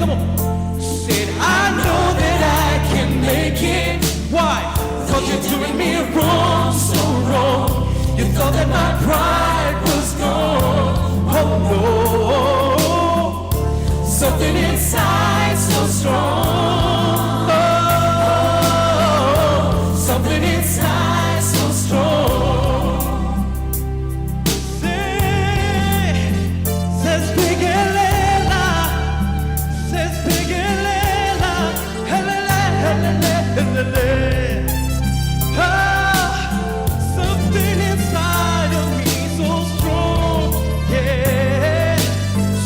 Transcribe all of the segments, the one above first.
come on. Said, I know that I can make it. Why? Cause you're doing me wrong, so wrong. You thought that my pride was gone. Oh no, something inside so strong. Oh, something inside so strong. Says Big Elena, says Big Elena, helele, helele, helele. Something inside of me so strong, yeah,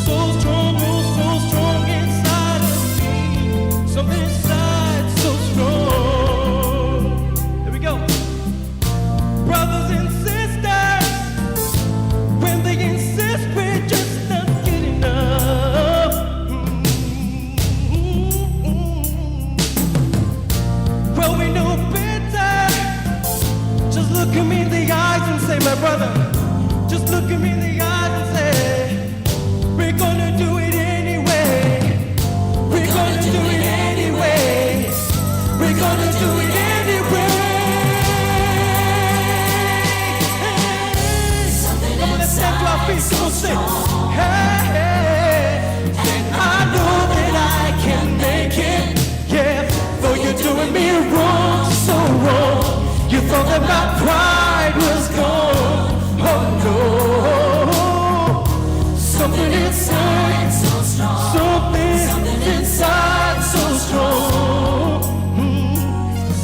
so strong, oh, so strong inside of me. Something inside so strong. There we go. Brothers and sisters, when they insist we're just not good enough. Well, we know better. Just look at me in the eyes and say, my brother, just look at me in the eyes and say, we're gonna do it anyway. We're gonna do it anyway. We're gonna do it anyway. Come on, let's stand to our feet. Come on, sing. Hey, hey. And I know that I can make it. Yeah, though you're doing me wrong, so wrong. You thought that my pride was gone. Oh no, something inside so strong. Something inside so strong.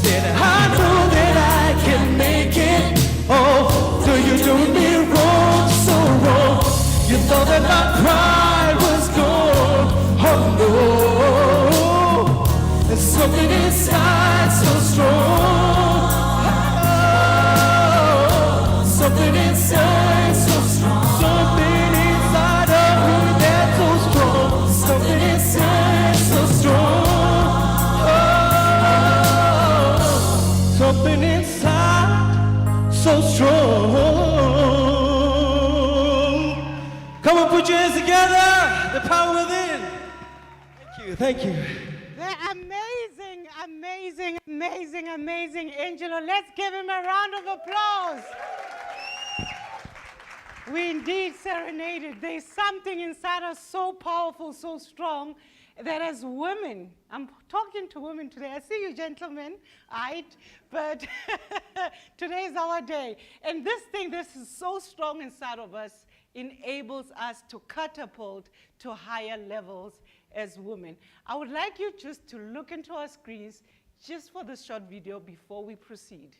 Said I know that I can make it. Oh, so you're doing me wrong, so wrong. You thought that my pride was gone. Oh no, and something inside so strong. Something inside so strong. Something inside of me that's so strong. Something inside so strong. Oh, something inside so strong. Come on, put your hands together. The power within. Thank you, thank you. They're amazing, amazing, amazing, amazing. Angelo, let's give him a round of applause. We indeed serenaded. There's something inside us so powerful, so strong, that as women, I'm talking to women today. I see you gentlemen, but today is our day. And this is so strong inside of us, enables us to catapult to higher levels as women. I would like you just to look into our screens just for this short video before we proceed.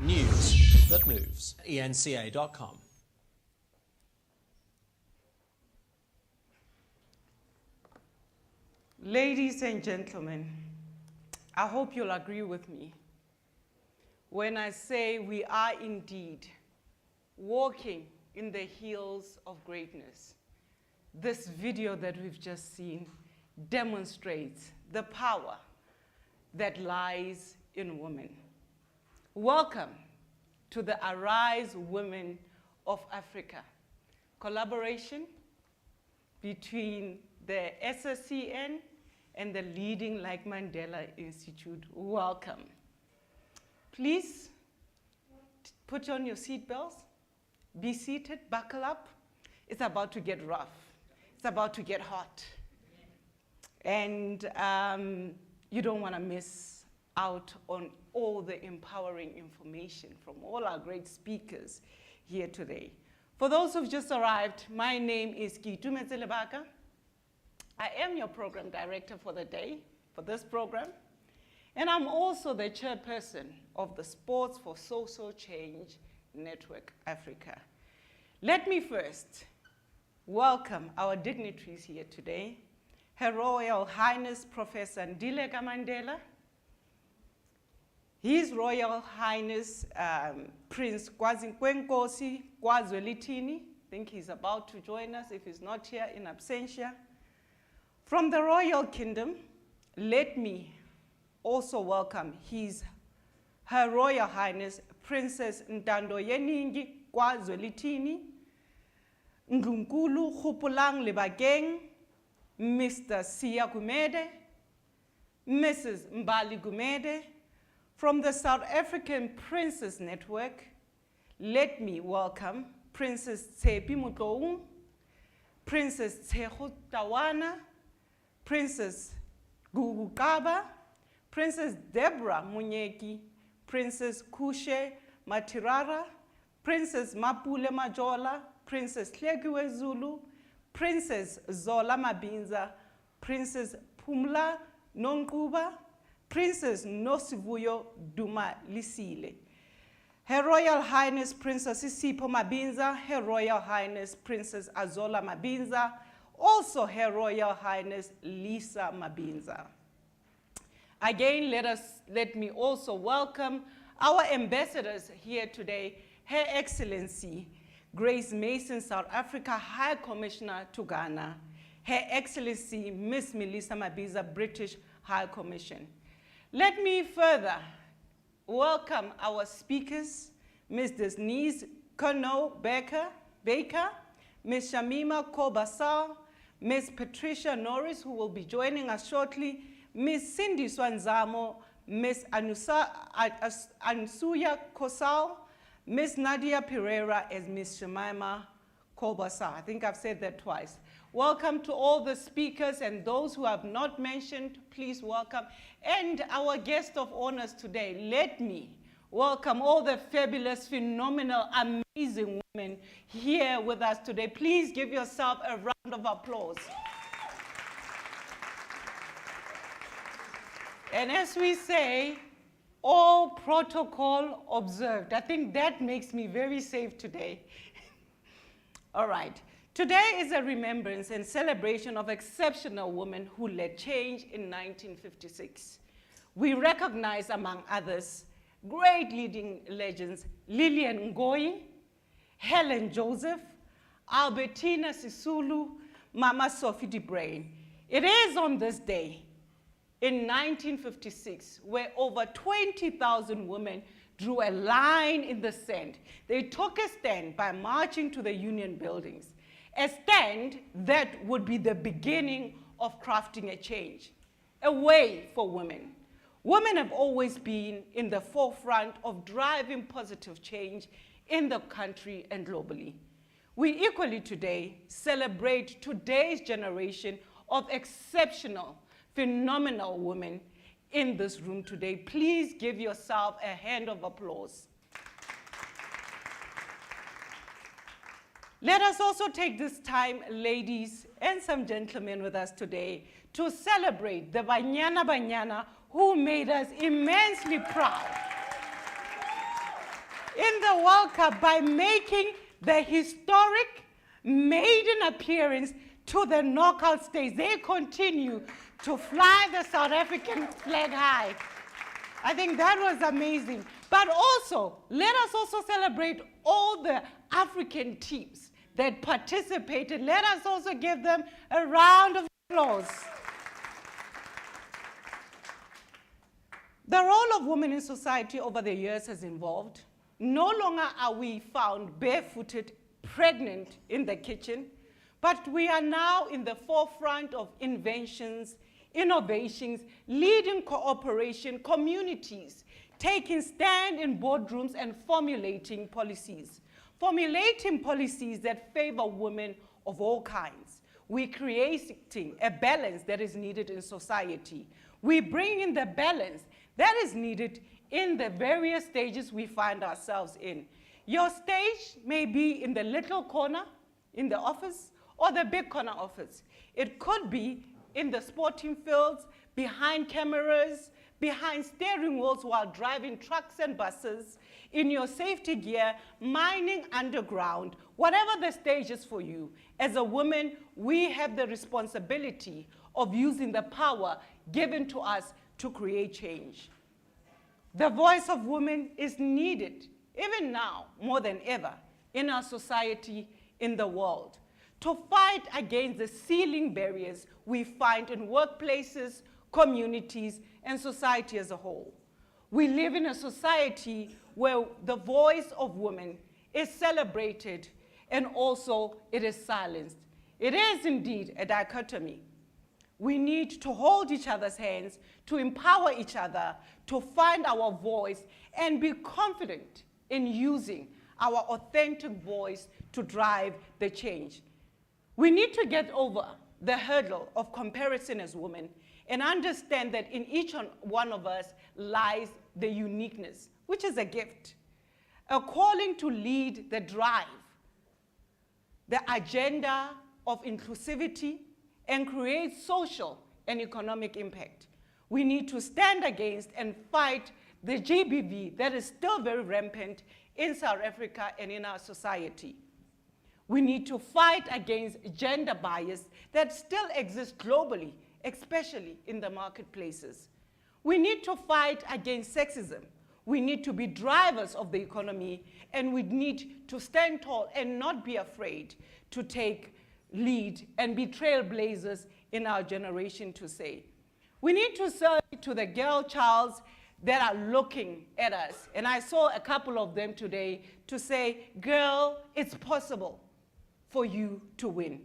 News that moves. enca.com. Ladies and gentlemen, I hope you'll agree with me when I say we are indeed walking in the heels of greatness. This video that we've just seen demonstrates the power that lies in women. Welcome to the Arise Women of Africa collaboration between the SSCN and the leading Like Mandela Institute. Welcome. Please put on your seatbelts, be seated, buckle up. It's about to get rough. It's about to get hot. And you don't want to miss out on all the empowering information from all our great speakers here today. For those who've just arrived, my name is Kitume Tselebaka. I am your program director for the day, for this program. And I'm also the chairperson of the Sports for Social Change Network Africa. Let me first welcome our dignitaries here today. Her Royal Highness Professor Ndileka Mandela, His Royal Highness Prince Kwazinkwenkosi Kwazwelithini, I think he's about to join us if he's not here in absentia. From the Royal Kingdom, let me also welcome Her Royal Highness Princess Ntandoyeningi Kwazwelithini, Ngunkulu Khupulang Lebakeng, Mr. Sia Gumede, Mrs. Mbali Gumede. From the South African Princess Network, let me welcome Princess Tsepi Mutloung, Princess Tsehu Tawana, Princess Gugu Kaba, Princess Deborah Munyeki, Princess Kushe Matirara, Princess Mapule Majola, Princess Hlegiwe Zulu, Princess Zola Mabinza, Princess Pumla Nonkuba, Princess Nosivuyo Duma Lisile. Her Royal Highness Princess Isipo Mabinza, Her Royal Highness Princess Azola Mabinza, also Her Royal Highness Lisa Mabinza. Again, let me also welcome our ambassadors here today, Her Excellency Grace Mason, South Africa High Commissioner to Ghana, Her Excellency Miss Melissa Mabiza, British High Commission. Let me further welcome our speakers, Ms. Denise Baker, Ms. Shamima Kobasal, Ms. Patricia Norris, who will be joining us shortly, Ms. Cindy Swanzamo, Ms. Ansuya Kosal, Ms. Nadia Pereira, and Ms. Shemaima Kobasa. I think I've said that twice. Welcome to all the speakers and those who have not mentioned, please welcome. And our guest of honors today, let me welcome all the fabulous, phenomenal, amazing women here with us today. Please give yourself a round of applause. And as we say, all protocol observed. I think that makes me very safe today. All right. Today is a remembrance and celebration of exceptional women who led change in 1956. We recognize, among others, great leading legends, Lillian Ngoyi, Helen Joseph, Albertina Sisulu, Mama Sophie de Bruyn. It is on this day, in 1956, where over 20,000 women drew a line in the sand. They took a stand by marching to the Union buildings, a stand that would be the beginning of crafting a change, a way for women. Women have always been in the forefront of driving positive change in the country and globally. We equally today celebrate today's generation of exceptional, phenomenal women in this room today. Please give yourself a hand of applause. Let us also take this time, ladies and some gentlemen with us today, to celebrate the Banyana Banyana who made us immensely proud in the World Cup by making the historic maiden appearance to the knockout stage. They continue to fly the South African flag high. I think that was amazing. But also, let us also celebrate all the African teams that participated. Let us also give them a round of applause. The role of women in society over the years has evolved. No longer are we found barefooted, pregnant in the kitchen, but we are now in the forefront of inventions, innovations, leading cooperation, communities, taking stand in boardrooms and formulating policies. Formulating policies that favor women of all kinds. We're creating a balance that is needed in society. We bring in the balance that is needed in the various stages we find ourselves in. Your stage may be in the little corner in the office or the big corner office. It could be in the sporting fields, behind cameras, behind steering wheels while driving trucks and buses, in your safety gear, mining underground, whatever the stage is for you. As a woman, we have the responsibility of using the power given to us to create change. The voice of women is needed, even now, more than ever, in our society, in the world, to fight against the ceiling barriers we find in workplaces, communities, and society as a whole. We live in a society where the voice of women is celebrated and also it is silenced. It is indeed a dichotomy. We need to hold each other's hands, to empower each other, to find our voice, and be confident in using our authentic voice to drive the change. We need to get over the hurdle of comparison as women and understand that in each one of us lies the uniqueness, which is a gift, a calling to lead the drive, the agenda of inclusivity, and create social and economic impact. We need to stand against and fight the GBV that is still very rampant in South Africa and in our society. We need to fight against gender bias that still exists globally, especially in the marketplaces. We need to fight against sexism. We need to be drivers of the economy, and we need to stand tall and not be afraid to take lead and be trailblazers in our generation to say. We need to say to the girl childs that are looking at us, and I saw a couple of them today, to say, girl, it's possible for you to win.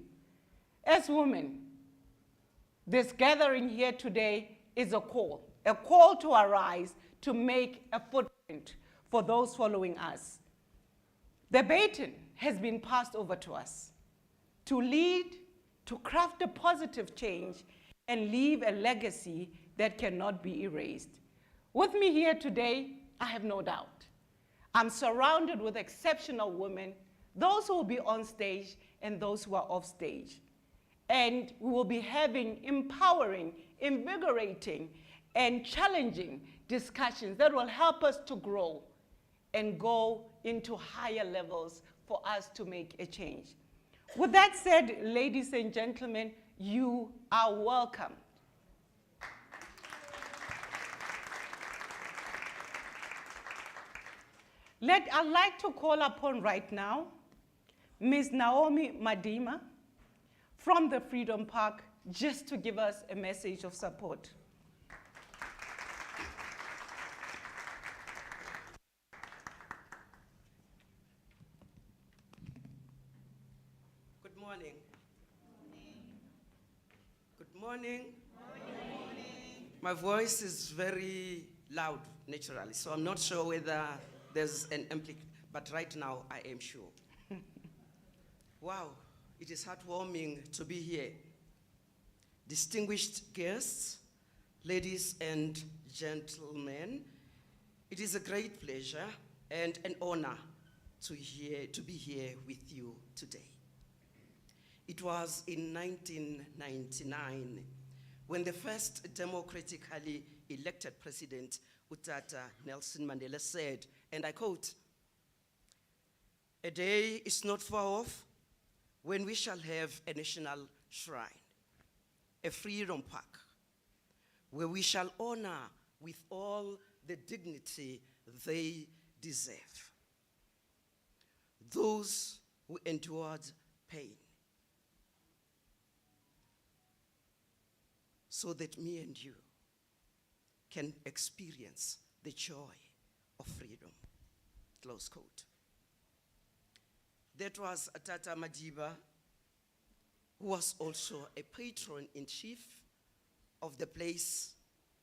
As women, this gathering here today is a call to arise, to make a footprint for those following us. The baton has been passed over to us to lead, to craft a positive change, and leave a legacy that cannot be erased. With me here today, I have no doubt. I'm surrounded with exceptional women, those who will be on stage and those who are off stage. And we will be having empowering, invigorating, and challenging discussions that will help us to grow and go into higher levels for us to make a change. With that said, ladies and gentlemen, you are welcome. I'd like to call upon right now Ms. Naomi Madima from the Freedom Park, just to give us a message of support. Good morning. Good morning. My voice is very loud naturally, so I'm not sure whether there's an amplification, but right now I am sure. Wow, it is heartwarming to be here. Distinguished guests, ladies and gentlemen, it is a great pleasure and an honor to be here with you today. It was in 1999 when the first democratically elected president, Utata Nelson Mandela, said, and I quote, "A day is not far off when we shall have a national shrine, a freedom park, where we shall honor with all the dignity they deserve those who endured pain, so that me and you can experience the joy of freedom. Close quote. That was Tata Madiba, who was also a patron-in-chief of the place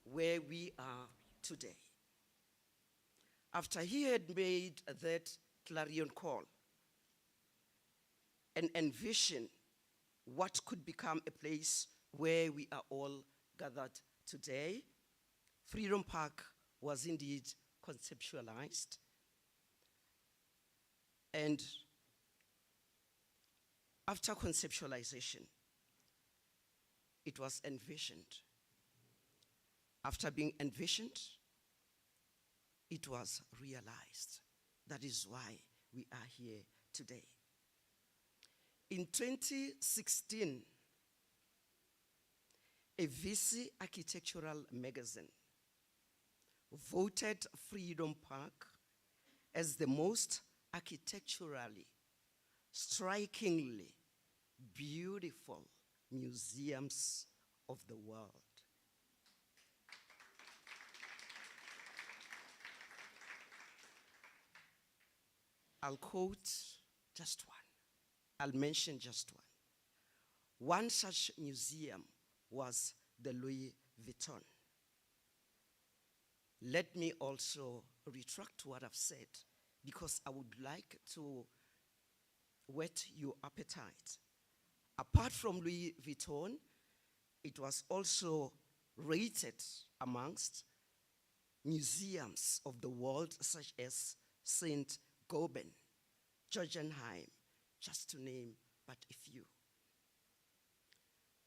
where we are today. After he had made that clarion call and envisioned what could become a place where we are all gathered today, Freedom Park was indeed conceptualized. And after conceptualization, it was envisioned. After being envisioned, it was realized. That is why we are here today. In 2016, a VC architectural magazine voted Freedom Park as the most architecturally, strikingly beautiful museums of the world. I'll quote just one. I'll mention just one. One such museum was the Louis Vuitton. Let me also retract what I've said, because I would like to whet your appetite. Apart from Louis Vuitton, it was also rated amongst museums of the world, such as St. Gobain, Guggenheim, just to name but a few.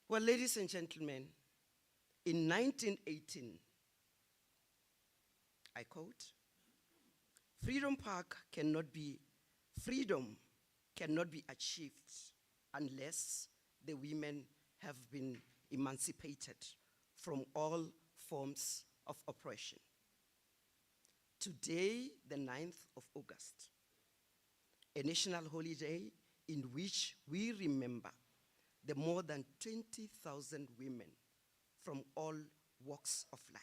Well, ladies and gentlemen, in 1918, I quote, freedom cannot be achieved unless the women have been emancipated from all forms of oppression. Today, the 9th of August, a national holiday in which we remember the more than 20,000 women from all walks of life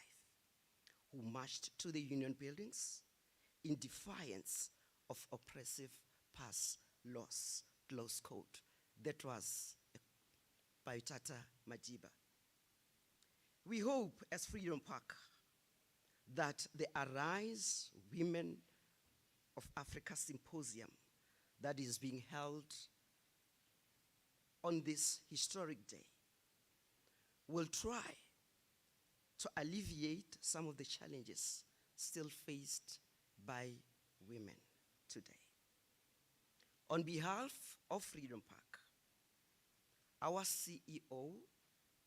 who marched to the union buildings in defiance of oppressive past laws, close quote. That was by Tata Madiba. We hope as Freedom Park that the Arise Women of Africa Symposium that is being held on this historic day will try to alleviate some of the challenges still faced by women today. On behalf of Freedom Park, our CEO,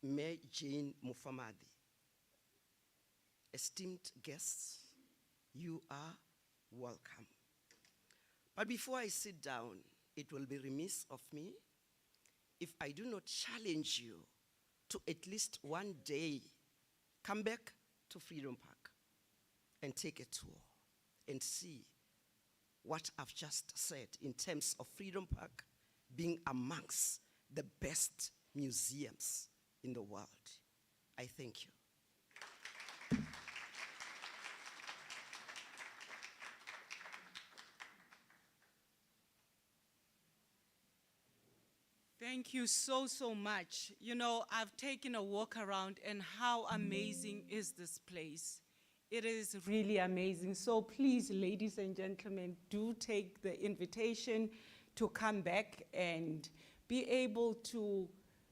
Mayor Jane Mufamadi, esteemed guests, you are welcome. But before I sit down, it will be remiss of me if I do not challenge you to at least one day come back to Freedom Park and take a tour and see what I've just said in terms of Freedom Park being amongst the best museums in the world. I thank you. Thank you so, so much. You know, I've taken a walk around, and how amazing is this place? It is really amazing. So please, ladies and gentlemen, do take the invitation to come back and be able to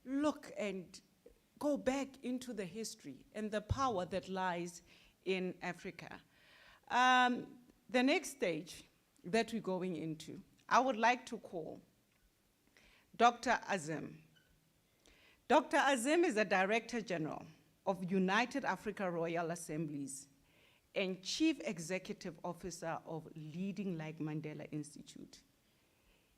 look and go back into the history and the power that lies in Africa. The next stage that we're going into, I would like to call Dr. Azim. Dr. Azim is the Director General of United Africa Royal Assemblies and Chief Executive Officer of Leading Like Mandela Institute.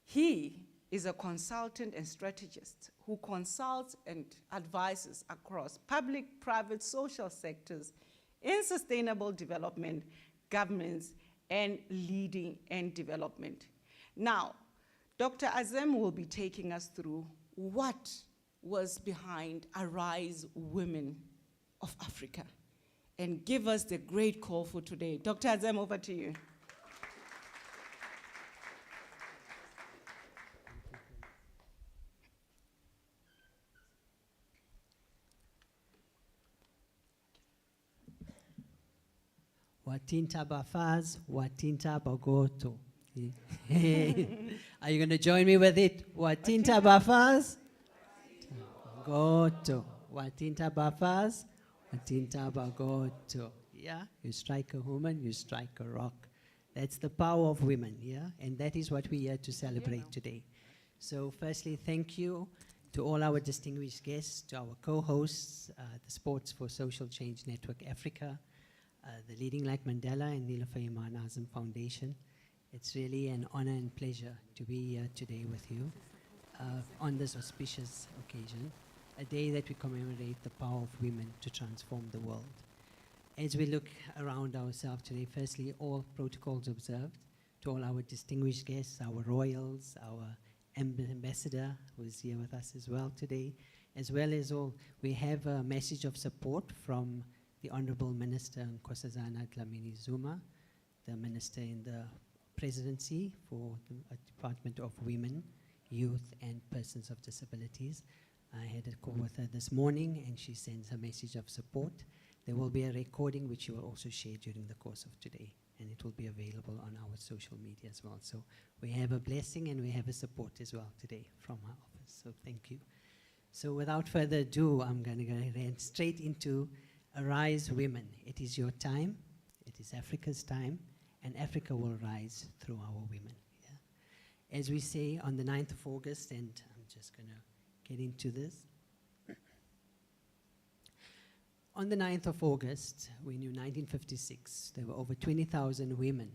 He is a consultant and strategist who consults and advises across public, private, social sectors in sustainable development, governance, and leading and development. Now, Dr. Azem will be taking us through what was behind Arise Women of Africa and give us the great call for today. Dr. Azem, over to you. Watinta Bafaz, Watinta Bagoto. Are you going to join me with it? Watinta Bafaz, Goto. Watinta Bafaz, Watinta Bagoto. Yeah, you strike a woman, you strike a rock. That's the power of women, yeah? And that is what we're here to celebrate today. So firstly, thank you to all our distinguished guests, to our co-hosts, the Sports for Social Change Network Africa, the Leading Like Mandela and Nilofer Iman Azam Foundation. It's really an honor and pleasure to be here today with you on this auspicious occasion, a day that we commemorate the power of women to transform the world. As we look around ourselves today, firstly, all protocols observed. To all our distinguished guests, our royals, our ambassador who is here with us as well today, as well as all, we have a message of support from the Honorable Minister Nkosazana Dlamini Zuma, the Minister in the Presidency for the Department of Women, Youth and Persons of Disabilities. I had a call with her this morning and she sends a message of support. There will be a recording which she will also share during the course of today, and it will be available on our social media as well. So we have a blessing and we have a support as well today from our office, so thank you. So without further ado, I'm going to go straight into Arise Women. It is your time, it is Africa's time, and Africa will rise through our women. Yeah? As we say on the 9th of August, and I'm just going to get into this. On the 9th of August, we knew 1956, there were over 20,000 women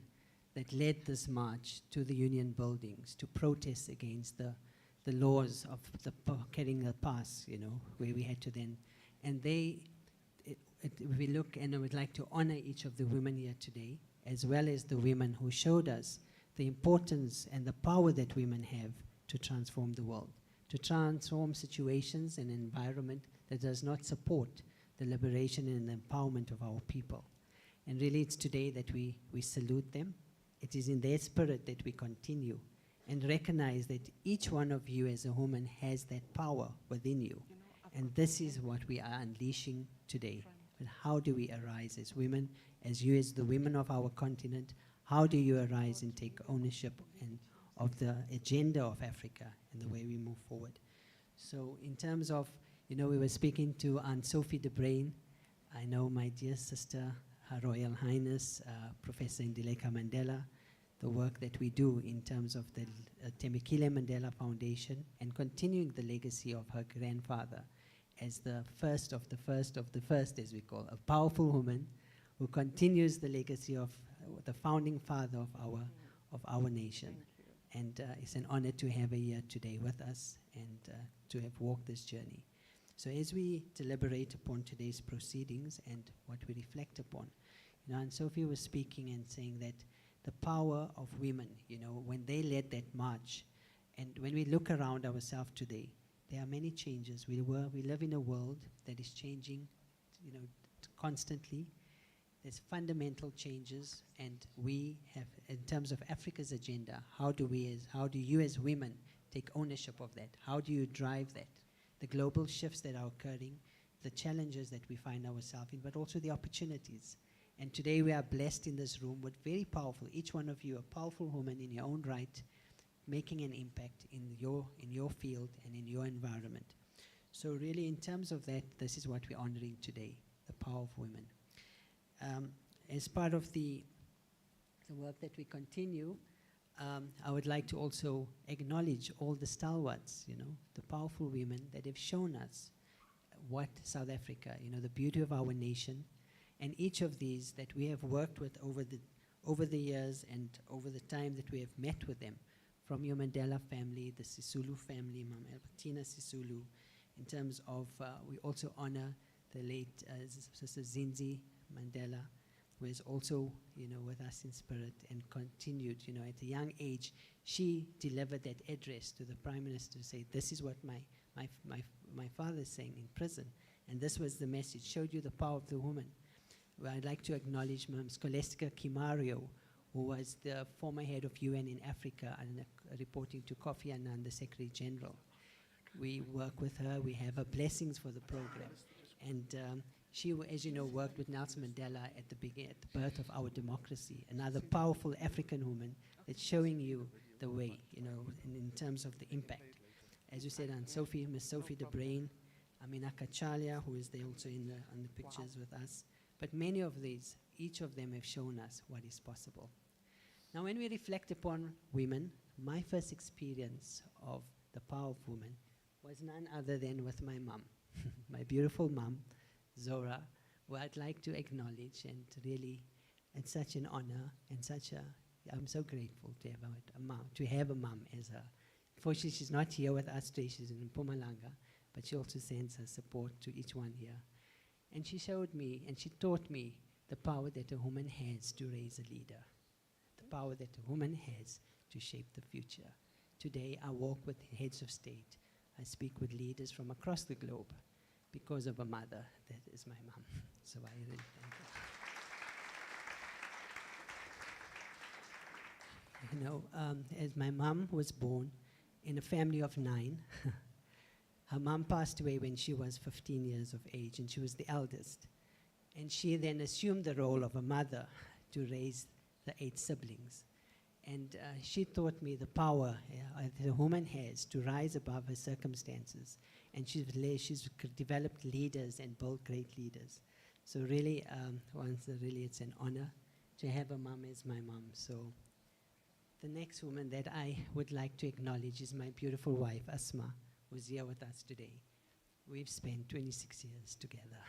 that led this march to the Union buildings to protest against the laws of the carrying the pass, you know, where we had to then, and we look, and I would like to honor each of the women here today, as well as the women who showed us the importance and the power that women have to transform the world, to transform situations and environment that does not support the liberation and the empowerment of our people. And really it's today that we salute them. It is in their spirit that we continue and recognize that each one of you as a woman has that power within you. And this is what we are unleashing today. But how do we arise as women, as you as the women of our continent? How do you arise and take ownership of the agenda of Africa and the way we move forward? So in terms of, you know, we were speaking to Aunt Sophie de Bruyn. I know my dear sister, Her Royal Highness, Professor Ndileka Mandela, the work that we do in terms of the Temekile Mandela Foundation and continuing the legacy of her grandfather as the first of the first of the first, as we call, a powerful woman who continues the legacy of the founding father of our nation. And it's an honor to have her here today with us and to have walked this journey. So as we deliberate upon today's proceedings and what we reflect upon, you know, and Sophie was speaking and saying that the power of women, you know, when they led that march, and when we look around ourselves today, there are many changes. We live in a world that is changing, you know, constantly. There's fundamental changes, and we have, in terms of Africa's agenda, how do you as women take ownership of that? How do you drive that? The global shifts that are occurring, the challenges that we find ourselves in, but also the opportunities. And today we are blessed in this room with very powerful, each one of you a powerful woman in your own right, making an impact in your field and in your environment. So really in terms of that, this is what we're honoring today, the power of women. As part of the work that we continue, I would like to also acknowledge all the stalwarts, you know, the powerful women that have shown us what South Africa, you know, the beauty of our nation, and each of these that we have worked with over the years and over the time that we have met with them, from your Mandela family, the Sisulu family, Mama Albertina Sisulu. In terms of, we also honor the late Sister Zinzi Mandela, who is also, with us in spirit and continued, at a young age, she delivered that address to the Prime Minister to say, this is what my father is saying in prison. And this was the message, showed you the power of the woman. Well, I'd like to acknowledge Ms. Scholastica Kimario, who was the former head of UN in Africa and reporting to Kofi Annan, the Secretary General. We work with her, we have her blessings for the program. And she, as you know, worked with Nelson Mandela at the birth of our democracy, another powerful African woman that's showing you the way, in terms of the impact. As you said, Aunt Sophie, Miss Sophie de Brain, Amina Kachalia, who is there also on the pictures with us. But many of these, each of them have shown us what is possible. Now, when we reflect upon women, my first experience of the power of women was none other than with my mom, my beautiful mom, Zora, who I'd like to acknowledge, and really, it's such an honor and I'm so grateful to have a mom as her. Unfortunately, she's not here with us today, she's in Mpumalanga, but she also sends her support to each one here. And she showed me, and she taught me the power that a woman has to raise a leader, the power that a woman has to shape the future. Today, I walk with heads of state. I speak with leaders from across the globe because of a mother that is my mom. So I really thank her. As my mom was born in a family of 9, her mom passed away when she was 15 years of age, and she was the eldest. And she then assumed the role of a mother to raise the 8 siblings. And she taught me the power that a woman has to rise above her circumstances. And she's developed leaders and built great leaders. So really, it's an honor to have a mom as my mom. So the next woman that I would like to acknowledge is my beautiful wife, Asma, who's here with us today. We've spent 26 years together.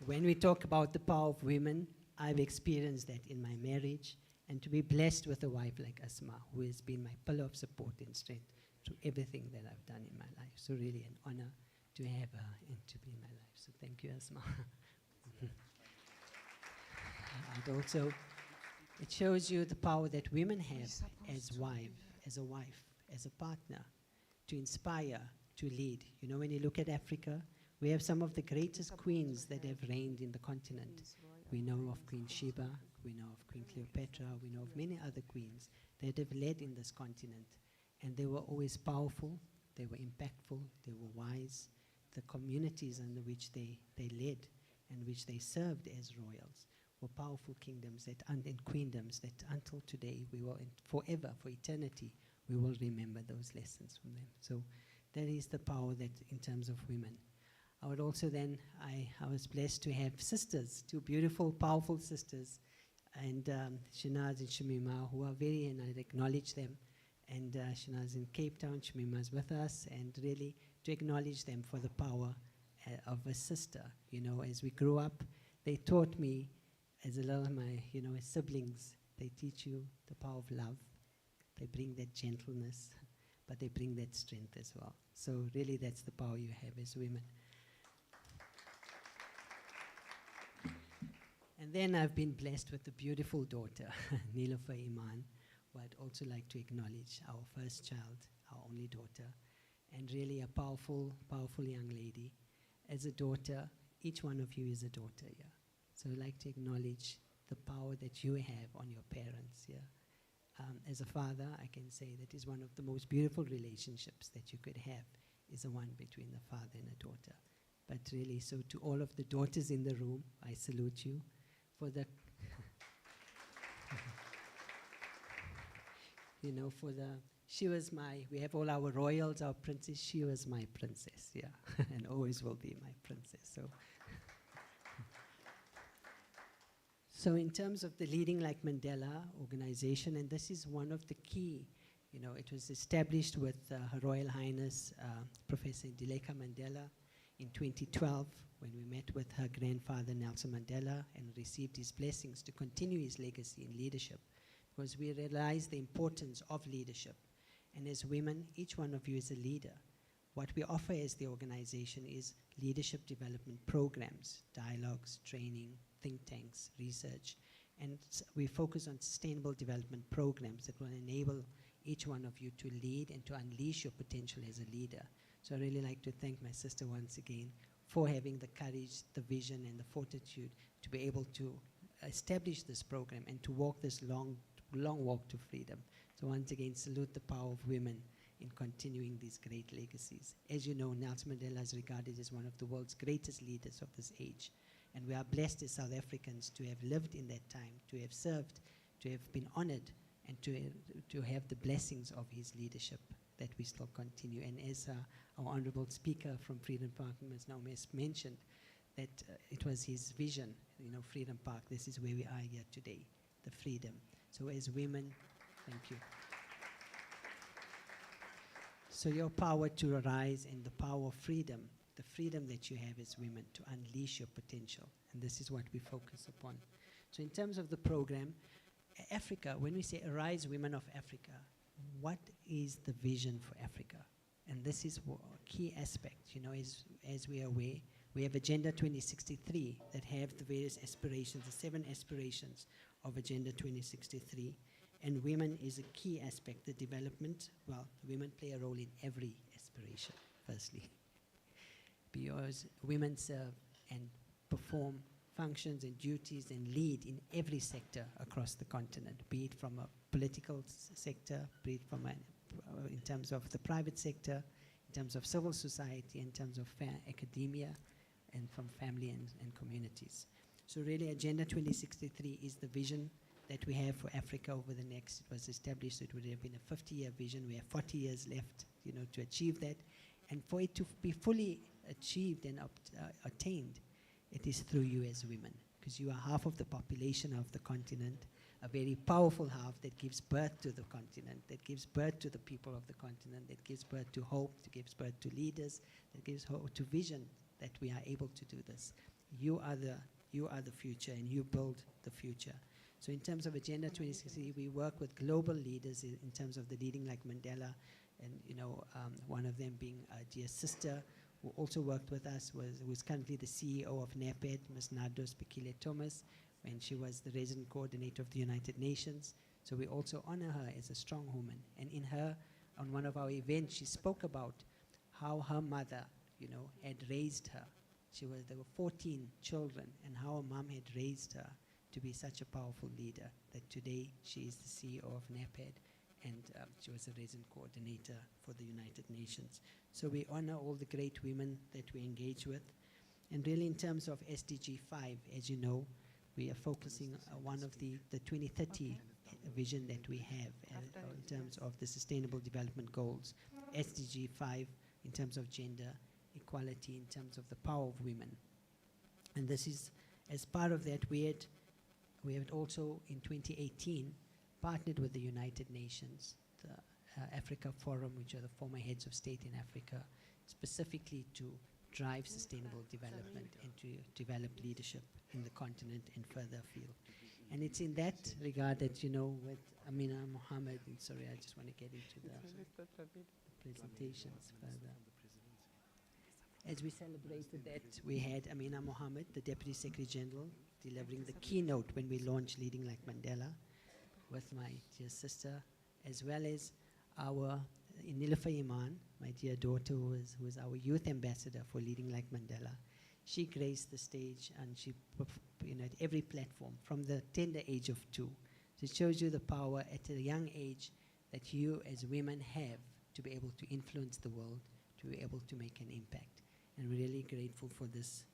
When we talk about the power of women, I've experienced that in my marriage, and to be blessed with a wife like Asma, who has been my pillar of support and strength through everything that I've done in my life. So really an honor to have her and to be in my life. So thank you, Asma. And also, it shows you the power that women have as a wife, as a partner, to inspire, to lead. When you look at Africa, we have some of the greatest queens that have reigned in the continent. We know of Queen Sheba, we know of Queen Cleopatra, we know of many other queens that have led in this continent. And they were always powerful, they were impactful, they were wise. The communities under which they led and which they served as royals were powerful kingdoms and queendoms that until today, we will, forever, for eternity, we will remember those lessons from them. So that is the power that in terms of women. I would also then, I was blessed to have sisters, 2 beautiful, powerful sisters, and Shanaz and Shamima, who are and I acknowledge them. And Shanaz in Cape Town, Shamima is with us, and really to acknowledge them for the power of a sister. As we grew up, they taught me, as as siblings, they teach you the power of love. They bring that gentleness, but they bring that strength as well. So really that's the power you have as women. And then I've been blessed with a beautiful daughter, Nilofer Iman, who I'd also like to acknowledge, our first child, our only daughter, and really a powerful, powerful young lady. As a daughter, each one of you is a daughter, yeah. So I'd like to acknowledge the power that you have on your parents, yeah. As a father, I can say that is one of the most beautiful relationships that you could have, is the one between a father and a daughter. But really, so to all of the daughters in the room, I salute you for the, we have all our royals, our princes, she was my princess, yeah, and always will be my princess, so. So in terms of the Leading Like Mandela organization, and this is one of the key, it was established with Her Royal Highness Professor Dileka Mandela in 2012 when we met with her grandfather Nelson Mandela and received his blessings to continue his legacy in leadership, because we realized the importance of leadership. And as women, each one of you is a leader. What we offer as the organization is leadership development programs, dialogues, training, think tanks, research, and we focus on sustainable development programs that will enable each one of you to lead and to unleash your potential as a leader. So I really like to thank my sister once again for having the courage, the vision, and the fortitude to be able to establish this program and to walk this long walk to freedom. So once again, salute the power of women in continuing these great legacies. As you know, Nelson Mandela is regarded as one of the world's greatest leaders of this age. And we are blessed as South Africans to have lived in that time, to have served, to have been honored, and to have the blessings of his leadership that we still continue. And as our honorable speaker from Freedom Park, Ms. Naomi, mentioned, that it was his vision, Freedom Park, this is where we are here today, the freedom. So as women, thank you. So your power to arise and the power of freedom, the freedom that you have as women to unleash your potential. And this is what we focus upon. So in terms of the program, Africa, when we say Arise Women of Africa, what is the vision for Africa? And this is a key aspect, as we are aware. We have Agenda 2063 that have the various aspirations, the 7 aspirations of Agenda 2063. And women is a key aspect, the development. Well, women play a role in every aspiration, firstly. Because women serve and perform functions and duties and lead in every sector across the continent, be it from a political sector, be it from in terms of the private sector, in terms of civil society, in terms of academia, and from family and communities. So really, Agenda 2063 is the vision that we have for Africa over the next, it was established, it would have been a 50-year vision. We have 40 years left, to achieve that. And for it to be fully achieved and attained, it is through you as women, because you are half of the population of the continent, a very powerful half that gives birth to the continent, that gives birth to the people of the continent, that gives birth to hope, that gives birth to leaders, that gives hope to vision that we are able to do this. You are the future, and you build the future. So in terms of Agenda 2060, we work with global leaders in terms of the leading like Mandela, and one of them being a dear sister who also worked with us, was currently the CEO of NAPED, Ms. Nardos Bekile Thomas, when she was the resident coordinator of the United Nations. So we also honor her as a strong woman. And in her, on one of our events, she spoke about how her mother, had raised her. There were 14 children, and how her mom had raised her to be such a powerful leader, that today she is the CEO of NAPED, and she was a resident coordinator for the United Nations. So we honor all the great women that we engage with. And really in terms of SDG 5, as you know, we are focusing one of the 2030 vision that we have in terms of the Sustainable Development Goals, SDG 5 in terms of gender equality, in terms of the power of women. And this is, as part of that, we had also in 2018 partnered with the United Nations, the Africa Forum, which are the former heads of state in Africa, specifically to drive sustainable development and to develop leadership in the continent and further afield. And it's in that regard that, with Amina Mohammed, and sorry, I just want to get into the presentations further. As we celebrated that, we had Amina Mohammed, the Deputy Secretary General, delivering the keynote when we launched Leading Like Mandela with my dear sister, as well as our Nilufer Iman, my dear daughter, who is our youth ambassador for Leading Like Mandela. She graced the stage, and she, at every platform from the tender age of 2. So it shows you the power at a young age that you as women have to be able to influence the world, to be able to make an impact. And we're really grateful for this.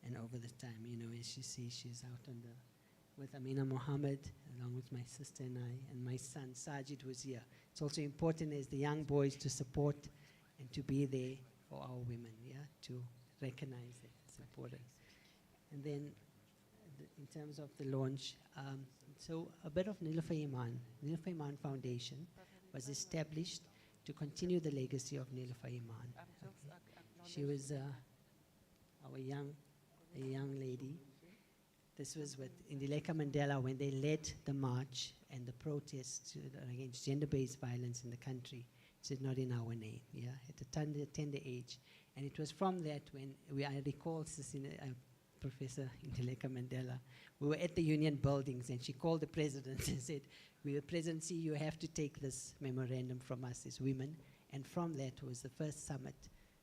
And over the time, as you see, she's out with Amina Mohammed, along with my sister and I, and my son Sajid was here. It's also important as the young boys to support and to be there for our women, to recognize it. It's important. And then in terms of the launch, so a bit of Nilufer Iman. Nilufer Iman Foundation was established to continue the legacy of Nilufer Iman. She was a young lady. This was with Indileka Mandela when they led the march and the protest against gender-based violence in the country. It said, not in our name, yeah, at a tender age. And it was from that when I recall Professor Indileka Mandela, we were at the union buildings and she called the president and said, Presidency, you have to take this memorandum from us as women. And from that was the first summit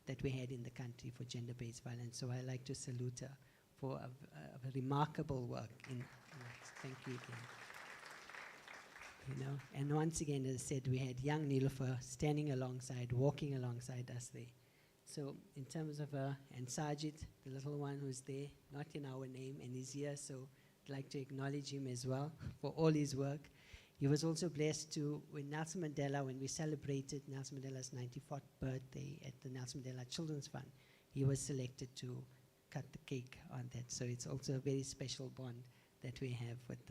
that we had in the country for gender-based violence. So I like to salute her for a remarkable work. Thank you again. You know, and once again, as I said, we had young Nilofer standing alongside, walking alongside us there. So in terms of and Sajid, the little one who's there, not in our name, and he's here, so I'd like to acknowledge him as well for all his work. He was also blessed to, when Nelson Mandela, when we celebrated Nelson Mandela's 94th birthday at the Nelson Mandela Children's Fund, he was selected to cut the cake on that. So it's also a very special bond that we have with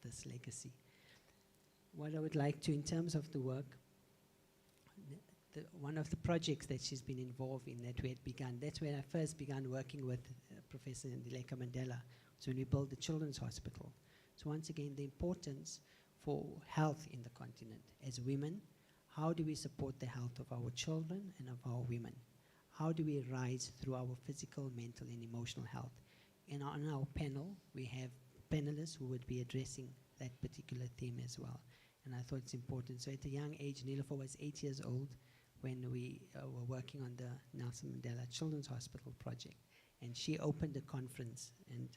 this legacy. What I would like to, in terms of the work, one of the projects that she's been involved in that we had begun, that's when I first began working with Professor Ndileka Mandela, so when we built the Children's Hospital. So once again, the importance for health in the continent. As women, how do we support the health of our children and of our women? How do we rise through our physical, mental, and emotional health? And on our panel, we have panelists who would be addressing that particular theme as well. And I thought it's important. So at a young age, Nilofer was 8 years old when we were working on the Nelson Mandela Children's Hospital project. And she opened a conference, and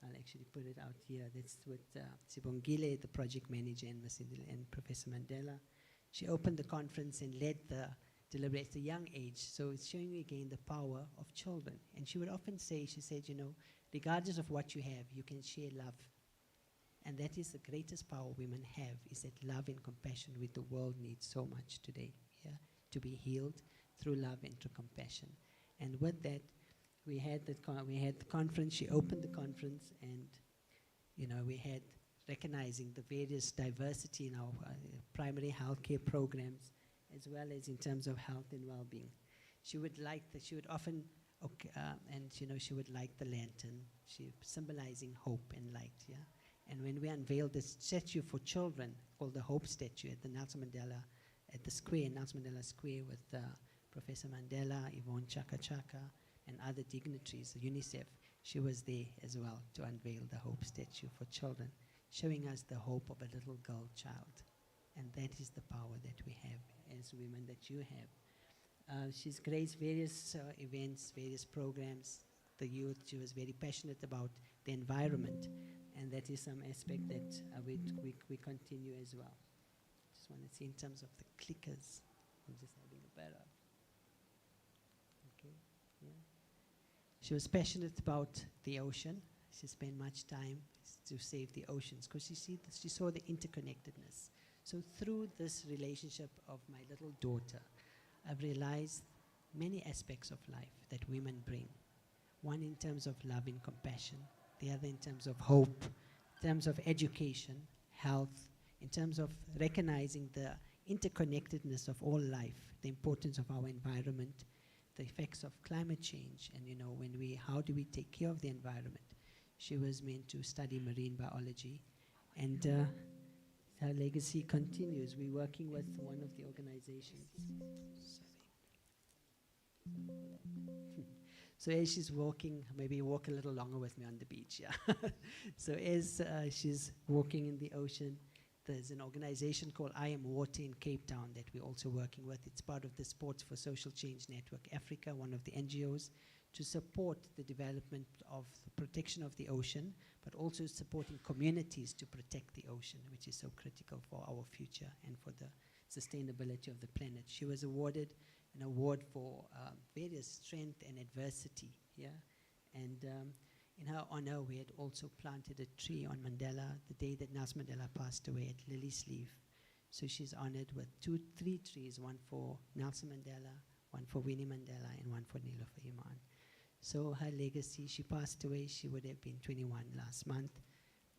I'll actually put it out here. That's with Sibongile, the project manager, and Professor Mandela. She opened the conference and led the deliberate at a young age. So it's showing you again the power of children. And she would often say, she said, you know, regardless of what you have, you can share love. And that is the greatest power women have, is that love and compassion which the world needs so much today, yeah? To be healed through love and through compassion. And with that, we had the conference, she opened the conference, and you know, we had recognizing the various diversity in our primary healthcare programs, as well as in terms of health and well-being. She would like that, she would often, and you know, she would light the lantern, she symbolizing hope and light, yeah? And when we unveiled this statue for children, called the Hope Statue at the Nelson Mandela, at the square, Nelson Mandela Square, with Professor Mandela, Yvonne Chaka Chaka, and other dignitaries, UNICEF, she was there as well to unveil the Hope Statue for children, showing us the hope of a little girl child. And that is the power that we have as women, that you have. She's graced various events, various programs, the youth. She was very passionate about the environment, and that is some aspect that we continue as well. Just want to see in terms of the clickers. I'm just having a better. Okay, yeah. She was passionate about the ocean. She spent much time to save the oceans because she saw the interconnectedness. So through this relationship of my little daughter, I've realized many aspects of life that women bring. One in terms of love and compassion, the other in terms of hope, in terms of education, health, in terms of recognizing the interconnectedness of all life, the importance of our environment, the effects of climate change, and you know, how do we take care of the environment? She was meant to study marine biology, and her legacy continues. We're working with one of the organizations. So as she's walking, maybe walk a little longer with me on the beach, yeah. So as she's walking in the ocean, there's an organization called I Am Water in Cape Town that we're also working with. It's part of the Sports for Social Change Network Africa, one of the NGOs, to support the development of the protection of the ocean, but also supporting communities to protect the ocean, which is so critical for our future and for the sustainability of the planet. She was awarded an award for various strength and adversity, yeah? And in her honor, we had also planted a tree on Mandela the day that Nelson Mandela passed away at Lily's Leaf. So she's honored with 3 trees, one for Nelson Mandela, one for Winnie Mandela, and one for Nilofer Iman. So her legacy, she passed away, she would have been 21 last month.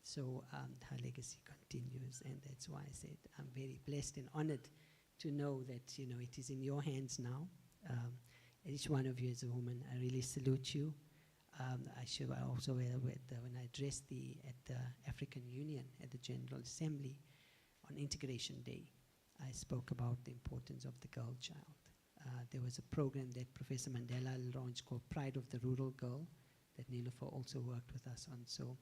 So her legacy continues, and that's why I said I'm very blessed and honored to know that, you know, it is in your hands now. Each one of you as a woman, I really salute you. I also, when I addressed at the African Union at the General Assembly on Integration Day, I spoke about the importance of the girl child. There was a program that Professor Mandela launched called Pride of the Rural Girl that Nilufer also worked with us on. So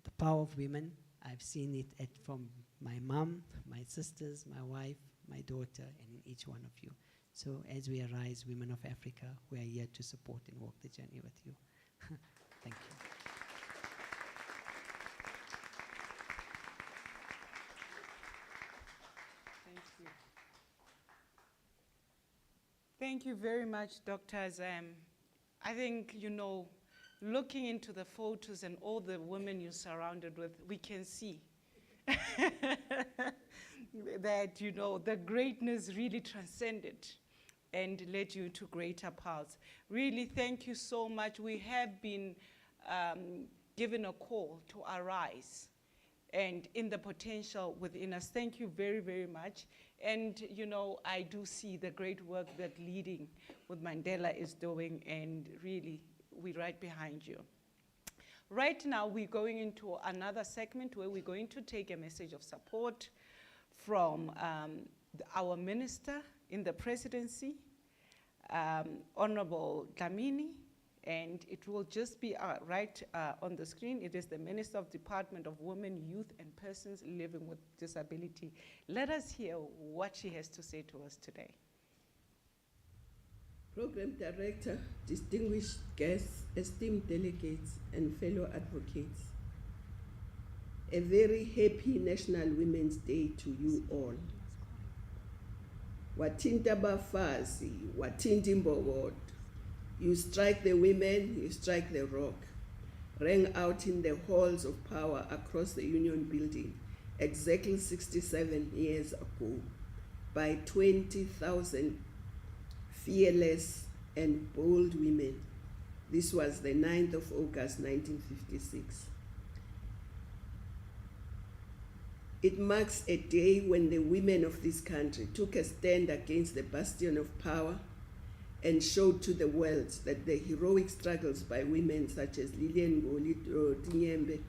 the power of women, I've seen it from my mom, my sisters, my wife, my daughter, and in each one of you. So as we arise, women of Africa, we are here to support and walk the journey with you. Thank you. Thank you. Thank you very much, Dr. Zam. I think, looking into the photos and all the women you're surrounded with, we can see that, the greatness really transcended and led you to greater paths. Really, thank you so much. We have been given a call to arise and in the potential within us. Thank you very, very much. And, I do see the great work that Leading with Mandela is doing, and really, we're right behind you. Right now, we're going into another segment where we're going to take a message of support from our minister in the presidency, Honorable Dlamini, and it will just be right on the screen. It is the Minister of Department of Women, Youth, and Persons Living with Disability. Let us hear what she has to say to us today. Program Director, distinguished guests, esteemed delegates, and fellow advocates, a very happy National Women's Day to you all. Watinta bafazi, watinti mbogodo. You strike the women, you strike the rock, rang out in the halls of power across the Union Building exactly 67 years ago by 20,000 fearless and bold women. This was the 9th of August, 1956. It marks a day when the women of this country took a stand against the bastion of power and showed to the world that the heroic struggles by women such as Lillian Ngoli, Tinyembe,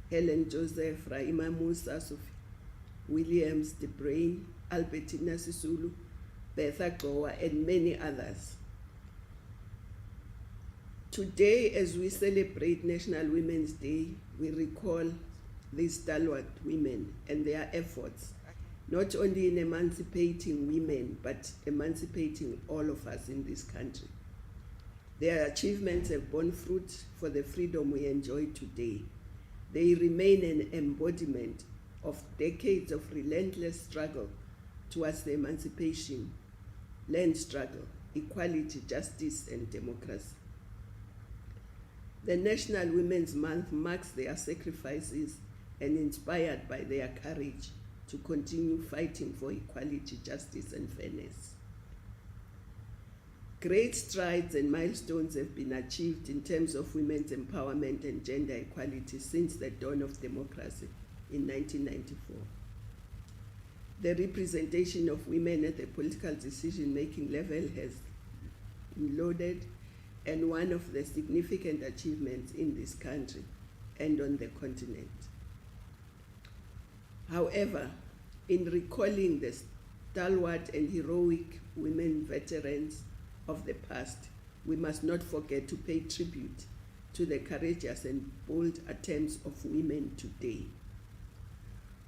Helen Joseph, Raima Musa, Sophie Williams, De Bruyn, Albertina Sisulu, Bertha Goa, and many others. Today, as we celebrate National Women's Day, we recall these stalwart women and their efforts, not only in emancipating women, but emancipating all of us in this country. Their achievements have borne fruit for the freedom we enjoy today. They remain an embodiment of decades of relentless struggle towards the emancipation, land struggle, equality, justice, and democracy. The National Women's Month marks their sacrifices and inspired by their courage to continue fighting for equality, justice, and fairness. Great strides and milestones have been achieved in terms of women's empowerment and gender equality since the dawn of democracy in 1994. The representation of women at the political decision-making level has been lauded and one of the significant achievements in this country and on the continent. However, in recalling the stalwart and heroic women veterans of the past, we must not forget to pay tribute to the courageous and bold attempts of women today.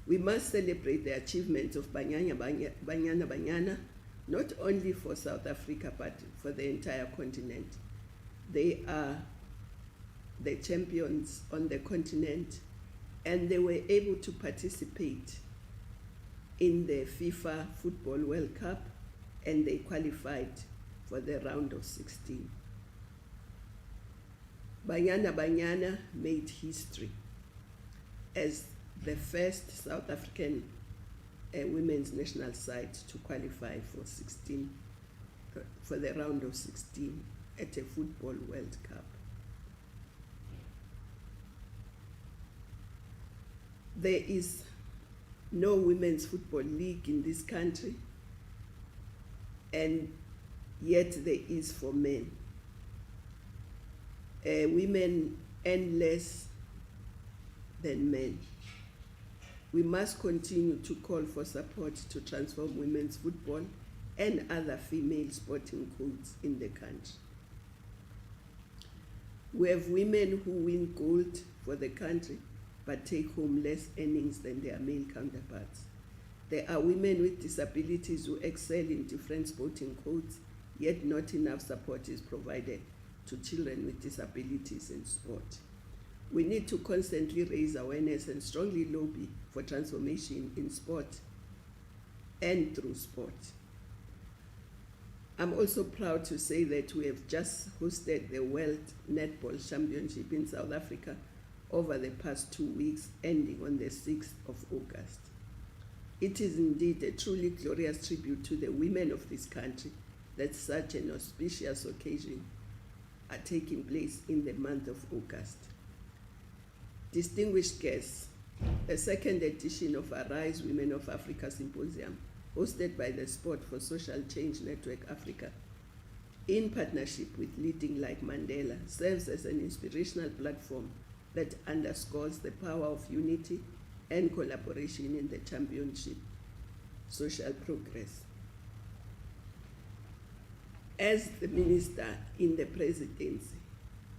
We must celebrate the achievements of Banyana, not only for South Africa, but for the entire continent. They are the champions on the continent, and they were able to participate in the FIFA Football World Cup, and they qualified for the round of 16. Banyana made history as the first South African women's national side to qualify for the round of 16 at a Football World Cup. There is no women's football league in this country, and yet there is for men. women earn less than men. We must continue to call for support to transform women's football and other female sporting codes in the country. We have women who win gold for the country but take home less earnings than their male counterparts. There are women with disabilities who excel in different sporting codes, yet not enough support is provided to children with disabilities in sport. We need to constantly raise awareness and strongly lobby for transformation in sport and through sport. I'm also proud to say that we have just hosted the World Netball Championship in South Africa over the past 2 weeks, ending on the 6th of August. It is indeed a truly glorious tribute to the women of this country that such an auspicious occasion are taking place in the month of August. Distinguished guests, a second edition of Arise Women of Africa Symposium, hosted by the Sport for Social Change Network Africa, in partnership with Leading Like Mandela, serves as an inspirational platform that underscores the power of unity and collaboration in the championship social progress. As the minister in the presidency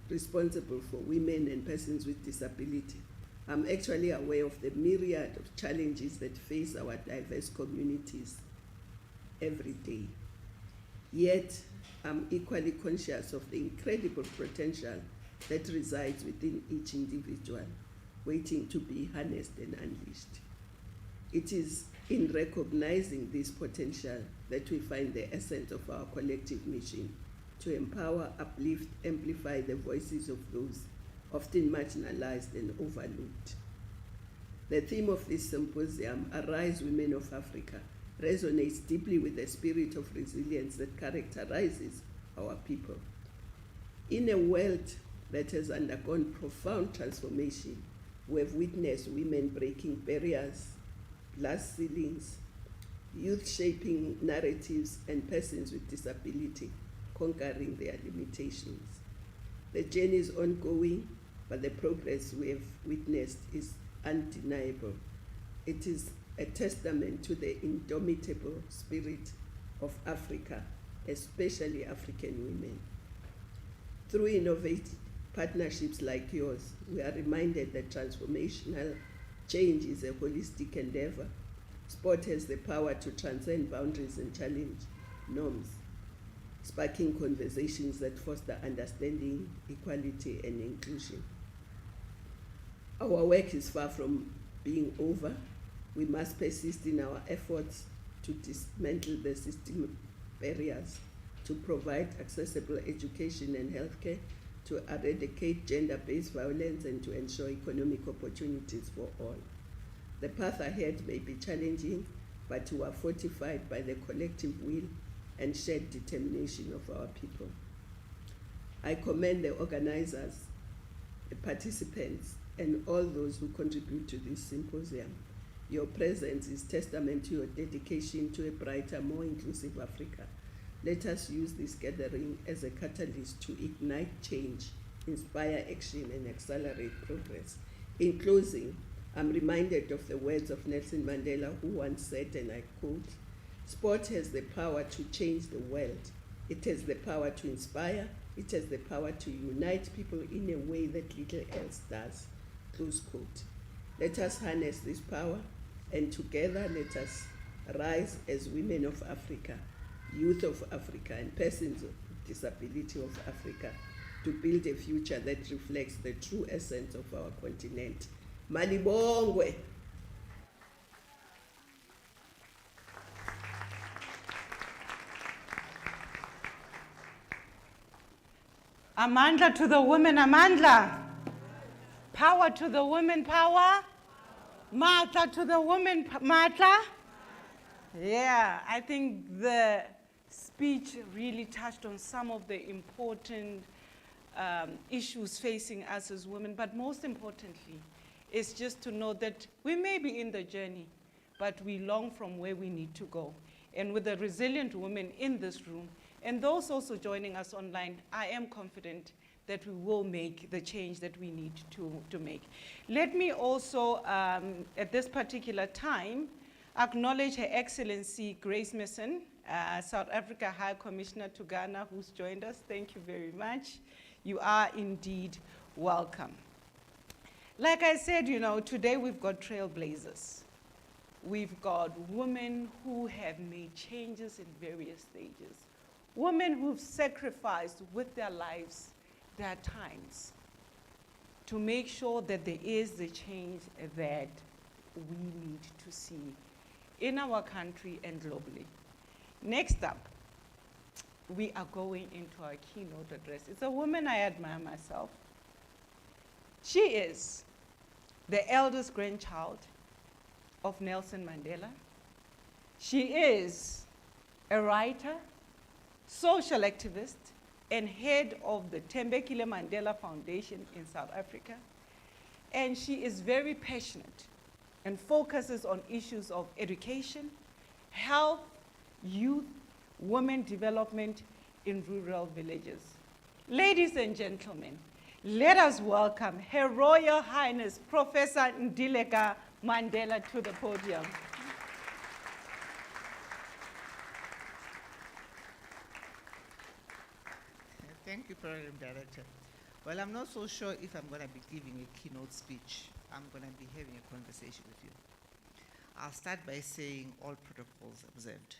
responsible for women and persons with disability, I'm actually aware of the myriad of challenges that face our diverse communities every day. Yet, I'm equally conscious of the incredible potential that resides within each individual, waiting to be harnessed and unleashed. It is in recognizing this potential that we find the essence of our collective mission to empower, uplift, amplify the voices of those often marginalized and overlooked. The theme of this symposium, Arise Women of Africa, resonates deeply with the spirit of resilience that characterizes our people. In a world that has undergone profound transformation, we have witnessed women breaking barriers, glass ceilings, youth shaping narratives, and persons with disability conquering their limitations. The journey is ongoing, but the progress we have witnessed is undeniable. It is a testament to the indomitable spirit of Africa, especially African women. Through innovative partnerships like yours, we are reminded that transformational change is a holistic endeavor. Sport has the power to transcend boundaries and challenge norms, sparking conversations that foster understanding, equality, and inclusion. Our work is far from being over. We must persist in our efforts to dismantle the systemic barriers, to provide accessible education and healthcare, to eradicate gender-based violence, and to ensure economic opportunities for all. The path ahead may be challenging, but we are fortified by the collective will and shared determination of our people. I commend the organizers, the participants, and all those who contribute to this symposium. Your presence is testament to your dedication to a brighter, more inclusive Africa. Let us use this gathering as a catalyst to ignite change, inspire action, and accelerate progress. In closing, I'm reminded of the words of Nelson Mandela, who once said, and I quote, "Sport has the power to change the world. It has the power to inspire. It has the power to unite people in a way that little else does." Close quote. Let us harness this power, and together let us rise as women of Africa, youth of Africa, and persons with disability of Africa to build a future that reflects the true essence of our continent. Malibongwe. Amandla to the women, Amandla. Power to the women, power. Matla to the women, Matla. Yeah, I think the speech really touched on some of the important issues facing us as women, but most importantly, is just to know that we may be in the journey, but we long from where we need to go. And with the resilient women in this room, and those also joining us online, I am confident that we will make the change that we need to make. Let me also, at this particular time, acknowledge Her Excellency Grace Mason, South Africa High Commissioner to Ghana, who's joined us. Thank you very much. You are indeed welcome. Like I said, you know, today we've got trailblazers. We've got women who have made changes in various stages. Women who've sacrificed with their lives, their times, to make sure that there is the change that we need to see in our country and globally. Next up, we are going into our keynote address. It's a woman I admire myself. She is the eldest grandchild of Nelson Mandela. She is a writer, social activist, and head of the Tembekile Mandela Foundation in South Africa. And she is very passionate and focuses on issues of education, health, youth, women development in rural villages. Ladies and gentlemen, let us welcome Her Royal Highness Professor Ndileka Mandela to the podium. Thank you, Program Director. Well, I'm not so sure if I'm going to be giving a keynote speech. I'm going to be having a conversation with you. I'll start by saying all protocols observed.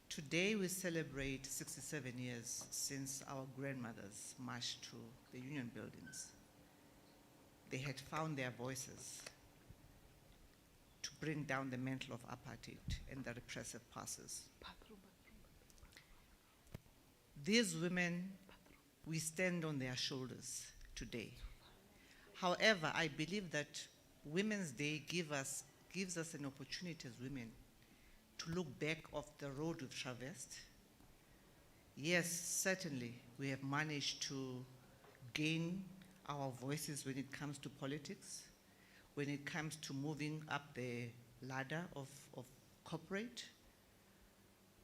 Today we celebrate 67 years since our grandmothers marched to the Union buildings. They had found their voices to bring down the mantle of apartheid and the repressive passes. These women, we stand on their shoulders today. However, I believe that Women's Day gives us an opportunity as women to look back of the road we've traversed. Yes, certainly, we have managed to gain our voices when it comes to politics, when it comes to moving up the ladder of corporate.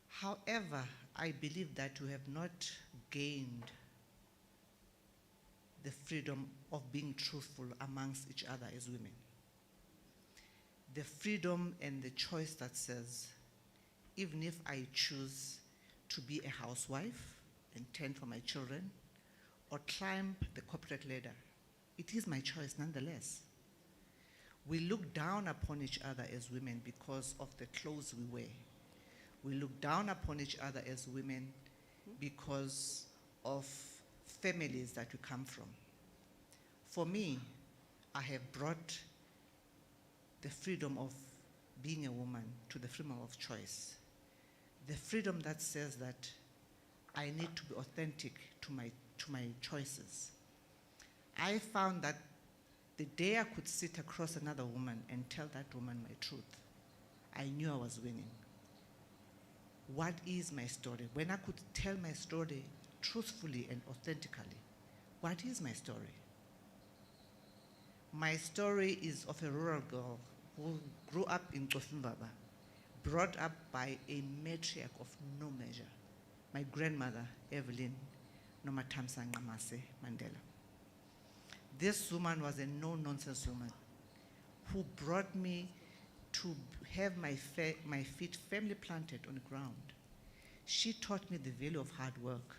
However, I believe that we have not gained the freedom of being truthful amongst each other as women. The freedom and the choice that says, even if I choose to be a housewife and tend for my children, or climb the corporate ladder, it is my choice nonetheless. We look down upon each other as women because of the clothes we wear. We look down upon each other as women because of families that we come from. For me, I have brought the freedom of being a woman to the freedom of choice. The freedom that says that I need to be authentic to my choices. I found that the day I could sit across another woman and tell that woman my truth, I knew I was winning. What is my story? When I could tell my story truthfully and authentically, what is my story? My story is of a rural girl who grew up in Kofimbaba, brought up by a matriarch of no measure, my grandmother, Evelyn Nomatamsanqamase Mandela. This woman was a no-nonsense woman who brought me to have my feet firmly planted on the ground. She taught me the value of hard work.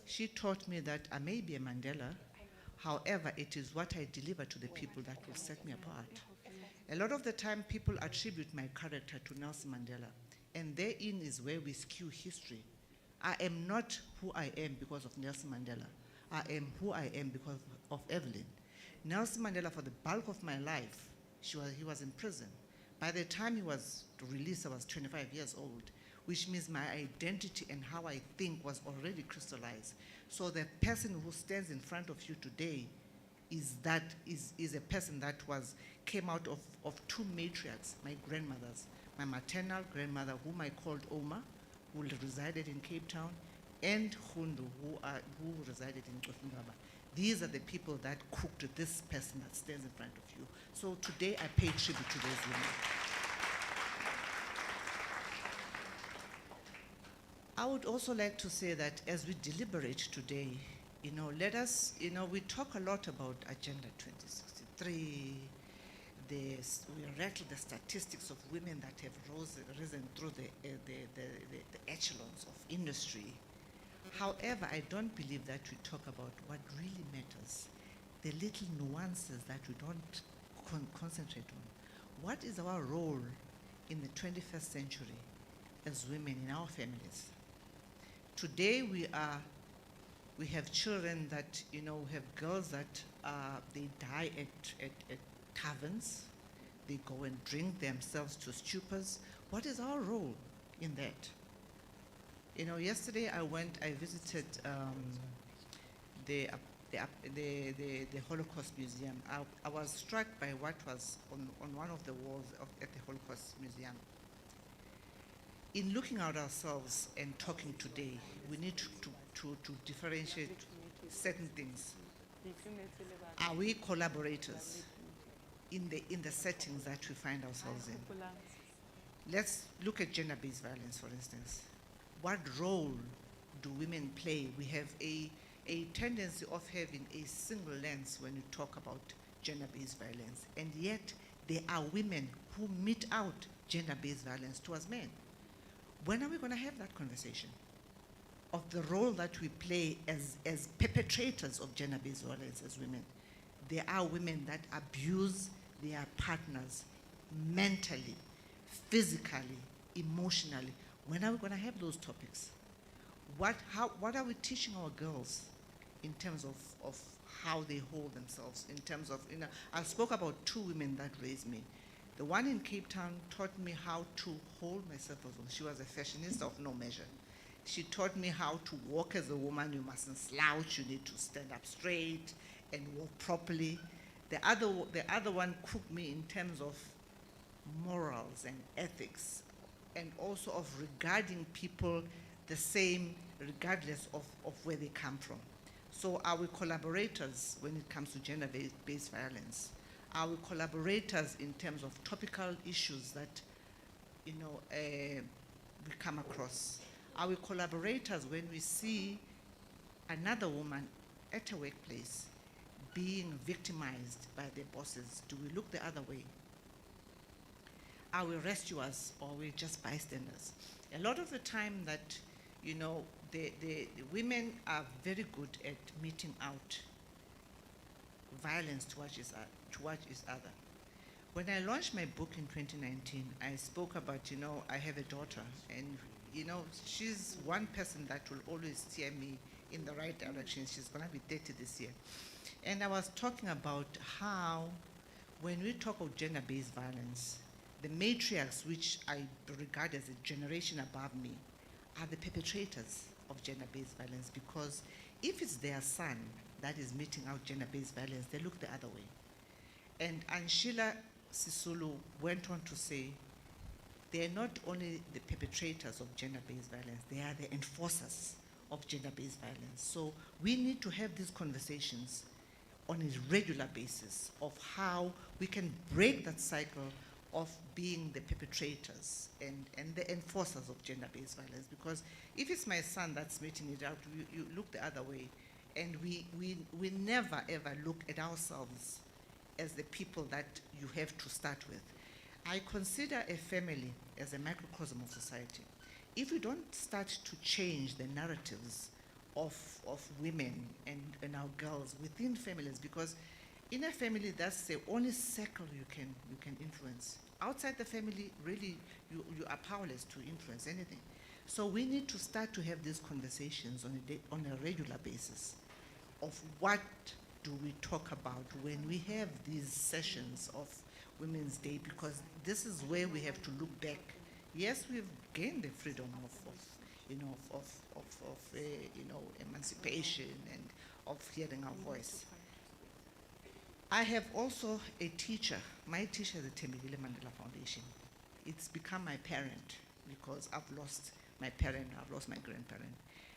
She taught me that I may be a Mandela, however, it is what I deliver to the people that will set me apart. A lot of the time, people attribute my character to Nelson Mandela, and therein is where we skew history. I am not who I am because of Nelson Mandela. I am who I am because of Evelyn. Nelson Mandela, for the bulk of my life, he was in prison. By the time he was released, I was 25 years old, which means my identity and how I think was already crystallized. So the person who stands in front of you today is a person that came out of two matriarchs, my grandmothers, my maternal grandmother, whom I called Oma, who resided in Cape Town, and Hundu, who resided in Kofimbaba. These are the people that cooked this person that stands in front of you. So today I pay tribute to those women. I would also like to say that as we deliberate today, Let us, we talk a lot about Agenda 2063. We rattle the statistics of women that have risen through the echelons of industry. However, I don't believe that we talk about what really matters, the little nuances that we don't concentrate on. What is our role in the 21st century as women in our families? Today we have children that, we have girls that they die at taverns. They go and drink themselves to stupors. What is our role in that? Yesterday I visited the Holocaust Museum. I was struck by what was on one of the walls at the Holocaust Museum. In looking at ourselves and talking today, we need to differentiate certain things. Are we collaborators in the settings that we find ourselves in? Let's look at gender-based violence, for instance. What role do women play? We have a tendency of having a single lens when you talk about gender-based violence, and yet there are women who mete out gender-based violence towards men. When are we going to have that conversation of the role that we play as perpetrators of gender-based violence as women? There are women that abuse their partners mentally, physically, emotionally. When are we going to have those topics? What are we teaching our girls in terms of how they hold themselves, in terms of, I spoke about two women that raised me. The one in Cape Town taught me how to hold myself as a woman. She was a fashionista of no measure. She taught me how to walk as a woman. You mustn't slouch. You need to stand up straight and walk properly. The other one cooked me in terms of morals and ethics, and also of regarding people the same regardless of where they come from. So are we collaborators when it comes to gender-based violence? Are we collaborators in terms of topical issues that we come across? Are we collaborators when we see another woman at a workplace being victimized by their bosses? Do we look the other way? Are we rescuers or are we just bystanders? A lot of the time that, the women are very good at meting out violence towards each other. When I launched my book in 2019, I spoke about, I have a daughter, and, she's one person that will always steer me in the right direction. She's going to be 30 this year. And I was talking about how, when we talk of gender-based violence, the matriarchs, which I regard as a generation above me, are the perpetrators of gender-based violence, because if it's their son that is meting out gender-based violence, they look the other way. And Anshila Sisulu went on to say, they are not only the perpetrators of gender-based violence, they are the enforcers of gender-based violence. So we need to have these conversations on a regular basis of how we can break that cycle of being the perpetrators and the enforcers of gender-based violence. Because if it's my son that's meting it out, you look the other way. And we never ever look at ourselves as the people that you have to start with. I consider a family as a microcosm of society. If we don't start to change the narratives of women and our girls within families, because in a family, that's the only circle you can influence. Outside the family, really, you are powerless to influence anything. So we need to start to have these conversations on a regular basis of what do we talk about when we have these sessions of Women's Day, because this is where we have to look back. Yes, we've gained the freedom of emancipation and of hearing our voice. I have also a teacher. My teacher is the Mandela Foundation. It's become my parent because I've lost my parent, I've lost my grandparent.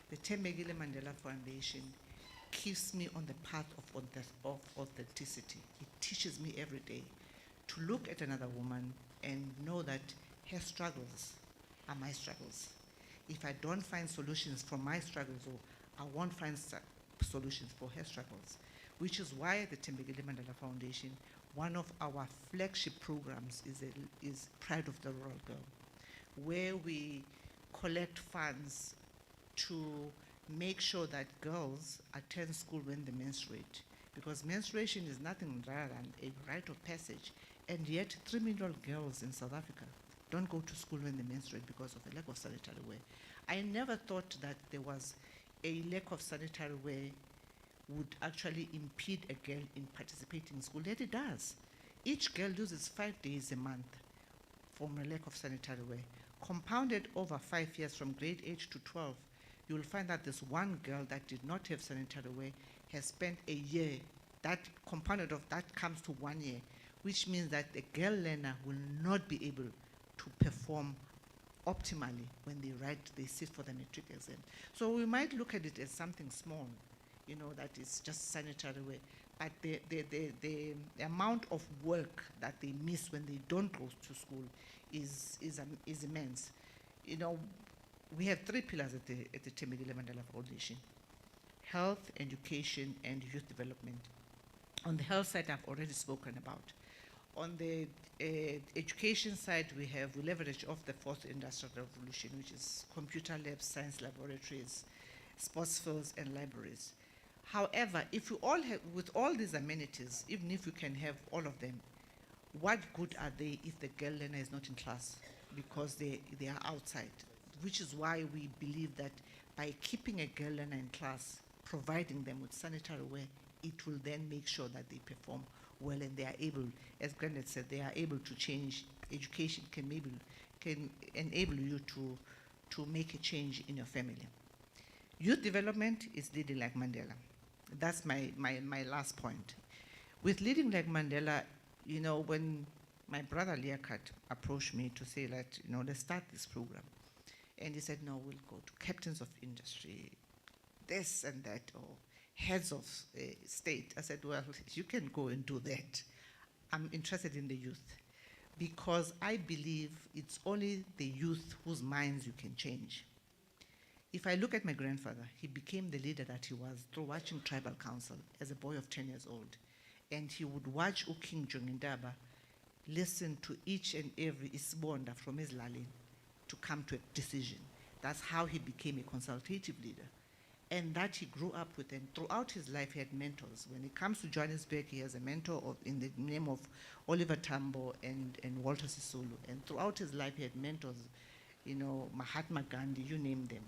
The Mandela Foundation keeps me on the path of authenticity. It teaches me every day to look at another woman and know that her struggles are my struggles. If I don't find solutions from my struggles, or I won't find solutions for her struggles, which is why the Tembekile Mandela Foundation, one of our flagship programs is Pride of the Rural Girl, where we collect funds to make sure that girls attend school when they menstruate, because menstruation is nothing rather than a rite of passage, and yet 3 million girls in South Africa don't go to school when they menstruate because of a lack of sanitary wear. I never thought that there was a lack of sanitary wear would actually impede a girl in participating in school, yet it does. Each girl loses 5 days a month from a lack of sanitary wear. Compounded over 5 years from grade 8 to 12, you will find that this one girl that did not have sanitary wear has spent a year. That compounded of that comes to 1 year, which means that the girl learner will not be able to perform optimally when they sit for the matric exam. So we might look at it as something small, that is just sanitary wear, but the amount of work that they miss when they don't go to school is immense. We have 3 pillars at the Tembekile Mandela Foundation: health, education, and youth development. On the health side, I've already spoken about. On the education side, we leverage off the 4th Industrial Revolution, which is computer labs, science laboratories, sports fields, and libraries. However, if you all have, with all these amenities, even if you can have all of them, what good are they if the girl learner is not in class? Because they are outside, which is why we believe that by keeping a girl learner in class, providing them with sanitary wear, it will then make sure that they perform well and they are able, as Granddad said, they are able to change. Education can enable you to make a change in your family. Youth development is leading like Mandela. That's my last point. With leading like Mandela, when my brother Liakat approached me to say that, let's start this program. And he said, no, we'll go to captains of industry, this and that, or heads of state. I said, well, you can go and do that. I'm interested in the youth because I believe it's only the youth whose minds you can change. If I look at my grandfather, he became the leader that he was through watching Tribal Council as a boy of 10 years old. And he would watch King Jongindaba listen to each and every isbonda from his lalin to come to a decision. That's how he became a consultative leader. And that he grew up with, and throughout his life he had mentors. When it comes to Johannesburg, he has a mentor in the name of Oliver Tambo and Walter Sisulu. And throughout his life he had mentors, Mahatma Gandhi, you name them,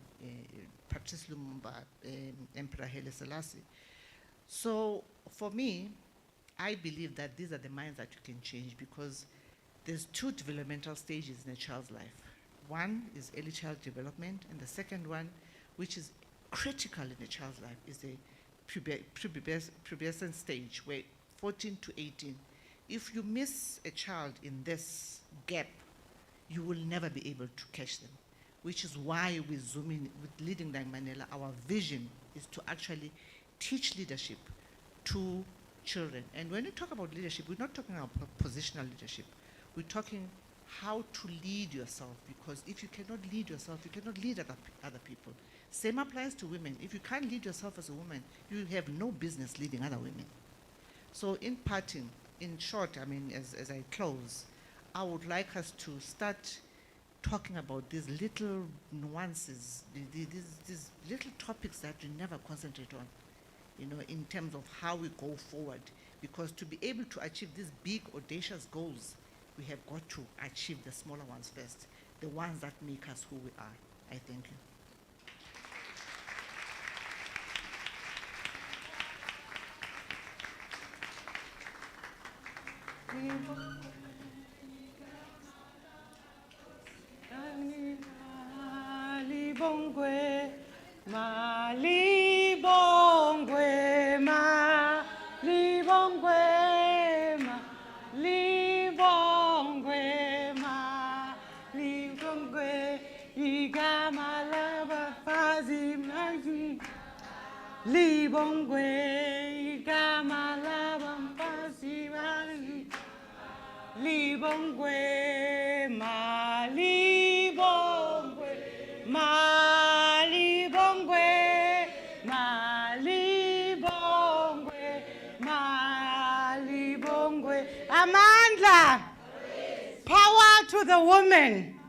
Patrice Lumumba, Emperor Haile Selassie. So for me, I believe that these are the minds that you can change, because there's 2 developmental stages in a child's life. One is early child development, and the second one, which is critical in a child's life, is the pubescent stage, where 14 to 18. If you miss a child in this gap, you will never be able to catch them, which is why we zoom in with Leading Like Mandela. Our vision is to actually teach leadership to children. And when we talk about leadership, we're not talking about positional leadership. We're talking how to lead yourself, because if you cannot lead yourself, you cannot lead other people. Same applies to women. If you can't lead yourself as a woman, you have no business leading other women. So in parting, in short, as I close, I would like us to start talking about these little nuances, these little topics that we never concentrate on, in terms of how we go forward. Because to be able to achieve these big, audacious goals, we have got to achieve the smaller ones first, the ones that make us who we are. I thank you. Malibongwe, Malibongwe, Malibongwe, Malibongwe, Malibongwe, igama labafazi magi, Libongwe, igama labafazi magi, Libongwe, Malibongwe, Malibongwe, Malibongwe. Amandla. Power to the woman.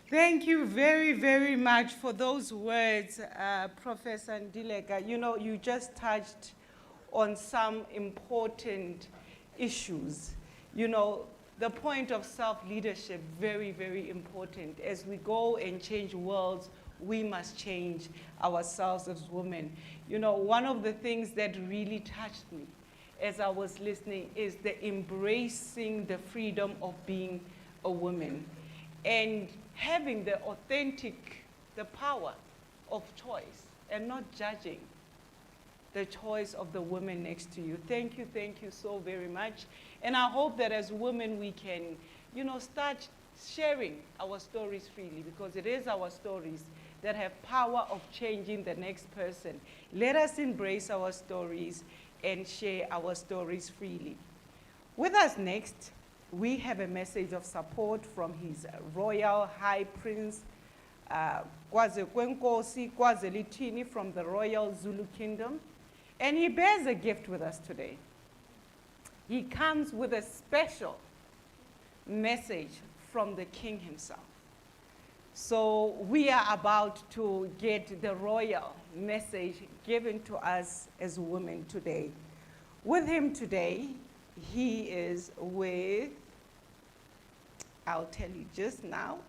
Thank you very, very much for those words, Professor Ndileka. You know, you just touched on some important issues. You know, the point of self-leadership, very, very important. As we go and change worlds, we must change ourselves as women. You know, one of the things that really touched me as I was listening is the embracing the freedom of being a woman and having the power of choice and not judging the choice of the woman next to you. Thank you so very much. And I hope that as women we can, you know, start sharing our stories freely, because it is our stories that have power of changing the next person. Let us embrace our stories and share our stories freely. With us next, we have a message of support from His Royal High Prince Kwenkosi Kwazelithini from the Royal Zulu Kingdom. And he bears a gift with us today. He comes with a special message from the King himself. So we are about to get the royal message given to us as women today. With him today, he is with, I'll tell you just now,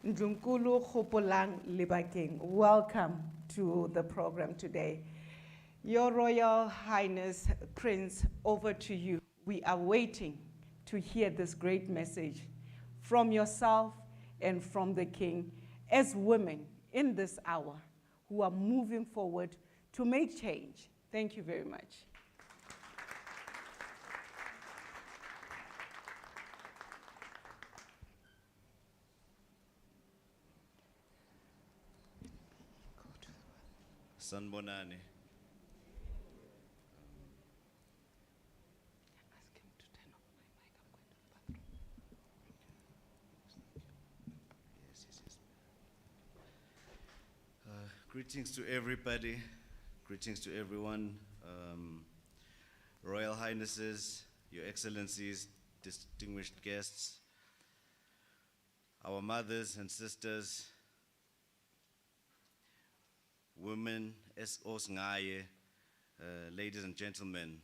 Ndlunkulu Kgopolang Lebakeng. Welcome to the program today. Your Royal Highness Prince, over to you. We are waiting to hear this great message from yourself and from the King as women in this hour who are moving forward to make change. Thank you very much. Sanbonani. Greetings to everybody, greetings to everyone, Royal Highnesses, Your Excellencies, distinguished guests, our mothers and sisters, women, ladies and gentlemen,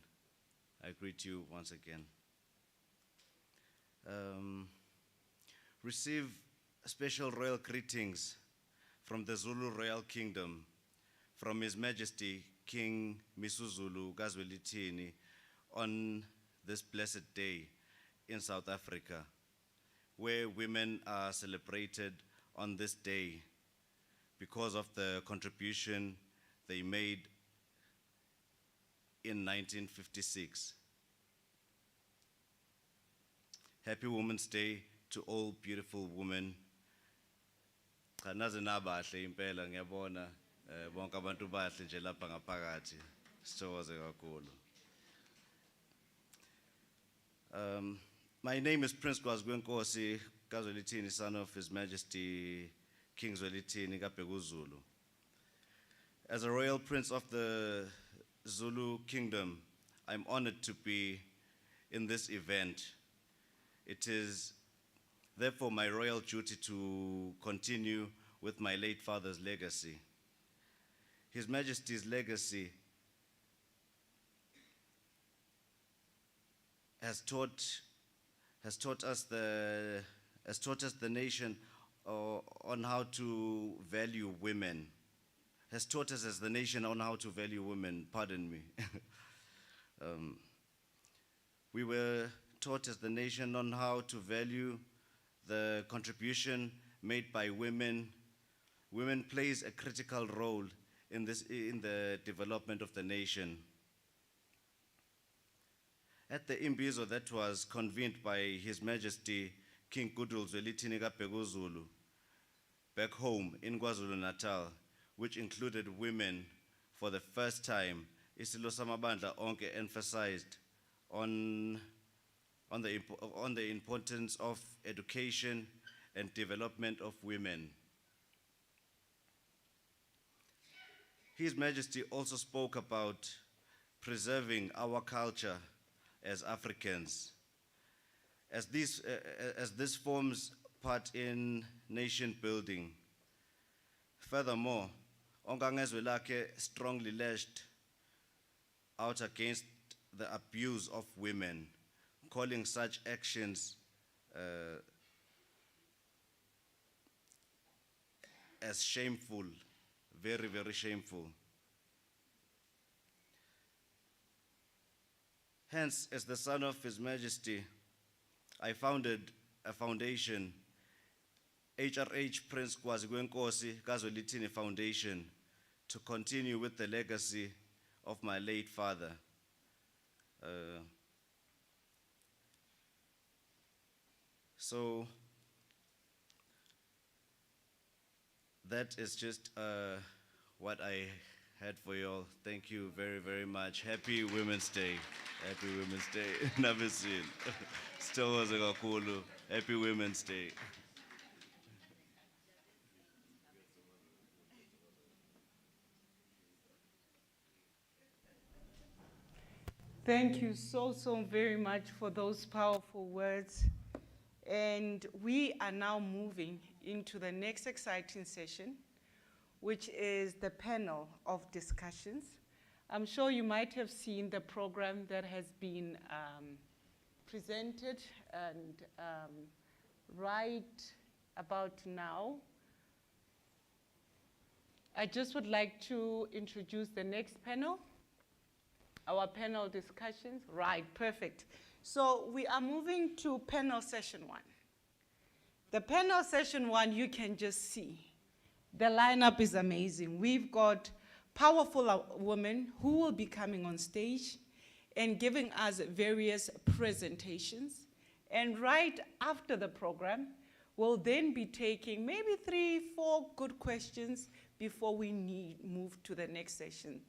I greet you once again. Receive special royal greetings from the Zulu Royal Kingdom, from His Majesty King Misuzulu Gazwelithini on this blessed day in South Africa, where women are celebrated on this day because of the contribution they made in 1956. Happy Women's Day to all beautiful women. Naze nabahle impela ngiyabona bonke abantu bahle nje lapha ngaphakathi. Sithokoze kakhulu. My name is Prince Kwenkosi Kazwelithini, son of His Majesty King Zwelithini kaBhekuzulu. As a royal prince of the Zulu Kingdom, I'm honored to be in this event. It is therefore my royal duty to continue with my late father's legacy. His Majesty's legacy has taught us the nation on how to value women. Has taught us as the nation on how to value women. Pardon me. We were taught as the nation on how to value the contribution made by women. Women plays a critical role in the development of the nation. At the Imbizo that was convened by His Majesty King Goodwill Zwelithini kaBhekuzulu back home in KwaZulu-Natal, which included women for the first time, Isilo Samabandla onke emphasized on the importance of education and development of women. His Majesty also spoke about preserving our culture as Africans, as this forms part in nation building. Furthermore, Ongangezwe lakhe strongly lashed out against the abuse of women, calling such actions as shameful, very, very shameful. Hence, as the son of His Majesty, I founded a foundation, HRH Prince Kwazikwenkosi Kazwelithini Foundation, to continue with the legacy of my late father. So that is just what I had for you all. Thank you very, very much. Happy Women's Day. Happy Women's Day. Nabesin. Still was a kakhulu. Happy Women's Day. Thank you so very much for those powerful words. And we are now moving into the next exciting session, which is the panel of discussions. I'm sure you might have seen the program that has been presented, and right about now, I just would like to introduce the next panel. Our panel discussions, right, perfect. So we are moving to panel session 1. The panel session 1, you can just see. The lineup is amazing. We've got powerful women who will be coming on stage and giving us various presentations. And right after the program, we'll then be taking maybe 3-4 good questions before we move to the next session.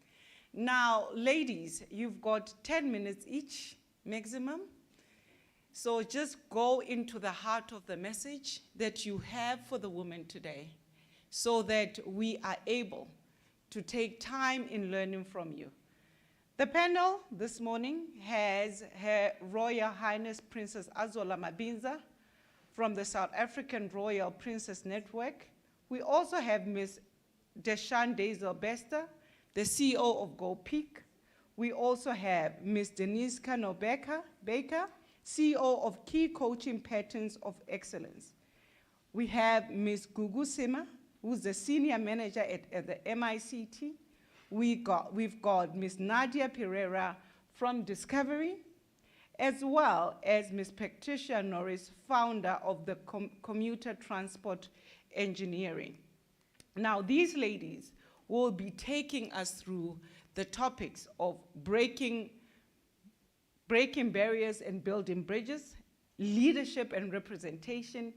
Now, ladies, you've got 10 minutes each, maximum. So just go into the heart of the message that you have for the women today, so that we are able to take time in learning from you. The panel this morning has Her Royal Highness Princess Azola Mabinza from the South African Royal Princess Network. We also have Ms. Deshan Dazel Bester, the CEO of Go Peak. We also have Ms. Denise Kano Baker, CEO of Key Coaching Patterns of Excellence. We have Ms. Gugu Sima, who's the Senior Manager at the MICT. We've got Ms. Nadia Pereira from Discovery, as well as Ms. Patricia Norris, founder of the Commuter Transport Engineering. Now, these ladies will be taking us through the topics of breaking barriers and building bridges, leadership and representation,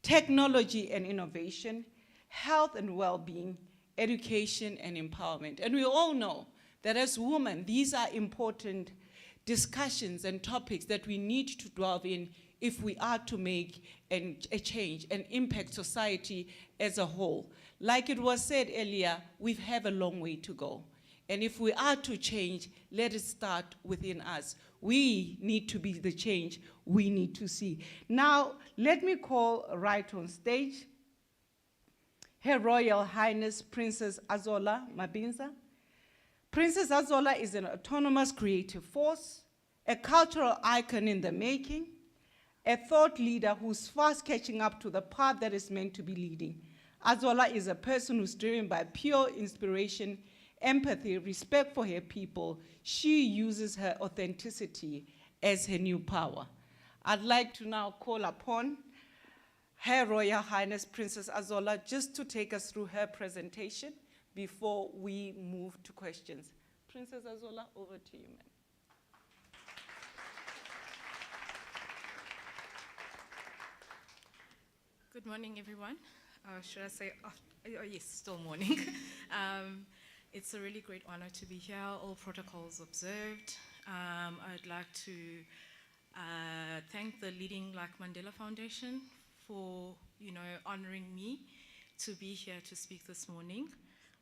technology and innovation, health and well-being, education and empowerment. And we all know that as women, these are important discussions and topics that we need to delve in if we are to make a change and impact society as a whole. Like it was said earlier, we have a long way to go. And if we are to change, let it start within us. We need to be the change we need to see. Now, let me call right on stage Her Royal Highness Princess Azola Mabinza. Princess Azola is an autonomous creative force, a cultural icon in the making, a thought leader who's fast catching up to the path that is meant to be leading. Azola is a person who's driven by pure inspiration, empathy, respect for her people. She uses her authenticity as her new power. I'd like to now call upon Her Royal Highness Princess Azola just to take us through her presentation before we move to questions. Princess Azola, over to you, ma'am. Good morning, everyone. Should I say, oh yes, still morning. It's a really great honor to be here, all protocols observed. I'd like to thank the Leading Like Mandela Foundation for, honoring me to be here to speak this morning.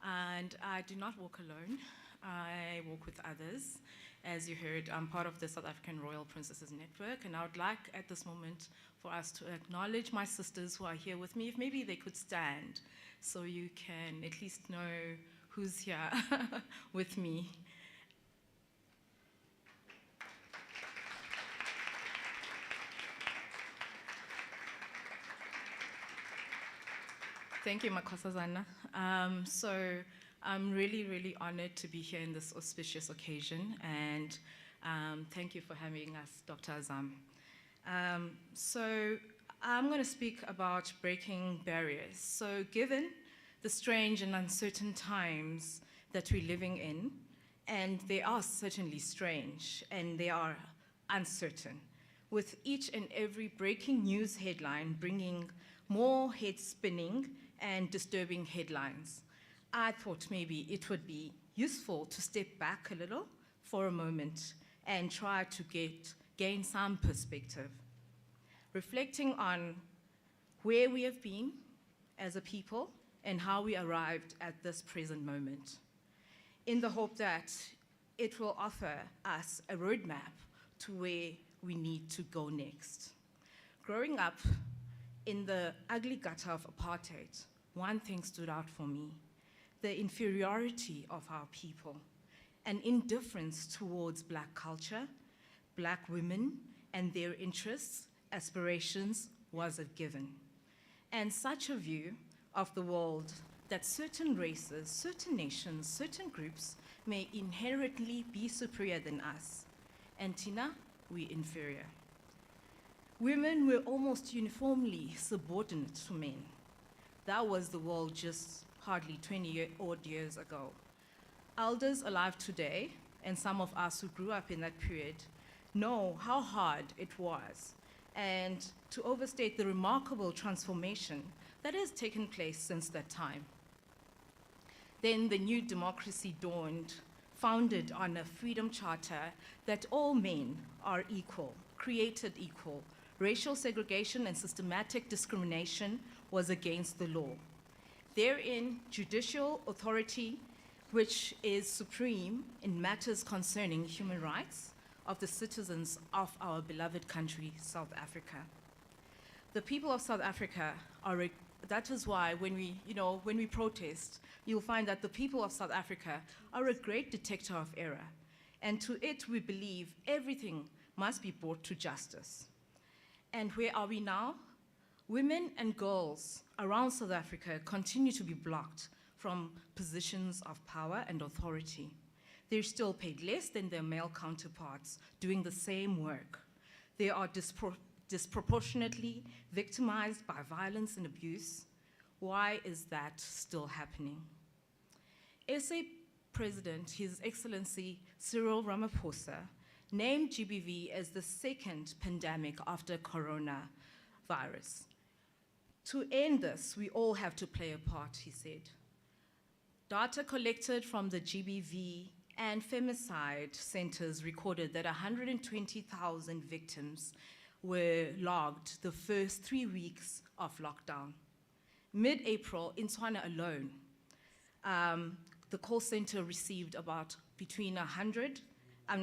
And I do not walk alone. I work with others. As you heard, I'm part of the South African Royal Princesses Network, and I would like at this moment for us to acknowledge my sisters who are here with me, if maybe they could stand, so you can at least know who's here with me. Thank you, Makosazana. So I'm really, really honored to be here in this auspicious occasion, and thank you for having us, Dr. Azam. So I'm going to speak about breaking barriers. So given the strange and uncertain times that we're living in, and they are certainly strange and they are uncertain, with each and every breaking news headline bringing more head spinning and disturbing headlines, I thought maybe it would be useful to step back a little for a moment and try to gain some perspective, reflecting on where we have been as a people and how we arrived at this present moment, in the hope that it will offer us a roadmap to where we need to go next. Growing up in the ugly gutter of apartheid, one thing stood out for me: the inferiority of our people, an indifference towards Black culture, Black women, and their interests, aspirations was a given. And such a view of the world that certain races, certain nations, certain groups may inherently be superior than us, and Tina, we inferior. Women were almost uniformly subordinate to men. That was the world just hardly 20-odd years ago. Elders alive today, and some of us who grew up in that period, know how hard it was, and to overstate the remarkable transformation that has taken place since that time. Then the new democracy dawned, founded on a freedom charter that all men are equal, created equal. Racial segregation and systematic discrimination was against the law. Therein, judicial authority, which is supreme in matters concerning human rights of the citizens of our beloved country, South Africa. The people of South Africa that is why when we protest, you'll find that the people of South Africa are a great detector of error. And to it, we believe everything must be brought to justice. And where are we now? Women and girls around South Africa continue to be blocked from positions of power and authority. They're still paid less than their male counterparts doing the same work. They are disproportionately victimized by violence and abuse. Why is that still happening? SA President, His Excellency Cyril Ramaphosa, named GBV as the second pandemic after coronavirus. To end this, we all have to play a part, he said. Data collected from the GBV and femicide centers recorded that 120,000 victims were logged the first 3 weeks of lockdown. Mid-April, in Tswana alone, the call center received about between 500 and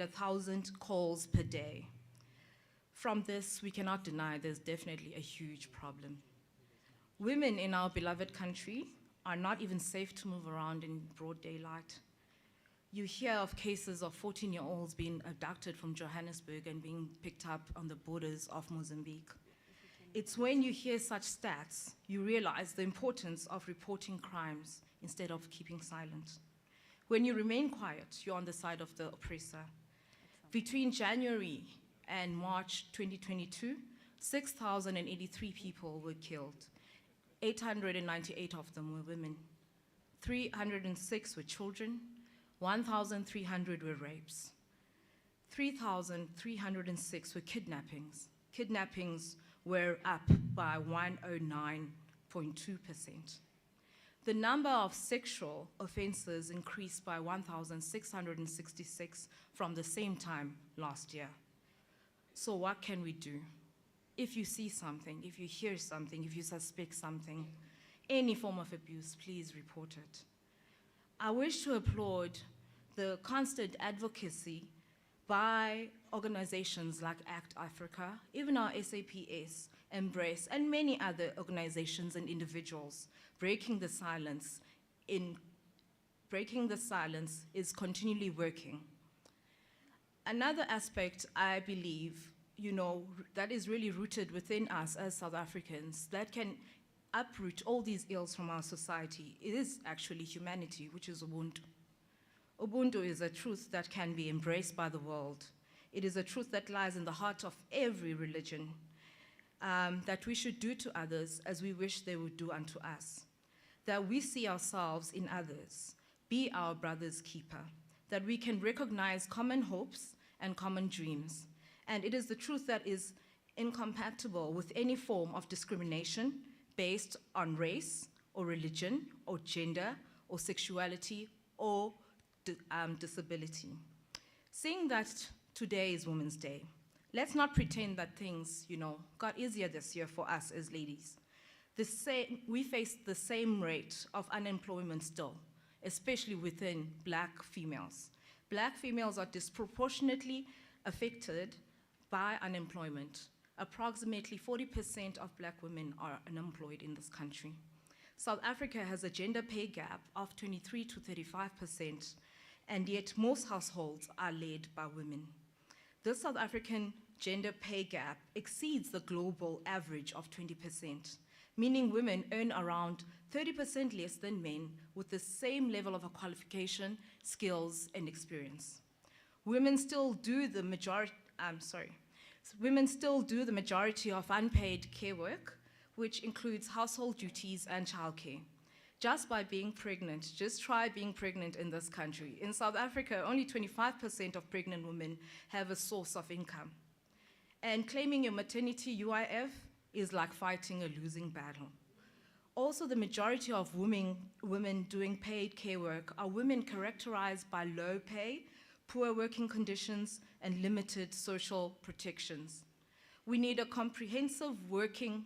1,000 calls per day. From this, we cannot deny there's definitely a huge problem. Women in our beloved country are not even safe to move around in broad daylight. You hear of cases of 14-year-olds being abducted from Johannesburg and being picked up on the borders of Mozambique. It's when you hear such stats, you realize the importance of reporting crimes instead of keeping silent. When you remain quiet, you're on the side of the oppressor. Between January and March 2022, 6,083 people were killed. 898 of them were women. 306 were children. 1,300 were rapes. 3,306 were kidnappings. Kidnappings were up by 109.2%. The number of sexual offenses increased by 1,666 from the same time last year. So what can we do? If you see something, if you hear something, if you suspect something, any form of abuse, please report it. I wish to applaud the constant advocacy by organizations like ACT Africa, even our SAPS, Embrace, and many other organizations and individuals. Breaking the silence is continually working. Another aspect, I believe, that is really rooted within us as South Africans, that can uproot all these ills from our society, is actually humanity, which is Ubuntu. Ubuntu is a truth that can be embraced by the world. It is a truth that lies in the heart of every religion, that we should do to others as we wish they would do unto us, that we see ourselves in others, be our brother's keeper, that we can recognize common hopes and common dreams. And it is the truth that is incompatible with any form of discrimination based on race or religion or gender or sexuality or disability. Seeing that today is Women's Day, let's not pretend that things, got easier this year for us as ladies. We face the same rate of unemployment still, especially within Black females. Black females are disproportionately affected by unemployment. Approximately 40% of Black women are unemployed in this country. South Africa has a gender pay gap of 23 to 35%, and yet most households are led by women. This South African gender pay gap exceeds the global average of 20%, meaning women earn around 30% less than men with the same level of qualification, skills, and experience. Women still do the majority of unpaid care work, which includes household duties and childcare. Just by being pregnant, just try being pregnant in this country. In South Africa, only 25% of pregnant women have a source of income. And claiming your maternity UIF is like fighting a losing battle. Also, the majority of women doing paid care work are women characterized by low pay, poor working conditions, and limited social protections. We need a comprehensive working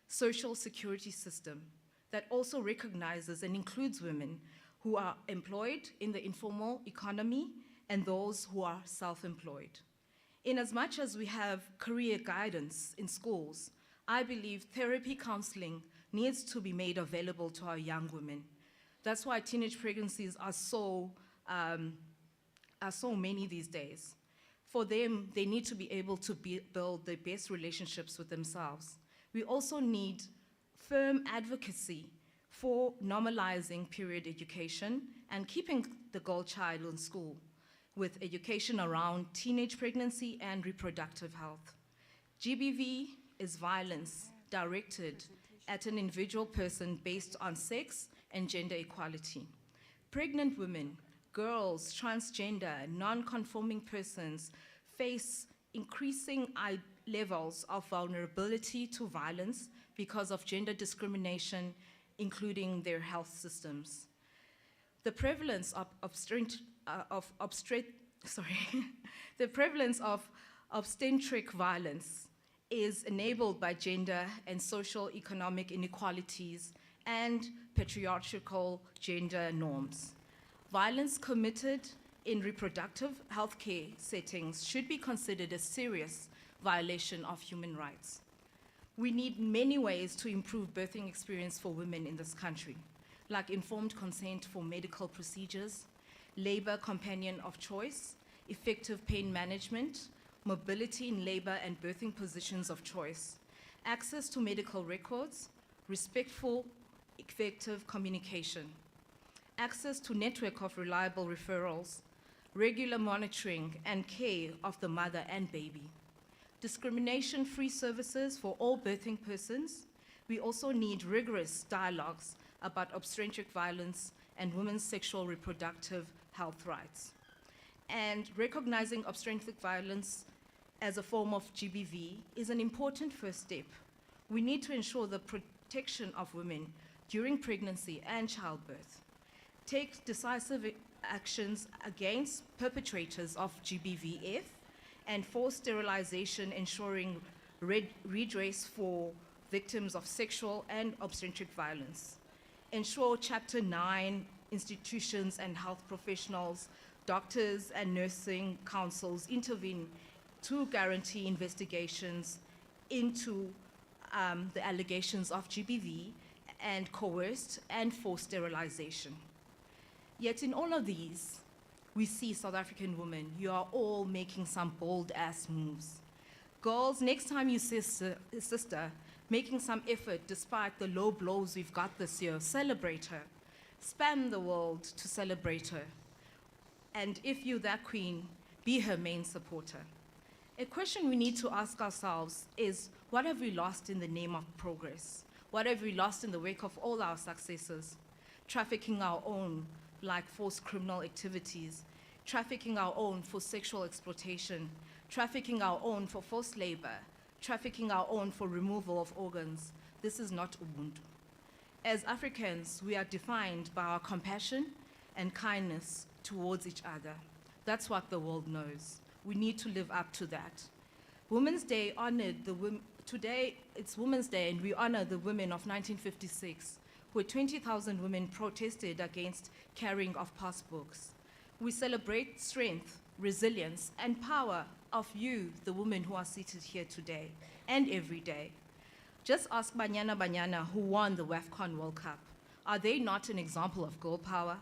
social security system that also recognizes and includes women who are employed in the informal economy and those who are self-employed. In as much as we have career guidance in schools, I believe therapy counseling needs to be made available to our young women. That's why teenage pregnancies are so many these days. For them, they need to be able to build the best relationships with themselves. We also need firm advocacy for normalizing period education and keeping the girl child in school with education around teenage pregnancy and reproductive health. GBV is violence directed at an individual person based on sex and gender equality. Pregnant women, girls, transgender, non-conforming persons face increasing levels of vulnerability to violence because of gender discrimination, including their health systems. The prevalence of obstetric violence is enabled by gender and social economic inequalities and patriarchal gender norms. Violence committed in reproductive healthcare settings should be considered a serious violation of human rights. We need many ways to improve birthing experience for women in this country, like informed consent for medical procedures, labor companion of choice, effective pain management, mobility in labor and birthing positions of choice, access to medical records, respectful, effective communication, access to network of reliable referrals, regular monitoring and care of the mother and baby, discrimination-free services for all birthing persons. We also need rigorous dialogues about obstetric violence and women's sexual reproductive health rights. And recognizing obstetric violence as a form of GBV is an important first step. We need to ensure the protection of women during pregnancy and childbirth. Take decisive actions against perpetrators of GBVF and forced sterilization, ensuring redress for victims of sexual and obstetric violence. Ensure Chapter 9 institutions and health professionals, doctors and nursing councils intervene to guarantee investigations into the allegations of GBV and coerced and forced sterilization. Yet in all of these, we see South African women, you are all making some bold-ass moves. Girls, next time you see a sister making some effort despite the low blows we've got this year, celebrate her. Span the world to celebrate her. And if you're that queen, be her main supporter. A question we need to ask ourselves is, what have we lost in the name of progress? What have we lost in the wake of all our successes? Trafficking our own, like forced criminal activities, trafficking our own for sexual exploitation, trafficking our own for forced labor, trafficking our own for removal of organs. This is not Ubuntu. As Africans, we are defined by our compassion and kindness towards each other. That's what the world knows. We need to live up to that. Women's Day honored the women. Today, it's Women's Day, and we honor the women of 1956, where 20,000 women protested against carrying of passbooks. We celebrate strength, resilience, and power of you, the women who are seated here today and every day. Just ask Banyana, who won the WAFCON World Cup. Are they not an example of girl power?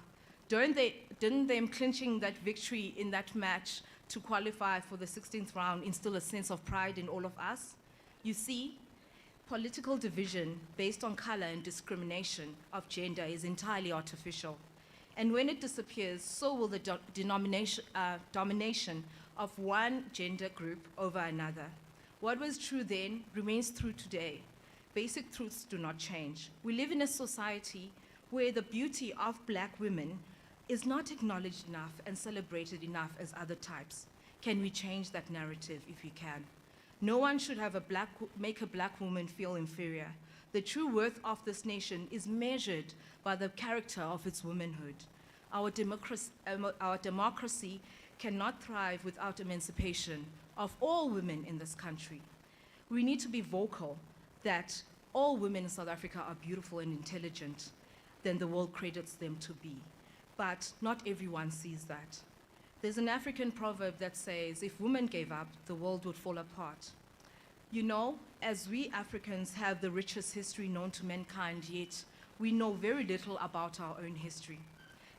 Didn't them clinching that victory in that match to qualify for the 16th round instill a sense of pride in all of us? You see, political division based on color and discrimination of gender is entirely artificial. And when it disappears, so will the domination of one gender group over another. What was true then remains true today. Basic truths do not change. We live in a society where the beauty of black women is not acknowledged enough and celebrated enough as other types. Can we change that narrative if we can? No one should make a black woman feel inferior. The true worth of this nation is measured by the character of its womanhood. Our democracy cannot thrive without emancipation of all women in this country. We need to be vocal that all women in South Africa are beautiful and intelligent than the world credits them to be. But not everyone sees that. There's an African proverb that says, if women gave up, the world would fall apart. You know, as we Africans have the richest history known to mankind, yet we know very little about our own history.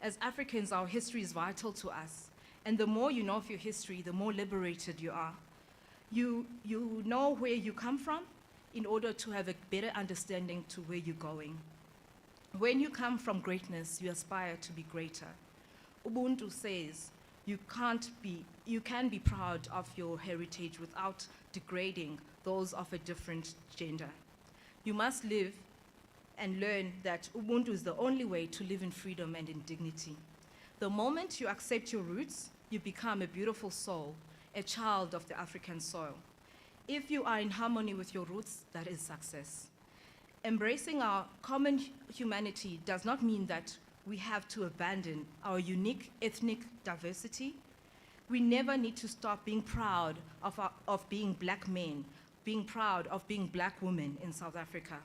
As Africans, our history is vital to us. And the more you know of your history, the more liberated you are. You know where you come from in order to have a better understanding to where you're going. When you come from greatness, you aspire to be greater. Ubuntu says you can be proud of your heritage without degrading those of a different gender. You must live and learn that Ubuntu is the only way to live in freedom and in dignity. The moment you accept your roots, you become a beautiful soul, a child of the African soil. If you are in harmony with your roots, that is success. Embracing our common humanity does not mean that we have to abandon our unique ethnic diversity. We never need to stop being proud of being black men, being proud of being black women in South Africa.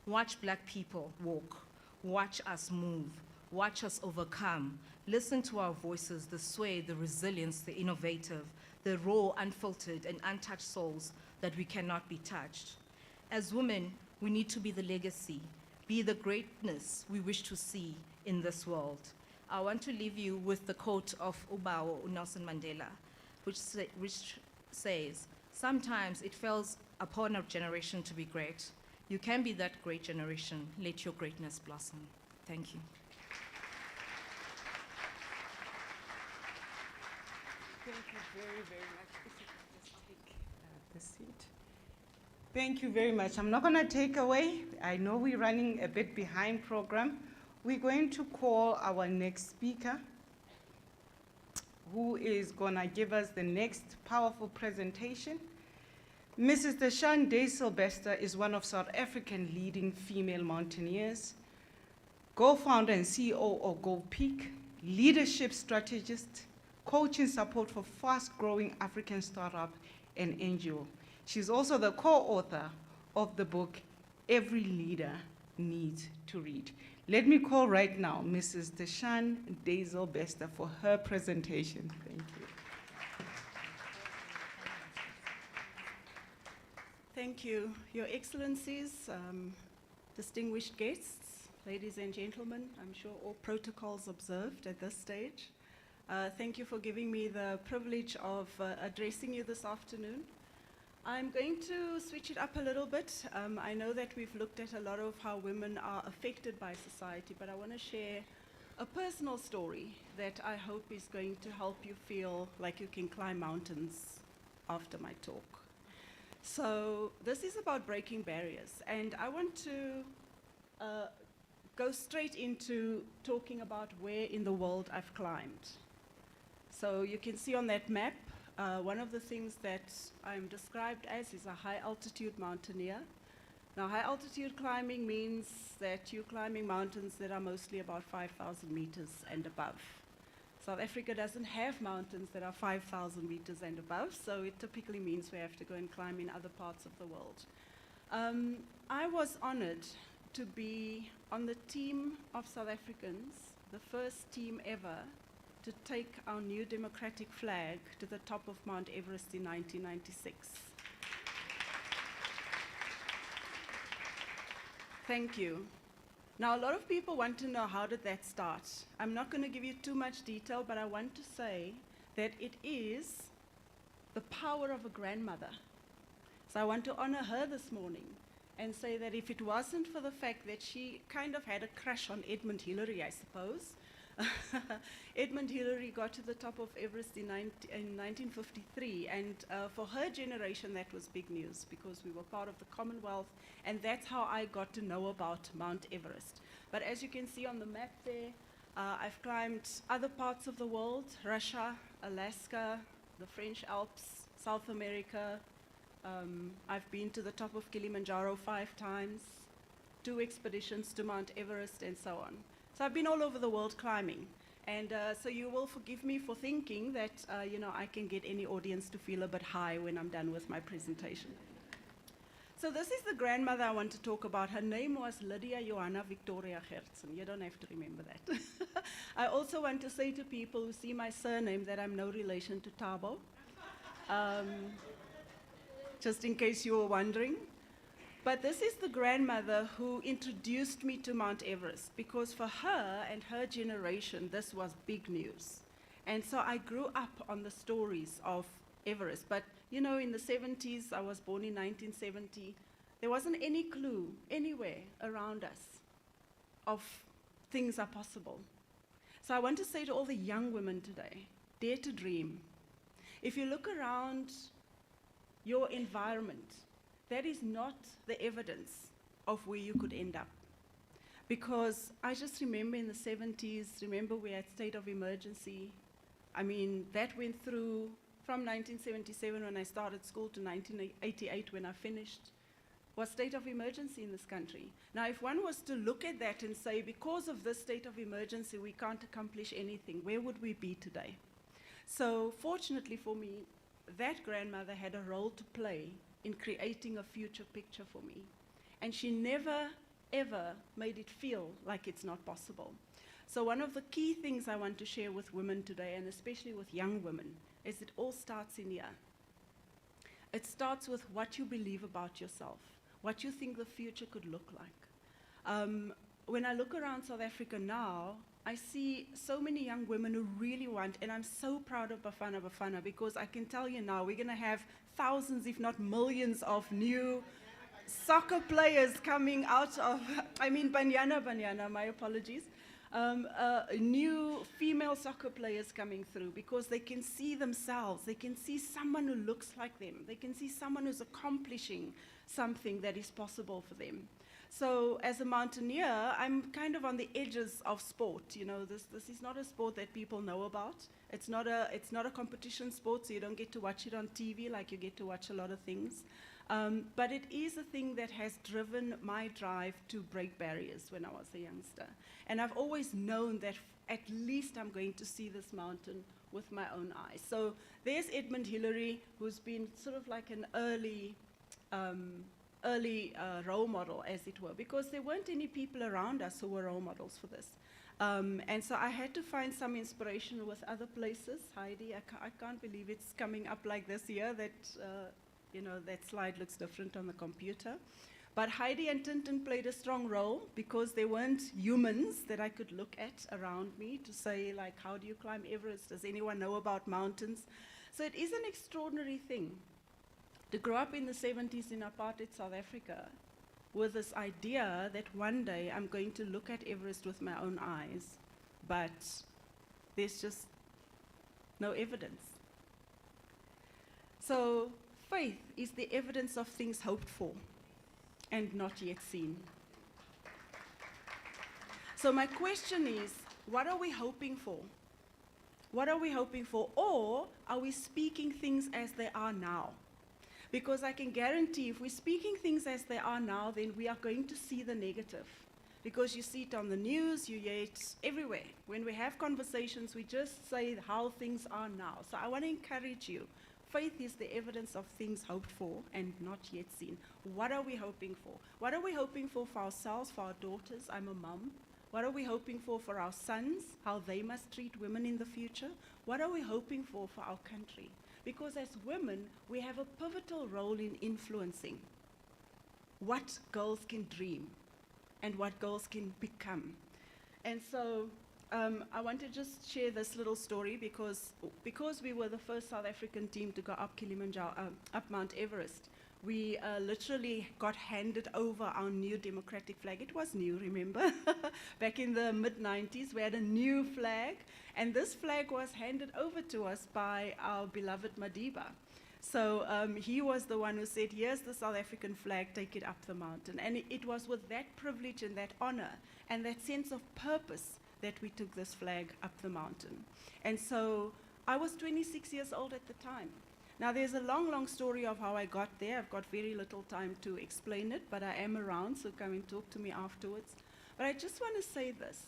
Watch black people walk, watch us move, watch us overcome. Listen to our voices, the sway, the resilience, the innovative, the raw, unfiltered, and untouched souls that we cannot be touched. As women, we need to be the legacy, be the greatness we wish to see in this world. I want to leave you with the quote of Ubao Nelson Mandela, which says, sometimes it falls upon a generation to be great. You can be that great generation. Let your greatness blossom. Thank you. Thank you very, very much. If you can just take the seat. Thank you very much. I'm not going to take away. I know we're running a bit behind program. We're going to call our next speaker, who is going to give us the next powerful presentation. Mrs. Deshande Sylvester is one of South African leading female mountaineers, co-founder and CEO of Go Peak, leadership strategist, coaching support for fast-growing African startup and NGO. She's also the co-author of the book, Every Leader Needs to Read. Let me call right now Mrs. Deshan Dazel Bester for her presentation. Thank you. Thank you, Your Excellencies, distinguished guests, ladies and gentlemen. I'm sure all protocols observed at this stage. Thank you for giving me the privilege of addressing you this afternoon. I'm going to switch it up a little bit. I know that we've looked at a lot of how women are affected by society, but I want to share a personal story that I hope is going to help you feel like you can climb mountains after my talk. So this is about breaking barriers, and I want to go straight into talking about where in the world I've climbed. So you can see on that map, one of the things that I'm described as is a high altitude mountaineer. Now, high altitude climbing means that you're climbing mountains that are mostly about 5,000 meters and above. South Africa doesn't have mountains that are 5,000 meters and above, so it typically means we have to go and climb in other parts of the world. I was honored to be on the team of South Africans, the first team ever to take our new democratic flag to the top of Mount Everest in 1996. Thank you. Now, a lot of people want to know, how did that start? I'm not going to give you too much detail, but I want to say that it is the power of a grandmother. So I want to honor her this morning and say that if it wasn't for the fact that she kind of had a crush on Edmund Hillary, I suppose, Edmund Hillary got to the top of Everest in 1953, and for her generation that was big news because we were part of the Commonwealth, and that's how I got to know about Mount Everest. But as you can see on the map there, I've climbed other parts of the world: Russia, Alaska, the French Alps, South America. I've been to the top of Kilimanjaro 5 times, 2 expeditions to Mount Everest, and so on. So I've been all over the world climbing, and so you will forgive me for thinking that I can get any audience to feel a bit high when I'm done with my presentation. So this is the grandmother I want to talk about. Her name was Lydia Johanna Victoria Gertsen. You don't have to remember that. I also want to say to people who see my surname that I'm no relation to Thabo, just in case you were wondering. But this is the grandmother who introduced me to Mount Everest, because for her and her generation, this was big news. And so I grew up on the stories of Everest. But, in the 70s, I was born in 1970, there wasn't any clue anywhere around us of things are possible. So I want to say to all the young women today, dare to dream. If you look around your environment, that is not the evidence of where you could end up. Because I just remember in the 70s, we had state of emergency. I mean, that went through from 1977 when I started school to 1988 when I finished, was state of emergency in this country. Now, if one was to look at that and say, because of this state of emergency, we can't accomplish anything, where would we be today? So fortunately for me, that grandmother had a role to play in creating a future picture for me. And she never, ever made it feel like it's not possible. So one of the key things I want to share with women today, and especially with young women, is it all starts in here. It starts with what you believe about yourself, what you think the future could look like. When I look around South Africa now, I see so many young women who really want, and I'm so proud of Bafana, because I can tell you now, we're going to have thousands, if not millions, of new soccer players coming out of, Banyana, my apologies. New female soccer players coming through, because they can see themselves, they can see someone who looks like them, they can see someone who's accomplishing something that is possible for them. So as a mountaineer, I'm kind of on the edges of sport. This is not a sport that people know about. It's not a competition sport, so you don't get to watch it on TV like you get to watch a lot of things. But it is a thing that has driven my drive to break barriers when I was a youngster. And I've always known that at least I'm going to see this mountain with my own eyes. So there's Edmund Hillary, who's been sort of like an early early role model, as it were, because there weren't any people around us who were role models for this. And so I had to find some inspiration with other places. Heidi, I can't believe it's coming up like this here, that, that slide looks different on the computer. But Heidi and Tintin played a strong role because there weren't humans that I could look at around me to say, like, how do you climb Everest? Does anyone know about mountains? So it is an extraordinary thing to grow up in the 70s in apartheid South Africa with this idea that one day I'm going to look at Everest with my own eyes, but there's just no evidence. So faith is the evidence of things hoped for and not yet seen. So my question is, what are we hoping for? What are we hoping for? Or are we speaking things as they are now? Because I can guarantee if we're speaking things as they are now, then we are going to see the negative. Because you see it on the news, you hear it everywhere. When we have conversations, we just say how things are now. So I want to encourage you. Faith is the evidence of things hoped for and not yet seen. What are we hoping for? What are we hoping for ourselves, for our daughters? I'm a mum. What are we hoping for our sons, how they must treat women in the future? What are we hoping for our country? Because as women, we have a pivotal role in influencing what girls can dream and what girls can become. And so I want to just share this little story because we were the first South African team to go up Kilimanjaro, up Mount Everest. We literally got handed over our new democratic flag. It was new, remember? Back in the mid-90s, we had a new flag, and this flag was handed over to us by our beloved Madiba. So he was the one who said, here's the South African flag, take it up the mountain. And it was with that privilege and that honor and that sense of purpose that we took this flag up the mountain. And so I was 26 years old at the time. Now there's a long, long story of how I got there. I've got very little time to explain it, but I am around, so come and talk to me afterwards. But I just want to say this.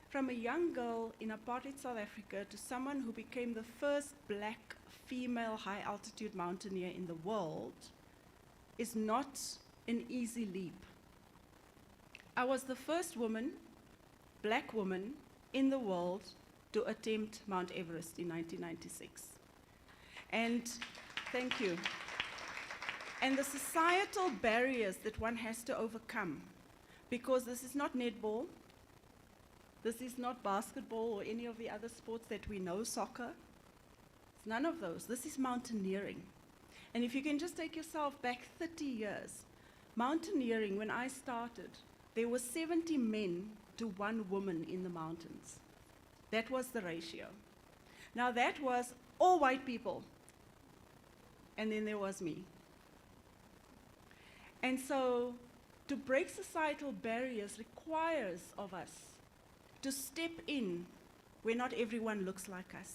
From a young girl in apartheid South Africa to someone who became the first black female high-altitude mountaineer in the world is not an easy leap. I was the first woman, black woman, in the world to attempt Mount Everest in 1996. And thank you. And the societal barriers that one has to overcome, because this is not netball, this is not basketball or any of the other sports that we know, soccer. It's none of those. This is mountaineering. And if you can just take yourself back 30 years, mountaineering, when I started, there were 70 men to 1 woman in the mountains. That was the ratio. Now that was all white people. And then there was me. And so to break societal barriers requires of us to step in where not everyone looks like us.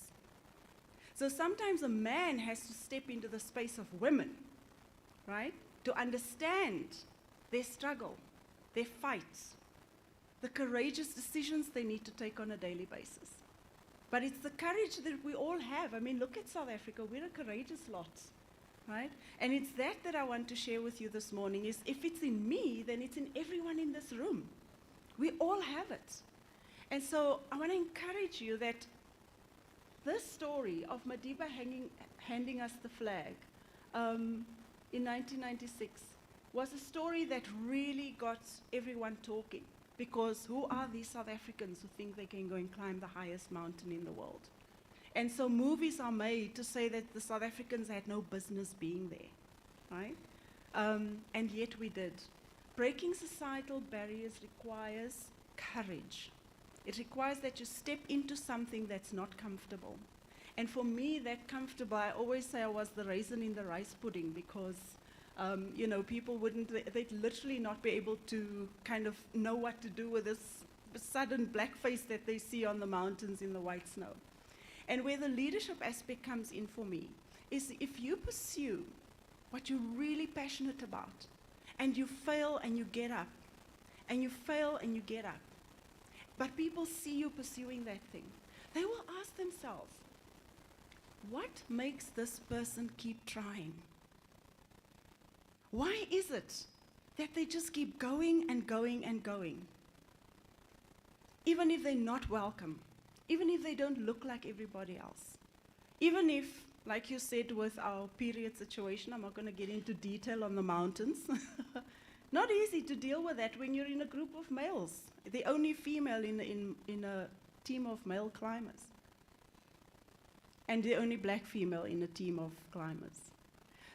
So sometimes a man has to step into the space of women, right? To understand their struggle, their fights, the courageous decisions they need to take on a daily basis. But it's the courage that we all have. I mean, look at South Africa. We're a courageous lot, right? And it's that I want to share with you this morning is if it's in me, then it's in everyone in this room. We all have it. And so I want to encourage you that this story of Madiba handing us the flag in 1996 was a story that really got everyone talking. Because who are these South Africans who think they can go and climb the highest mountain in the world? And so movies are made to say that the South Africans had no business being there, right? And yet we did. Breaking societal barriers requires courage. It requires that you step into something that's not comfortable. And for me, that comfortable, I always say I was the raisin in the rice pudding because people they'd literally not be able to kind of know what to do with this sudden black face that they see on the mountains in the white snow. And where the leadership aspect comes in for me is if you pursue what you're really passionate about, and you fail and you get up, and you fail and you get up, but people see you pursuing that thing, they will ask themselves, what makes this person keep trying? Why is it that they just keep going and going and going. Even if they're not welcome, even if they don't look like everybody else, even if, like you said with our period situation, I'm not going to get into detail on the mountains, not easy to deal with that when you're in a group of males, the only female in a team of male climbers, and the only black female in a team of climbers.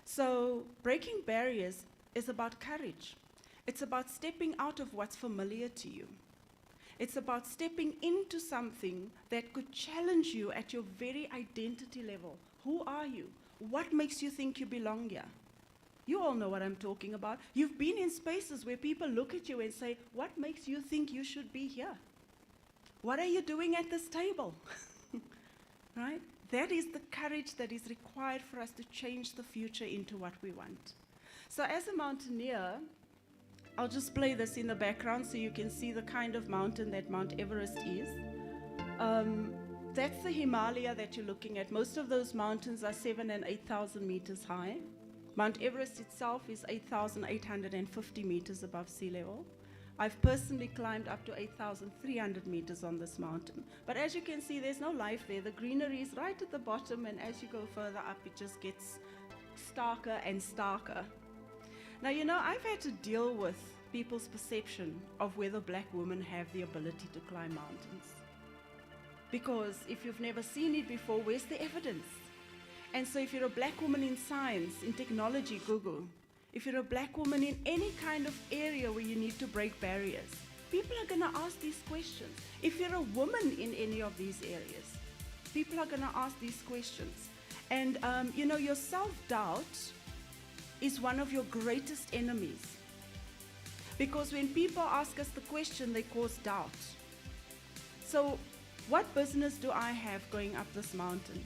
So breaking barriers is about courage. It's about stepping out of what's familiar to you. It's about stepping into something that could challenge you at your very identity level. Who are you? What makes you think you belong here? You all know what I'm talking about. You've been in spaces where people look at you and say, what makes you think you should be here? What are you doing at this table? Right? That is the courage that is required for us to change the future into what we want. So as a mountaineer, I'll just play this in the background so you can see the kind of mountain that Mount Everest is. That's the Himalaya that you're looking at. Most of those mountains are 7,000 and 8,000 meters high. Mount Everest itself is 8,850 meters above sea level. I've personally climbed up to 8,300 meters on this mountain. But as you can see, there's no life there. The greenery is right at the bottom, and as you go further up, it just gets starker and starker. Now, you know, I've had to deal with people's perception of whether black women have the ability to climb mountains. Because if you've never seen it before, where's the evidence? And so if you're a black woman in science, in technology, Google. If you're a black woman in any kind of area where you need to break barriers, people are going to ask these questions. If you're a woman in any of these areas, people are going to ask these questions. And, you know, your self-doubt is one of your greatest enemies. Because when people ask us the question, they cause doubt. So what business do I have going up this mountain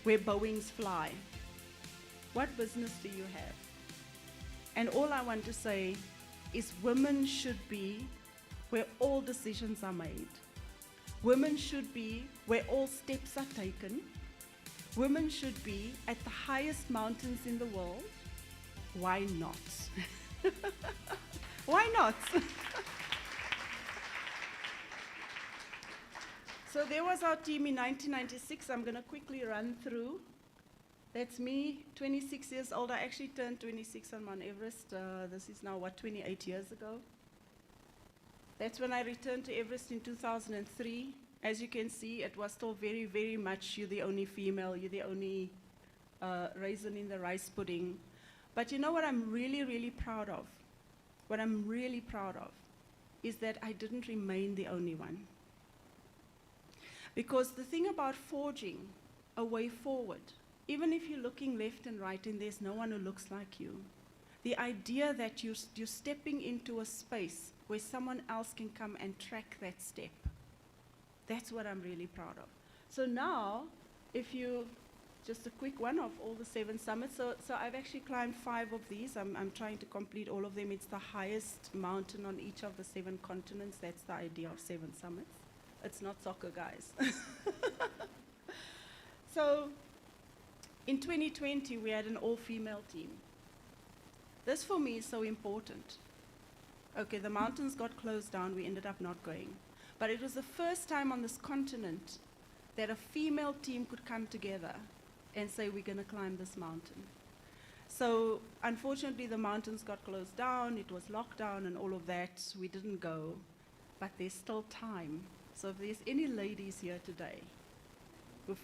where Boeings fly? What business do you have? And all I want to say is women should be where all decisions are made. Women should be where all steps are taken. Women should be at the highest mountains in the world. Why not? Why not? So there was our team in 1996. I'm going to quickly run through. That's me, 26 years old. I actually turned 26 on Mount Everest. This is now, 28 years ago. That's when I returned to Everest in 2003. As you can see, it was still very, very much you're the only female, you're the only raisin in the rice pudding. But you know what I'm really, really proud of? What I'm really proud of is that I didn't remain the only one. Because the thing about forging a way forward, even if you're looking left and right and there's no one who looks like you, the idea that you're stepping into a space where someone else can come and track that step, that's what I'm really proud of. So now, if you, just a quick one of all the 7 summits. So I've actually climbed 5 of these. I'm trying to complete all of them. It's the highest mountain on each of the 7 continents. That's the idea of 7 summits. It's not soccer, guys. So in 2020, we had an all-female team. This for me is so important. Okay, the mountains got closed down. We ended up not going. But it was the first time on this continent that a female team could come together and say, we're going to climb this mountain. So unfortunately, the mountains got closed down. It was lockdown and all of that. We didn't go. But there's still time. So if there's any ladies here today who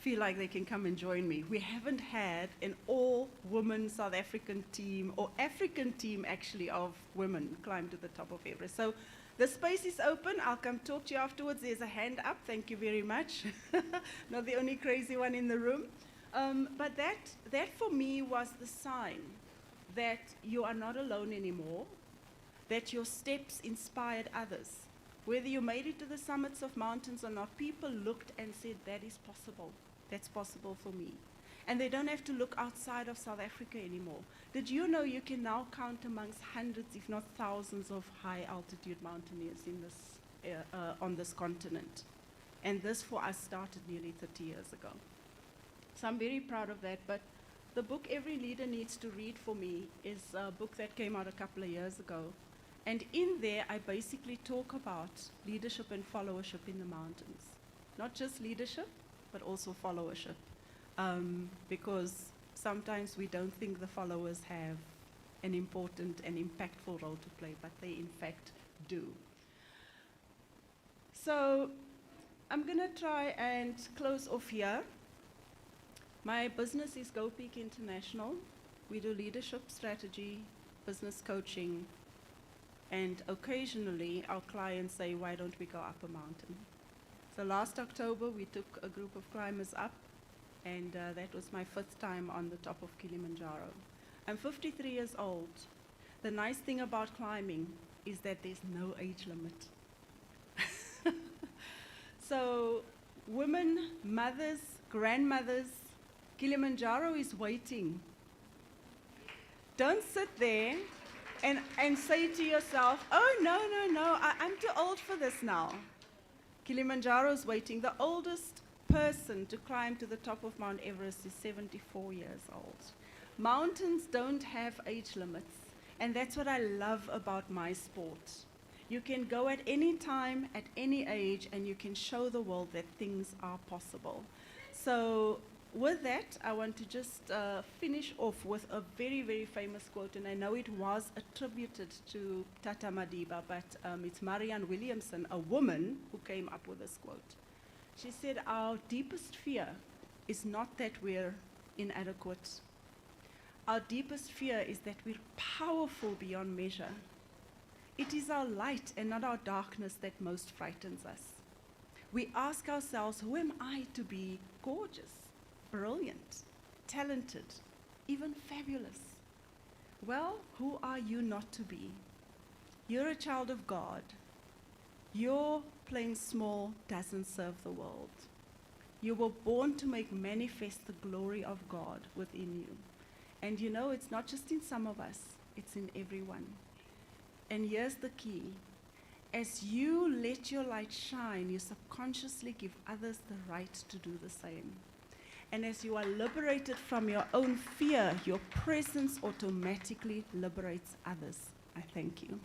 feel like they can come and join me, we haven't had an all-woman South African team, or African team actually, of women climb to the top of Everest. So the space is open. I'll come talk to you afterwards. There's a hand up. Thank you very much. Not the only crazy one in the room. But that for me was the sign that you are not alone anymore, that your steps inspired others. Whether you made it to the summits of mountains or not, people looked and said, that is possible. That's possible for me. And they don't have to look outside of South Africa anymore. Did you know you can now count amongst hundreds, if not thousands, of high-altitude mountaineers in this, on this continent? And this, for us, started nearly 30 years ago. So I'm very proud of that. But The book Every Leader Needs to Read for me is a book that came out a couple of years ago. And in there, I basically talk about leadership and followership in the mountains. Not just leadership, but also followership. Because sometimes we don't think the followers have an important and impactful role to play, but they in fact do. So I'm going to try and close off here. My business is Go Peak International. We do leadership strategy, business coaching, and occasionally our clients say, why don't we go up a mountain? So last October we took a group of climbers up, and that was my 5th time on the top of Kilimanjaro. I'm 53 years old. The nice thing about climbing is that there's no age limit. So women, mothers, grandmothers, Kilimanjaro is waiting. Don't sit there and say to yourself, oh, no, I'm too old for this now. Kilimanjaro is waiting. The oldest person to climb to the top of Mount Everest is 74 years old. Mountains don't have age limits, and that's what I love about my sport. You can go at any time, at any age, and you can show the world that things are possible. So with that, I want to just finish off with a very, very famous quote, and I know it was attributed to Tata Madiba, but it's Marianne Williamson, a woman, who came up with this quote. She said, our deepest fear is not that we're inadequate. Our deepest fear is that we're powerful beyond measure. It is our light and not our darkness that most frightens us. We ask ourselves, who am I to be gorgeous, brilliant, talented, even fabulous? Well, who are you not to be? You're a child of God. Your playing small doesn't serve the world. You were born to make manifest the glory of God within you. And you know, it's not just in some of us, it's in everyone. And here's the key. As you let your light shine, you subconsciously give others the right to do the same. And as you are liberated from your own fear, your presence automatically liberates others. I thank you.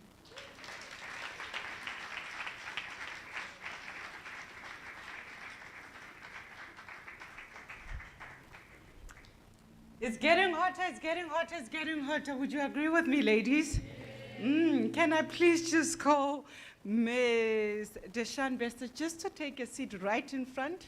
It's getting hotter, it's getting hotter, it's getting hotter. Would you agree with me, ladies? Can I please just call Ms. Deshan Bester just to take a seat right in front?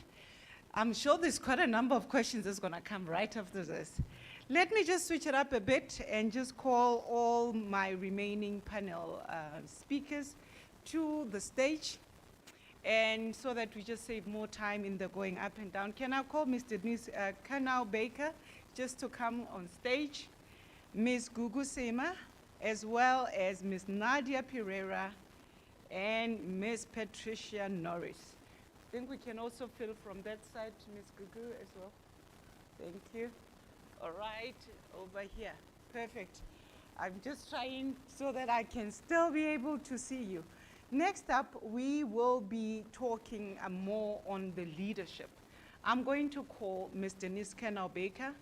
I'm sure there's quite a number of questions that's going to come right after this. Let me just switch it up a bit and just call all my remaining panel speakers to the stage, and so that we just save more time in the going up and down. Can I call Mr. Denise Baker just to come on stage, Ms. Gugu Sema, as well as Ms. Nadia Pereira and Ms. Patricia Norris. I think we can also fill from that side to Ms. Gugu as well. Thank you. All right, over here. Perfect. I'm just trying so that I can still be able to see you. Next up, we will be talking more on the leadership. I'm going to call Ms. Denise Baker.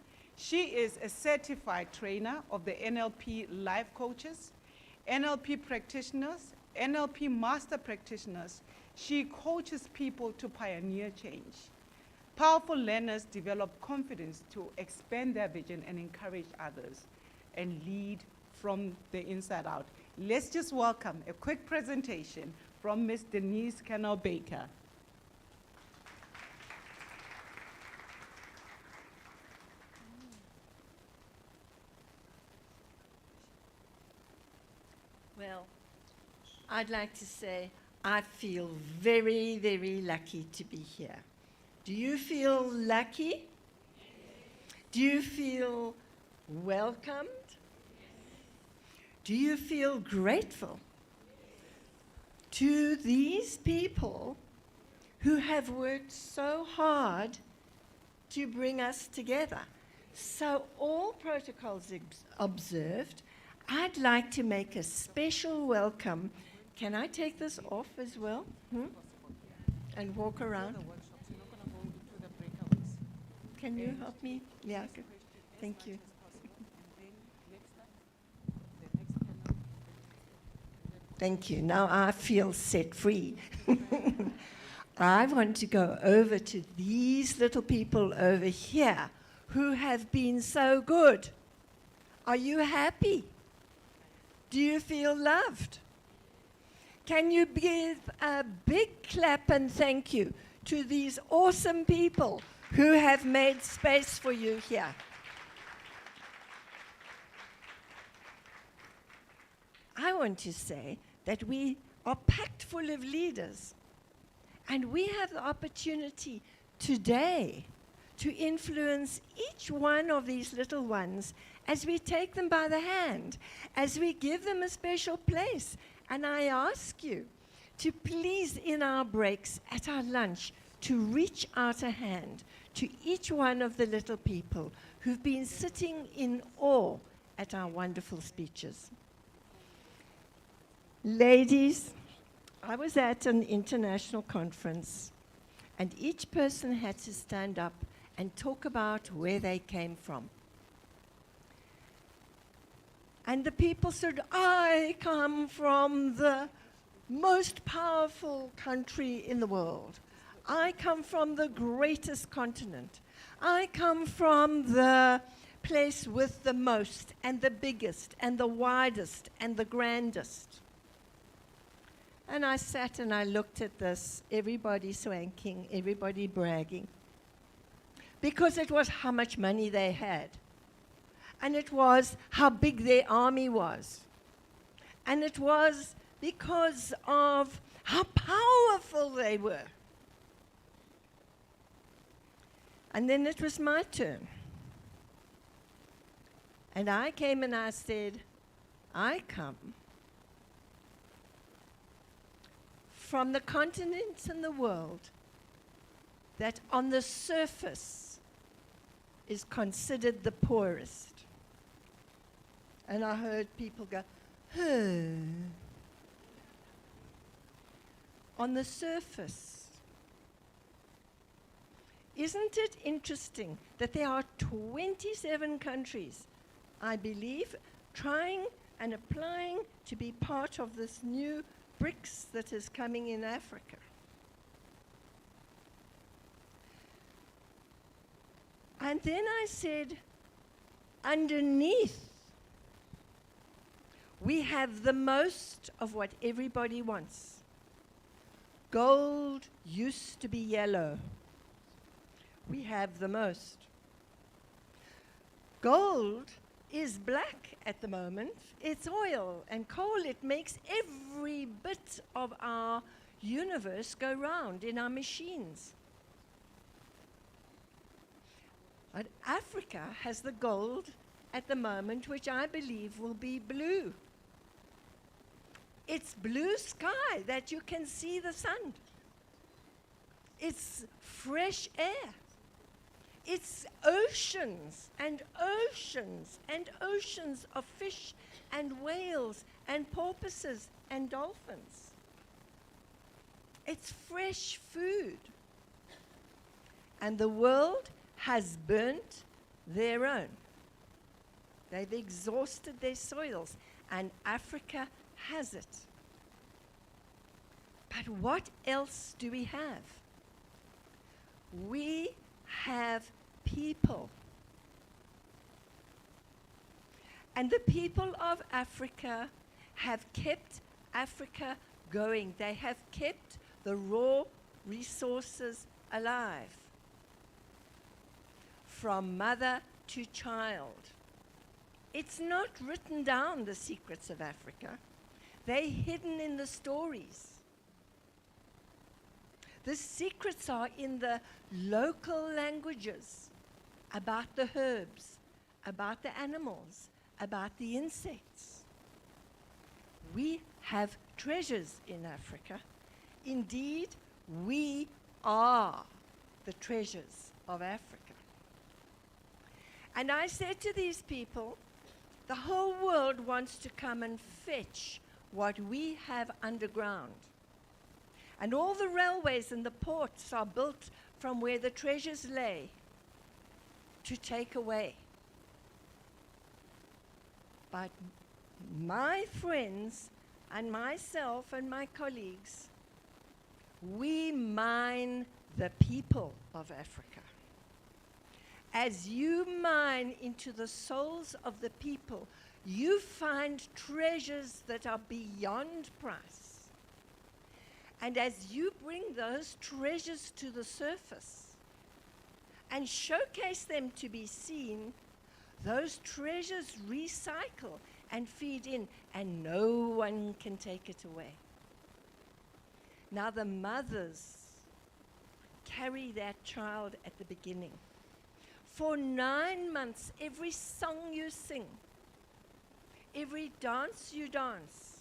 She is a certified trainer of the NLP life coaches, NLP practitioners, NLP master practitioners. She coaches people to pioneer change. Powerful learners develop confidence to expand their vision and encourage others and lead from the inside out. Let's just welcome a quick presentation from Ms. Denise Baker. Well, I'd like to say I feel very, very lucky to be here. Do you feel lucky? Do you feel welcomed? Do you feel grateful to these people who have worked so hard to bring us together? So all protocols observed, I'd like to make a special welcome. Can I take this off as well? And walk around? Can you help me? Yeah. Thank you. Thank you. Now I feel set free. I want to go over to these little people over here who have been so good. Are you happy? Do you feel loved? Can you give a big clap and thank you to these awesome people who have made space for you here? I want to say that we are packed full of leaders, and we have the opportunity today to influence each one of these little ones as we take them by the hand, as we give them a special place. And I ask you to please, in our breaks, at our lunch, to reach out a hand to each one of the little people who've been sitting in awe at our wonderful speeches. Ladies, I was at an international conference, and each person had to stand up and talk about where they came from. And the people said, I come from the most powerful country in the world. I come from the greatest continent. I come from the place with the most and the biggest and the widest and the grandest. And I sat and I looked at this, everybody swanking, everybody bragging, because it was how much money they had. And it was how big their army was. And it was because of how powerful they were. And then it was my turn. And I came and I said, I come from the continents in the world that on the surface is considered the poorest. And I heard people go, huh. On the surface. Isn't it interesting that there are 27 countries, I believe, trying and applying to be part of this new BRICS that is coming in Africa? And then I said, underneath, we have the most of what everybody wants. Gold used to be yellow. We have the most. Gold is black at the moment. It's oil and coal. It makes every bit of our universe go round in our machines. But Africa has the gold at the moment, which I believe will be blue. It's blue sky that you can see the sun. It's fresh air. It's oceans and oceans and oceans of fish and whales and porpoises and dolphins. It's fresh food. And the world has burnt their own. They've exhausted their soils, and Africa has it. But what else do we have? We have people. And the people of Africa have kept Africa going. They have kept the raw resources alive. From mother to child. It's not written down, the secrets of Africa. They're hidden in the stories. The secrets are in the local languages, about the herbs, about the animals, about the insects. We have treasures in Africa. Indeed, we are the treasures of Africa. And I said to these people, the whole world wants to come and fetch what we have underground. And all the railways and the ports are built from where the treasures lay to take away. But my friends and myself and my colleagues, we mine the people of Africa. As you mine into the souls of the people, you find treasures that are beyond price. And as you bring those treasures to the surface and showcase them to be seen, those treasures recycle and feed in, and no one can take it away. Now the mothers carry that child at the beginning. For 9 months, every song you sing, every dance you dance,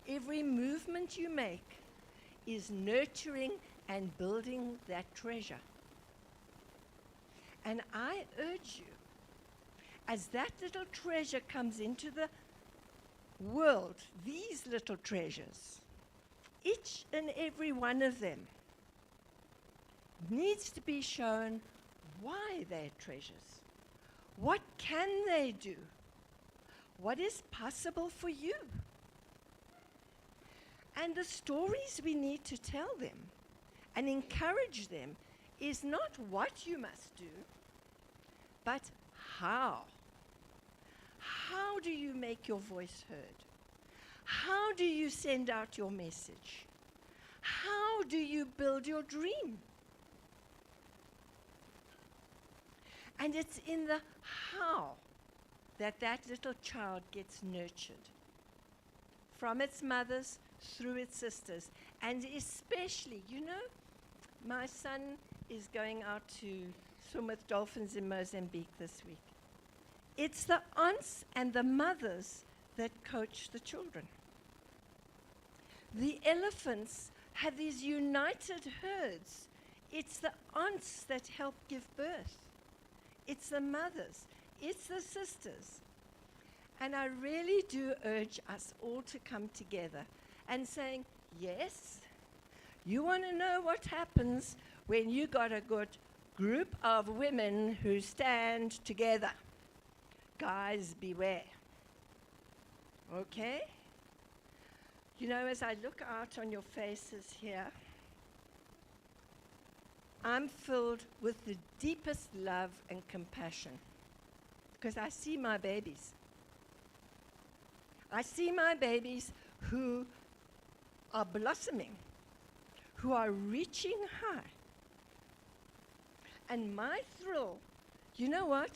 every movement you make is nurturing and building that treasure. And I urge you, as that little treasure comes into the world, these little treasures, each and every one of them needs to be shown why they're treasures. What can they do? What is possible for you? And the stories we need to tell them and encourage them is not what you must do, but how. How do you make your voice heard? How do you send out your message? How do you build your dream? And it's in the how that that little child gets nurtured. From its mothers, through its sisters. And especially, you know, my son is going out to swim with dolphins in Mozambique this week. It's the aunts and the mothers that coach the children. The elephants have these united herds. It's the aunts that help give birth. It's the mothers. It's the sisters. And I really do urge us all to come together and saying, yes, you want to know what happens when you got a good group of women who stand together. Guys, beware. Okay? You know, as I look out on your faces here, I'm filled with the deepest love and compassion because I see my babies. I see my babies who are blossoming, who are reaching high. And my thrill, you know what?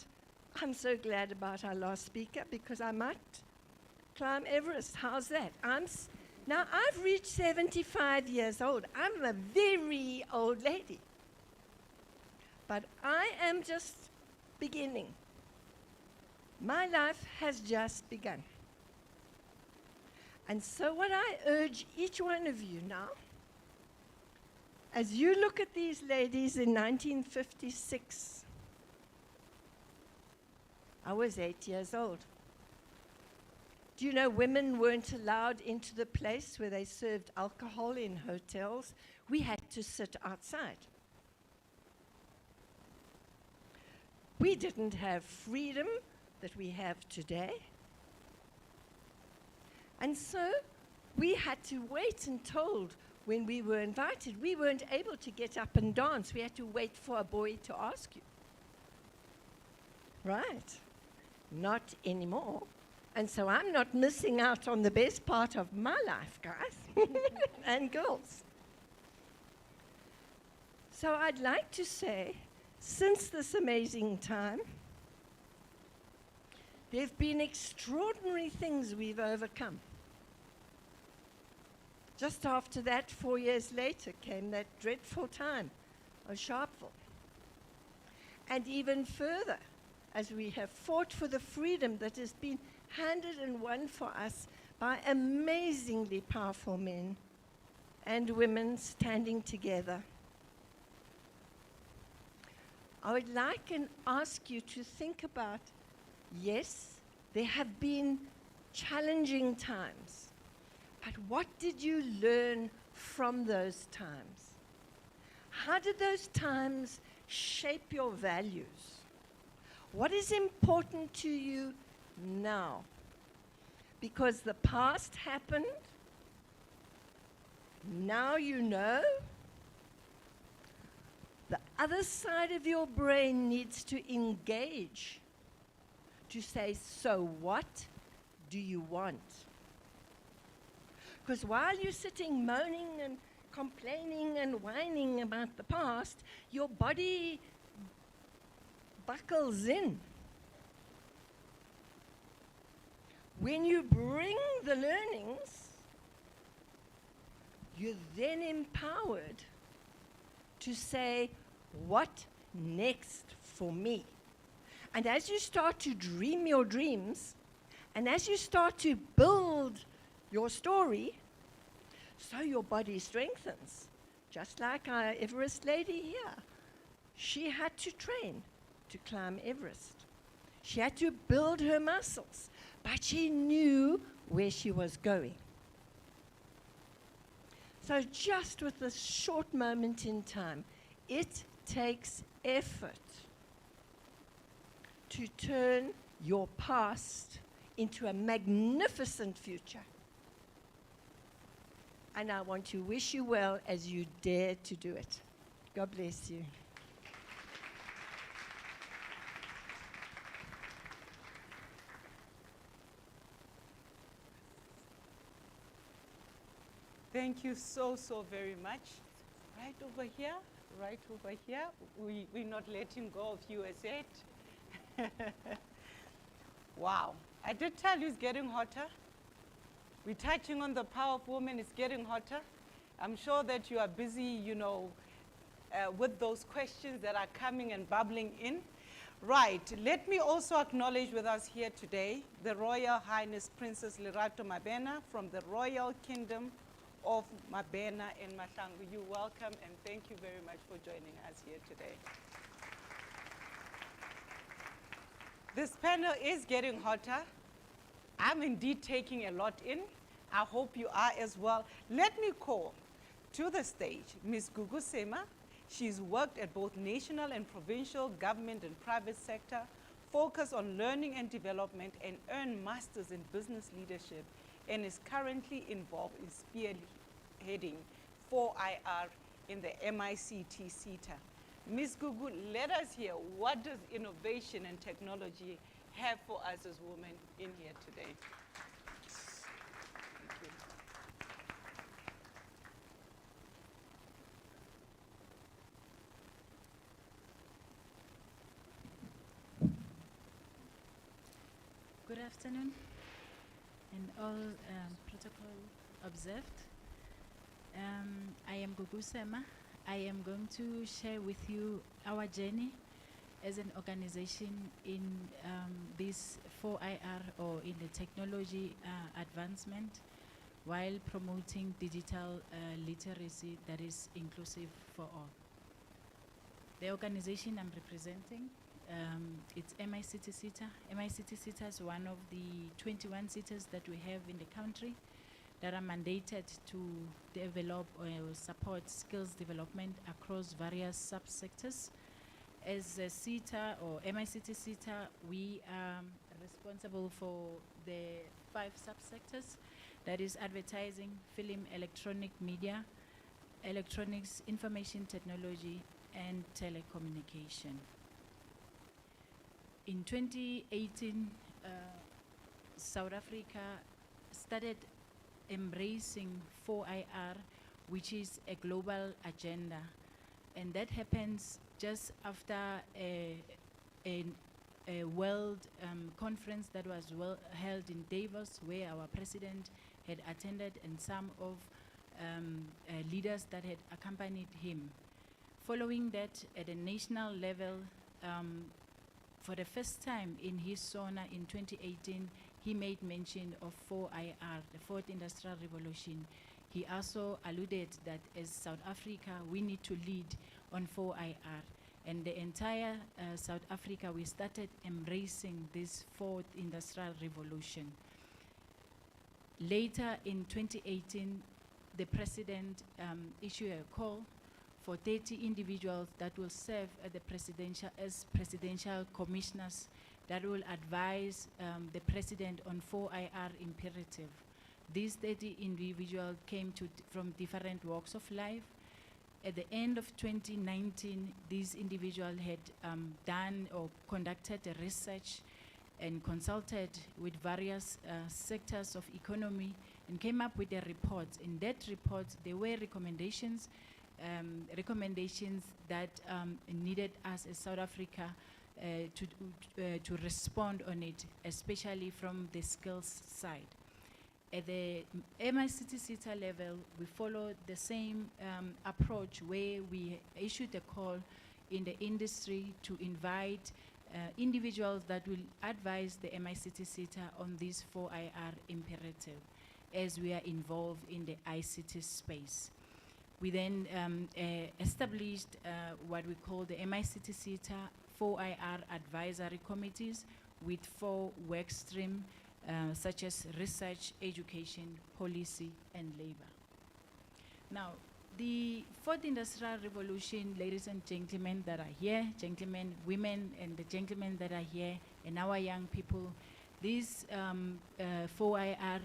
I'm so glad about our last speaker because I might climb Everest. How's that? Now I've reached 75 years old. I'm a very old lady. But I am just beginning. My life has just begun. And so what I urge each one of you now, as you look at these ladies in 1956, I was 8 years old. Do you know women weren't allowed into the place where they served alcohol in hotels? We had to sit outside. We didn't have freedom that we have today. And so we had to wait and told when we were invited. We weren't able to get up and dance. We had to wait for a boy to ask you. Right. Not anymore. And so I'm not missing out on the best part of my life, guys and girls. So I'd like to say, since this amazing time, there have been extraordinary things we've overcome. Just after that, 4 years later, came that dreadful time of Sharpeville. And even further, as we have fought for the freedom that has been handed and won for us by amazingly powerful men and women standing together. I would like and ask you to think about, yes, there have been challenging times, but what did you learn from those times? How did those times shape your values? What is important to you now. Because the past happened, now you know. The other side of your brain needs to engage to say, so what do you want? Because while you're sitting moaning and complaining and whining about the past, your body buckles in. When you bring the learnings, you're then empowered to say, what next for me? And as you start to dream your dreams, and as you start to build your story, so your body strengthens. Just like our Everest lady here. She had to train to climb Everest. She had to build her muscles, but she knew where she was going. So just with this short moment in time, it takes effort to turn your past into a magnificent future. And I want to wish you well as you dare to do it. God bless you. Thank you so, so very much. Right over here, right over here. We're not letting go of you as yet. Wow. I did tell you it's getting hotter. We're touching on the power of women. It's getting hotter. I'm sure that you are busy, with those questions that are coming and bubbling in. Right. Let me also acknowledge with us here today the Royal Highness Princess Lerato Mabena from the Royal Kingdom of Mabena and Mahlangu. You're welcome, and thank you very much for joining us here today. This panel is getting hotter. I'm indeed taking a lot in. I hope you are as well. Let me call to the stage Ms. Gugu Sema. She's worked at both national and provincial government and private sector, focused on learning and development, and earned masters in business leadership, and is currently involved in spearheading 4IR in the MICT CETA. Ms. Gugu, let us hear, what does innovation and technology have for us as women in here today? Thank you. Good afternoon, and all protocol observed. I am Gugu Sema. I am going to share with you our journey as an organization in this 4IR, or in the technology advancement, while promoting digital literacy that is inclusive for all. The organization I'm representing, it's MICT CETA. MICT CETA is one of the 21 CETAs that we have in the country that are mandated to develop or support skills development across various subsectors. As a CETA or MICT CETA, we are responsible for the 5 subsectors, that is advertising, film, electronic media, electronics, information technology, and telecommunication. In 2018, South Africa started embracing 4IR, which is a global agenda. And that happens just after a world conference that was held in Davos, where our president had attended and some of leaders that had accompanied him. Following that, at a national level, for the first time in his SONA in 2018, he made mention of 4IR, the Fourth Industrial Revolution. He also alluded that as South Africa, we need to lead on 4IR. And the entire South Africa, we started embracing this Fourth Industrial Revolution. Later in 2018, the president issued a call for 30 individuals that will serve at the presidential commissioners that will advise the president on 4IR imperative. These 30 individuals came from different walks of life. At the end of 2019, these individuals had done or conducted a research and consulted with various sectors of economy and came up with a report. In that report, there were recommendations that needed us as South Africa to respond on it, especially from the skills side. At the MICT CETA level, we followed the same approach where we issued a call in the industry to invite individuals that will advise the MICT CETA on this 4IR imperative as we are involved in the ICT space. We then established what we call the MICT CETA 4IR advisory committees with 4 work streams such as research, education, policy, and labor. Now, the fourth industrial revolution, ladies and gentlemen that are here, gentlemen, women, and the gentlemen that are here, and our young people, this 4IR,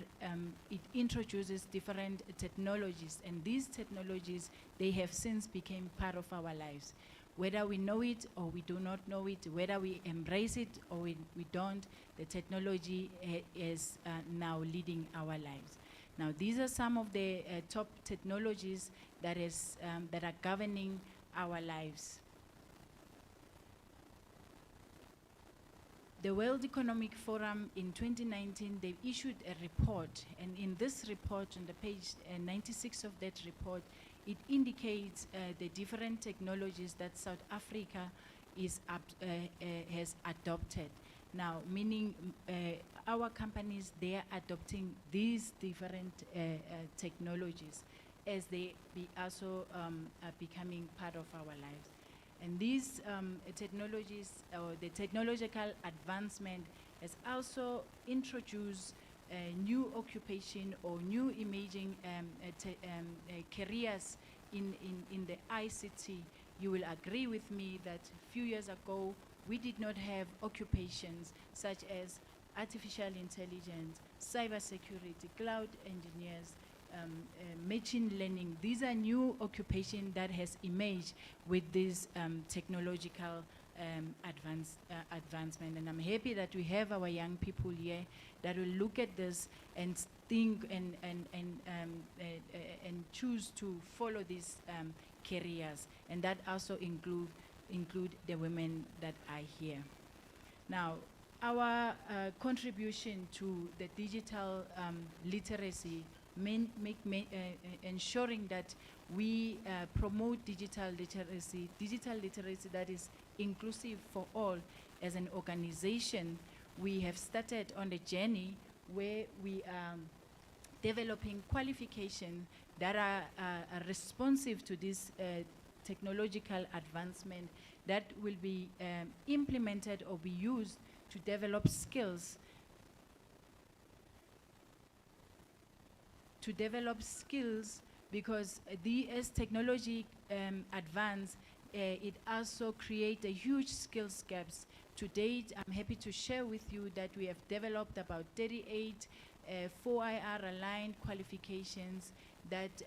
it introduces different technologies, and these technologies, they have since become part of our lives. Whether we know it or we do not know it, whether we embrace it or we don't, the technology is now leading our lives. Now, these are some of the top technologies that are governing our lives. The World Economic Forum in 2019, they issued a report, and in this report, on the page 96 of that report, it indicates the different technologies that South Africa has adopted. Now, meaning our companies, they are adopting these different technologies as they also are becoming part of our lives. And these technologies, or the technological advancement, has also introduced new occupation or new emerging careers in the ICT. You will agree with me that a few years ago, we did not have occupations such as artificial intelligence, cybersecurity, cloud engineers, machine learning. These are new occupations that has emerged with this technological advancement. And I'm happy that we have our young people here that will look at this and think and choose to follow these careers. And that also include the women that are here. Now, our contribution to the digital literacy, ensuring that we promote digital literacy that is inclusive for all. As an organization, we have started on a journey where we are developing qualifications that are responsive to this technological advancement that will be implemented or be used to develop skills. Because as technology advance, it also creates a huge skills gaps. To date, I'm happy to share with you that we have developed about 38 4IR aligned qualifications that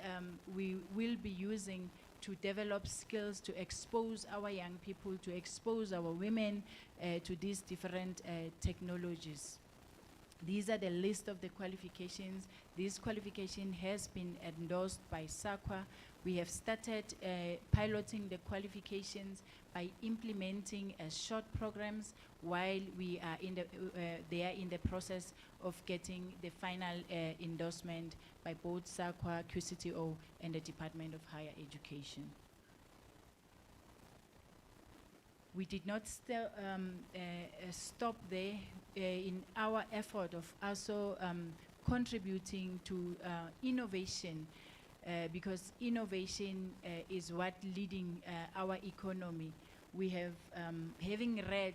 we will be using to develop skills, to expose our young people, to expose our women to these different technologies. These are the list of the qualifications. This qualification has been endorsed by SAQA. We have started piloting the qualifications by implementing short programs while we are they are in the process of getting the final endorsement by both SAQA, QCTO, and the Department of Higher Education. We did not stop there in our effort of also contributing to innovation, because innovation is what leading our economy. We have, having read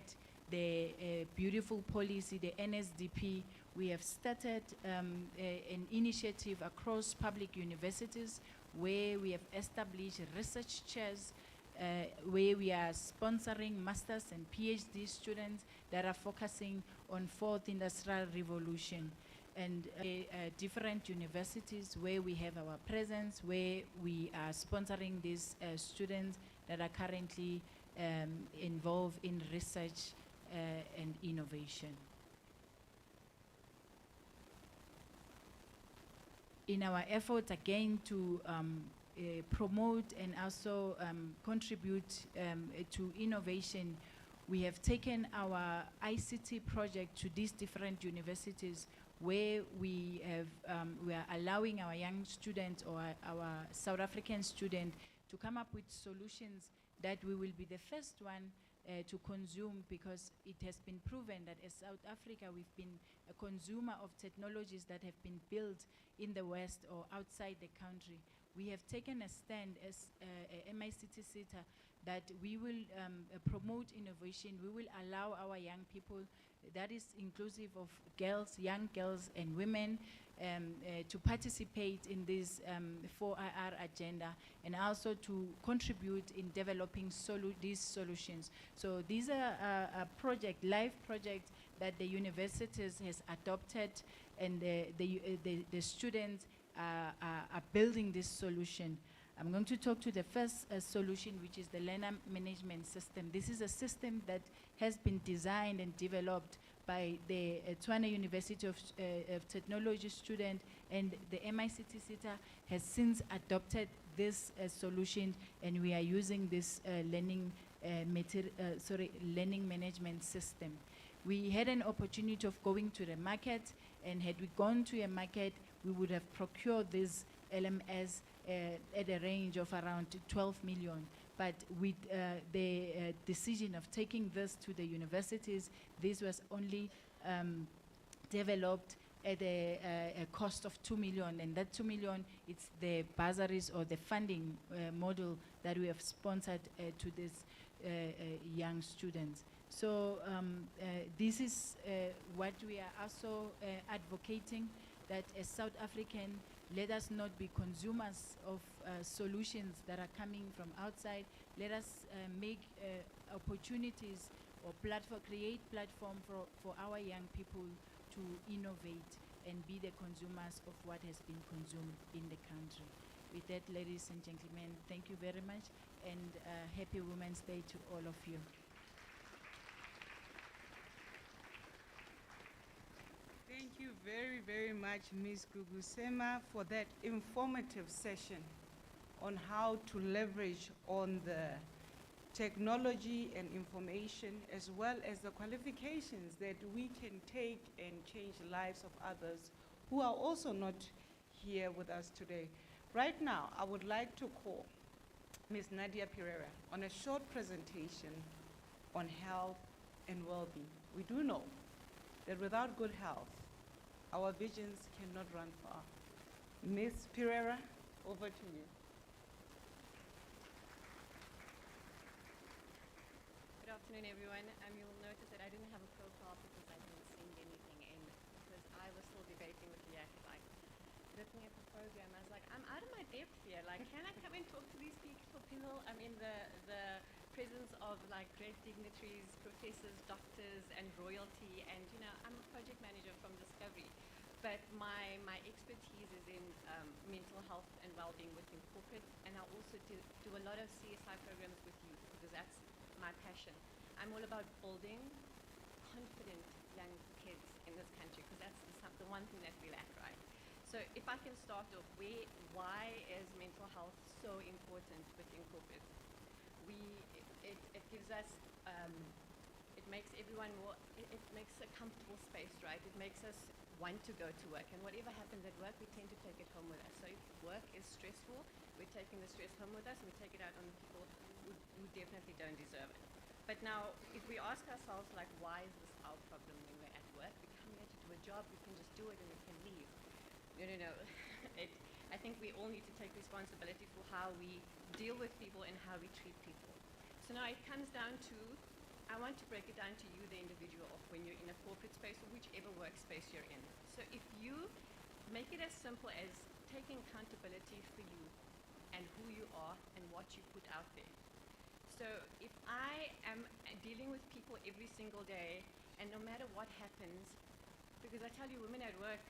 the beautiful policy, the NSDP, we have started an initiative across public universities where we have established research chairs where we are sponsoring masters and PhD students that are focusing on fourth industrial revolution. And different universities where we have our presence, where we are sponsoring these students that are currently involved in research and innovation. In our efforts again to promote and also contribute to innovation, we have taken our ICT project to these different universities where we are allowing our young students or our South African students to come up with solutions that we will be the first one to consume, because it has been proven that as South Africa we've been a consumer of technologies that have been built in the West or outside the country. We have taken a stand as a MICT SETA that we will promote innovation. We will allow our young people, that is inclusive of girls, young girls and women, to participate in this 4IR agenda and also to contribute in developing these solutions. So these are live projects that the universities has adopted, and the students are building this solution. I'm going to talk to the first solution, which is the learner management system. This is a system that has been designed and developed by the Tshwane University of Technology student, and the MICT SETA has since adopted this solution, and we are using this learning management system. We had an opportunity of going to the market, and had we gone to a market, we would have procured this LMS at a range of around 12 million. But with the decision of taking this to the universities, this was only developed at a cost of 2 million, and that 2 million, it's the bursaries or the funding model that we have sponsored to these young students. So this is what we are also advocating, that as South African, let us not be consumers of solutions that are coming from outside. Let us make opportunities or create platform for our young people to innovate and be the consumers of what has been consumed in the country. With that, ladies and gentlemen, thank you very much, and happy Women's Day to all of you. Thank you very, very much, Ms. Gugusema, for that informative session on how to leverage on the technology and information, as well as the qualifications that we can take and change the lives of others who are also not here with us today. Right now, I would like to call Ms. Nadia Pereira on a short presentation on health and well-being. We do know that without good health, our visions cannot run far. Ms. Pereira, over to you. Good afternoon, everyone. You'll notice that I didn't have a profile because I didn't send anything in, because I was still debating with Liak, like, looking at the program, I was like, I'm out of my depth here. Like, can I come and talk to these people? I'm in the presence of, like, great dignitaries, professors, doctors, and royalty, and, you know, I'm a project manager from Discovery. But my expertise is in mental health and well-being within corporate, and I also do a lot of CSI programs with youth, because that's my passion. I'm all about building confident young kids in this country, because that's the one thing that we lack, right? So if I can start off, why is mental health so important within corporate? It gives us, it makes everyone more, it makes a comfortable space, right? It makes us want to go to work, and whatever happens at work, we tend to take it home with us. So if work is stressful, we're taking the stress home with us, and we take it out on the people who definitely don't deserve it. But now, if we ask ourselves, like, why is this our problem when we're at work? We come here to do a job, we can just do it and we can leave. No. I think we all need to take responsibility for how we deal with people and how we treat people. So now it comes down to, I want to break it down to you, the individual, of when you're in a corporate space or whichever workspace you're in. So if you make it as simple as taking accountability for you and who you are and what you put out there, So if I am dealing with people every single day, and no matter what happens, because I tell you, women at work,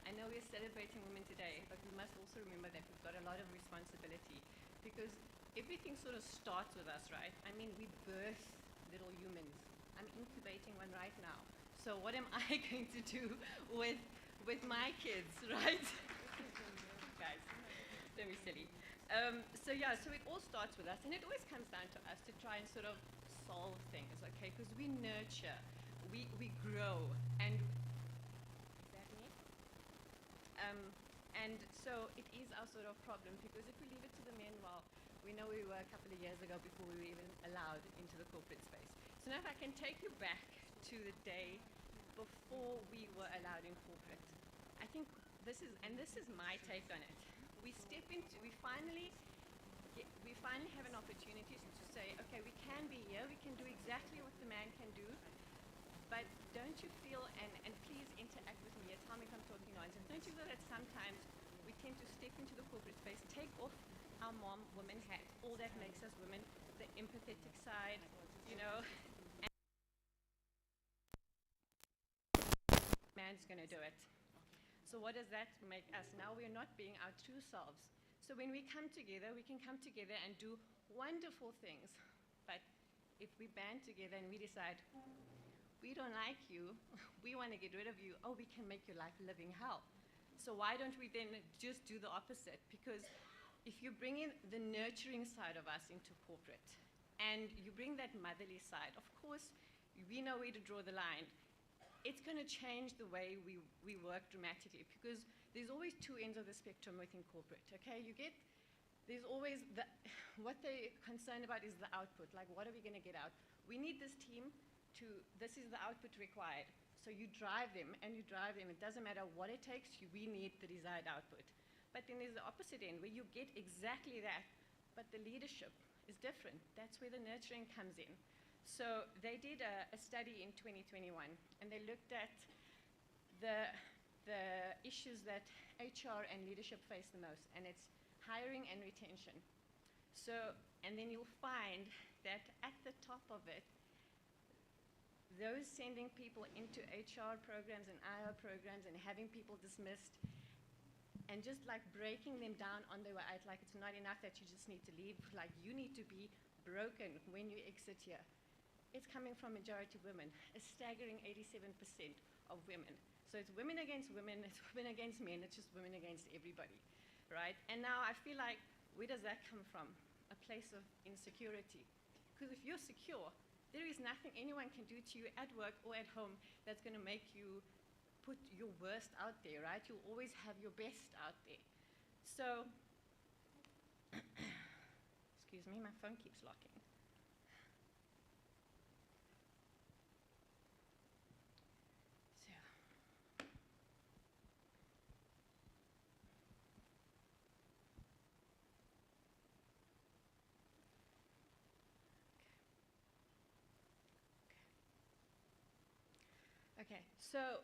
I know we're celebrating women today, but we must also remember that we've got a lot of responsibility, because everything sort of starts with us, right? I mean, we birth little humans. I'm incubating one right now. So what am I going to do with my kids, right? Guys, don't be silly. So it all starts with us, and it always comes down to us to try and sort of solve things, okay? Because we nurture, we grow, and is that me? And so it is our sort of problem, because if we leave it to the men, well, we know we were a couple of years ago before we were even allowed into the corporate space. So now if I can take you back to the day before we were allowed in corporate, I think this is my take on it. We finally have an opportunity to say, okay, we can be here, we can do exactly what the man can do, but don't you feel, and please interact with me, tell me if I'm talking nonsense, don't you feel that sometimes we tend to step into the corporate space, take off our mom, woman hat, all that makes us women, the empathetic side, you know, and man's gonna do it. So what does that make us? Now we're not being our true selves. So when we come together, we can come together and do wonderful things, but if we band together and we decide, we don't like you, we want to get rid of you, oh, we can make your life a living hell. So why don't we then just do the opposite? Because if you bring in the nurturing side of us into corporate, and you bring that motherly side, of course, we know where to draw the line. It's going to change the way we work dramatically, because there's always two ends of the spectrum within corporate, okay? There's always what they're concerned about is the output, like what are we going to get out? We need this team this is the output required. So you drive them, and you drive them. It doesn't matter what it takes, we need the desired output. But then there's the opposite end, where you get exactly that, but the leadership is different. That's where the nurturing comes in. So they did a study in 2021, and they looked at the issues that HR and leadership face the most, and it's hiring and retention. So, and then you'll find that at the top of it, those sending people into HR programs and IR programs and having people dismissed and just like breaking them down on their way out, like it's not enough that you just need to leave, like you need to be broken when you exit here. It's coming from majority women, a staggering 87% of women. So it's women against women, it's women against men, it's just women against everybody, right? And now I feel like, where does that come from? A place of insecurity. Because if you're secure, there is nothing anyone can do to you at work or at home that's going to make you put your worst out there, right? You'll always have your best out there. So, excuse me, my phone keeps locking. Okay, so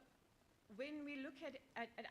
when we look at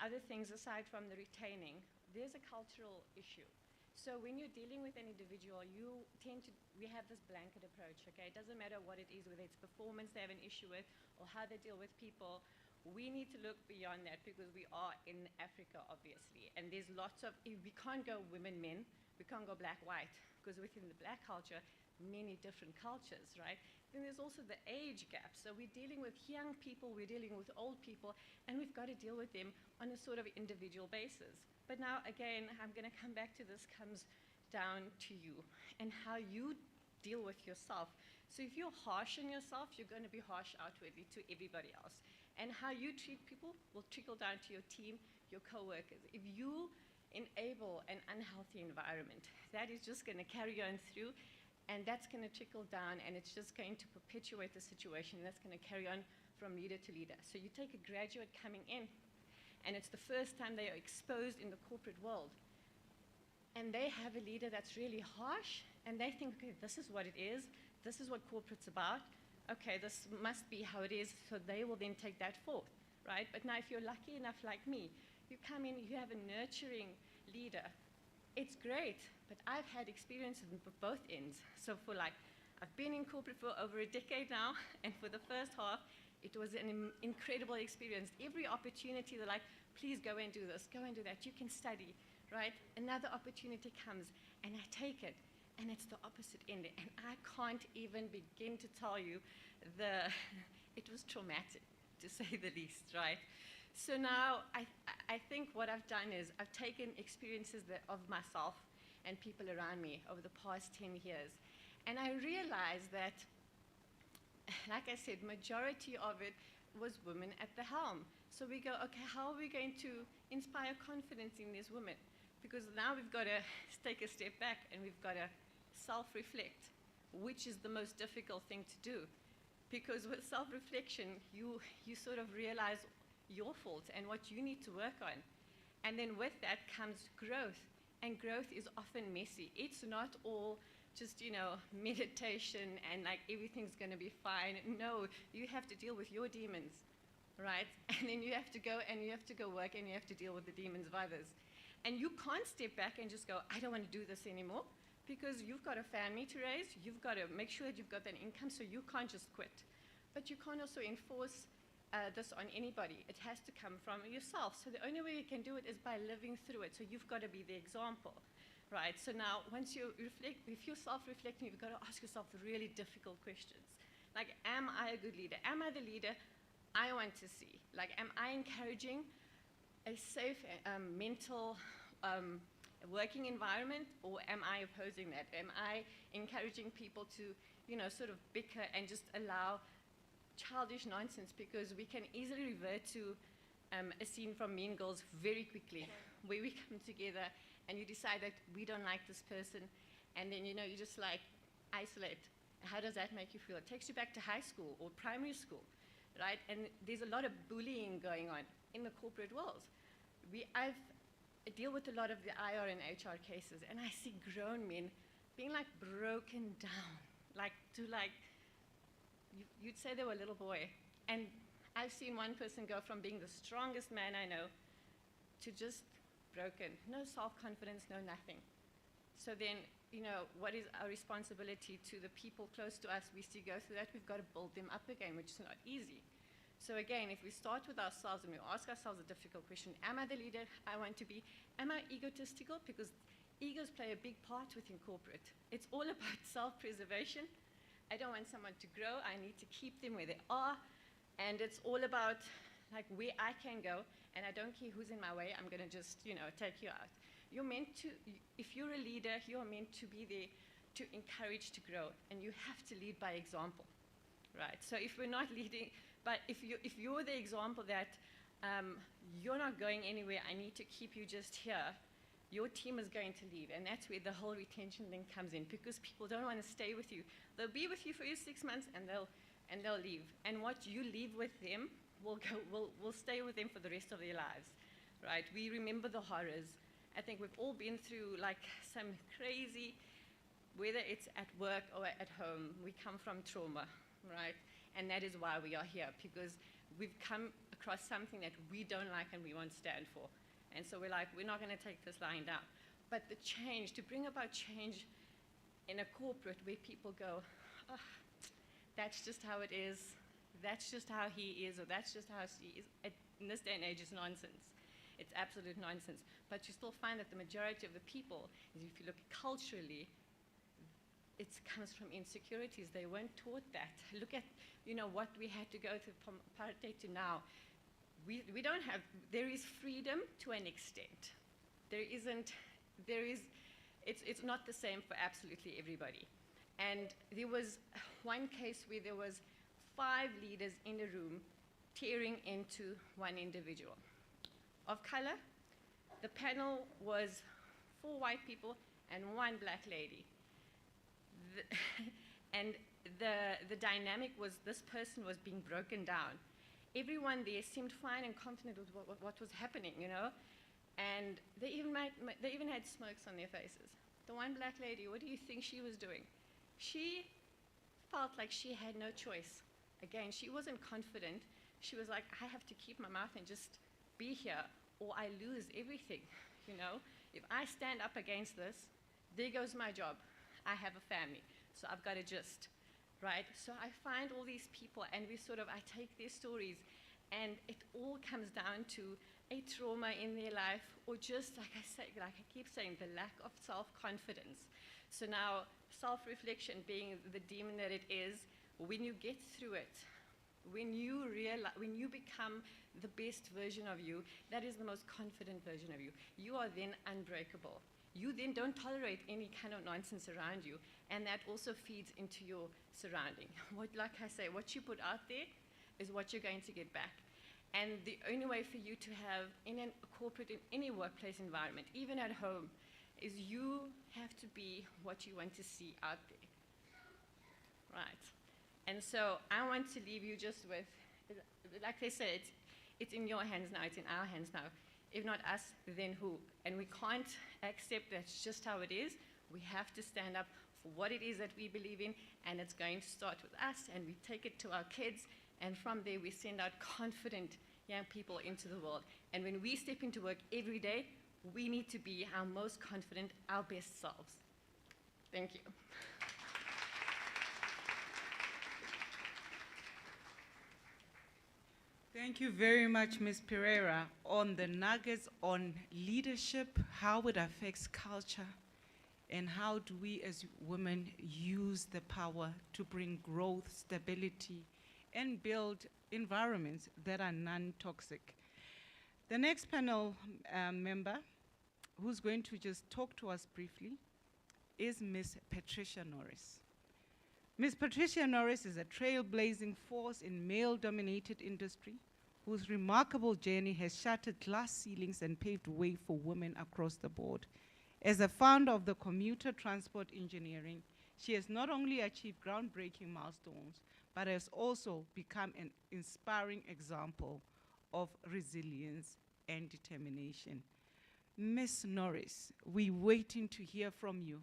other things aside from the retaining, there's a cultural issue. So when you're dealing with an individual, we have this blanket approach, okay? It doesn't matter what it is, whether it's performance they have an issue with or how they deal with people. We need to look beyond that, because we are in Africa, obviously. And there's lots of, we can't go women, men, we can't go black, white, because within the black culture, many different cultures, right? Then there's also the age gap. So we're dealing with young people, we're dealing with old people, and we've got to deal with them on a sort of individual basis. But now, again, I'm going to come back to this, comes down to you and how you deal with yourself. So if you're harsh on yourself, you're going to be harsh outwardly to everybody else. And how you treat people will trickle down to your team, your coworkers. If you enable an unhealthy environment, that is just going to carry on through. And that's going to trickle down, and it's just going to perpetuate the situation. That's going to carry on from leader to leader. So you take a graduate coming in, and it's the first time they are exposed in the corporate world. And they have a leader that's really harsh, and they think, okay, this is what it is. This is what corporate's about. Okay, this must be how it is. So they will then take that forth, right? But now if you're lucky enough like me, you come in, you have a nurturing leader. it's great, but I've had experiences in both ends. So I've been in corporate for over a decade now, and for the first half, it was an incredible experience. Every opportunity, they're like, please go and do this, go and do that, you can study, right? Another opportunity comes, and I take it, and it's the opposite end. And I can't even begin to tell you it was traumatic, to say the least, right? So now I think what I've done is I've taken experiences of myself and people around me over the past 10 years. And I realized that, like I said, majority of it was women at the helm. So we go, okay, how are we going to inspire confidence in these women? Because now we've got to take a step back and we've got to self-reflect, which is the most difficult thing to do. Because with self-reflection, you sort of realize your faults and what you need to work on. And then with that comes growth. And growth is often messy. It's not all just, meditation and like everything's going to be fine. No, you have to deal with your demons, right? And then you have to go work and you have to deal with the demons of others. And you can't step back and just go, I don't want to do this anymore, because you've got a family to raise. You've got to make sure that you've got that income, so you can't just quit. But you can't also enforce this on anybody. It has to come from yourself. So the only way you can do it is by living through it. So you've got to be the example, right? So now once you reflect, if you're self-reflecting, you've got to ask yourself the really difficult questions. Like, am I a good leader? Am I the leader I want to see? Like, am I encouraging a safe mental working environment, or am I opposing that? Am I encouraging people to, sort of bicker and just allow childish nonsense? Because we can easily revert to a scene from Mean Girls very quickly, where we come together and you decide that we don't like this person, and then, you just like isolate. How does that make you feel? It takes you back to high school or primary school, right? And there's a lot of bullying going on in the corporate world. I deal with a lot of the IR and HR cases, and I see grown men being like broken down, you'd say they were a little boy. And I've seen one person go from being the strongest man I know to just broken, no self-confidence, no nothing. So then, what is our responsibility to the people close to us? We see go through that, we've got to build them up again, which is not easy. So again, if we start with ourselves and we ask ourselves a difficult question, am I the leader I want to be? Am I egotistical? Because egos play a big part within corporate. It's all about self-preservation. I don't want someone to grow. I need to keep them where they are. And it's all about like where I can go, and I don't care who's in my way. I'm going to just, take you out. You're meant to, if you're a leader, you're meant to be there to encourage to grow, and you have to lead by example, right? So if we're not leading, but if you're the example that you're not going anywhere, I need to keep you just here, your team is going to leave. And that's where the whole retention thing comes in, because people don't want to stay with you. They'll be with you for your 6 months and they'll leave. And what you leave with them will stay with them for the rest of their lives, right? We remember the horrors. I think we've all been through like some crazy, whether it's at work or at home, we come from trauma, right? And that is why we are here, because we've come across something that we don't like and we won't stand for. And so we're like, we're not going to take this lying down. But the change, to bring about change in a corporate where people go, oh, that's just how it is, that's just how he is, or that's just how she is, in this day and age, is nonsense. It's absolute nonsense. But you still find that the majority of the people, if you look culturally, it comes from insecurities. They weren't taught that. Look at, what we had to go through from apartheid to now. We don't have, there is freedom to an extent. It's not the same for absolutely everybody. And there was one case where there was 5 leaders in a room tearing into one individual. Of color, the panel was 4 white people and 1 black lady. And the dynamic was this person was being broken down. Everyone there seemed fine and confident with what was happening, And they even had smokes on their faces. The 1 black lady, what do you think she was doing? She felt like she had no choice. Again, she wasn't confident. She was like, I have to keep my mouth and just be here, or I lose everything, if I stand up against this, there goes my job. I have a family, so I've got to just, right? So I find all these people, and I take their stories, and it all comes down to a trauma in their life, or just, like I keep saying, the lack of self-confidence. So now, self-reflection being the demon that it is, when you get through it, when you become the best version of you, that is the most confident version of you. You are then unbreakable. You then don't tolerate any kind of nonsense around you, and that also feeds into your surrounding. Like I say, what you put out there is what you're going to get back. And the only way for you to have, in a corporate, in any workplace environment, even at home, is you have to be what you want to see out there, right? And so I want to leave you just with, like they said, it's in your hands now, it's in our hands now. If not us, then who? And we can't accept that's just how it is. We have to stand up for what it is that we believe in, and it's going to start with us, and we take it to our kids, and from there we send out confident young people into the world. And when we step into work every day, we need to be our most confident, our best selves. Thank you. Thank you very much, Ms. Pereira, on the nuggets on leadership, how it affects culture, and how do we as women use the power to bring growth, stability, and build environments that are non-toxic. The next panel member, who's going to just talk to us briefly, is Ms. Patricia Norris. Ms. Patricia Norris is a trailblazing force in male-dominated industry whose remarkable journey has shattered glass ceilings and paved way for women across the board. As a founder of the Commuter Transport Engineering, she has not only achieved groundbreaking milestones, but has also become an inspiring example of resilience and determination. Ms. Norris, we're waiting to hear from you.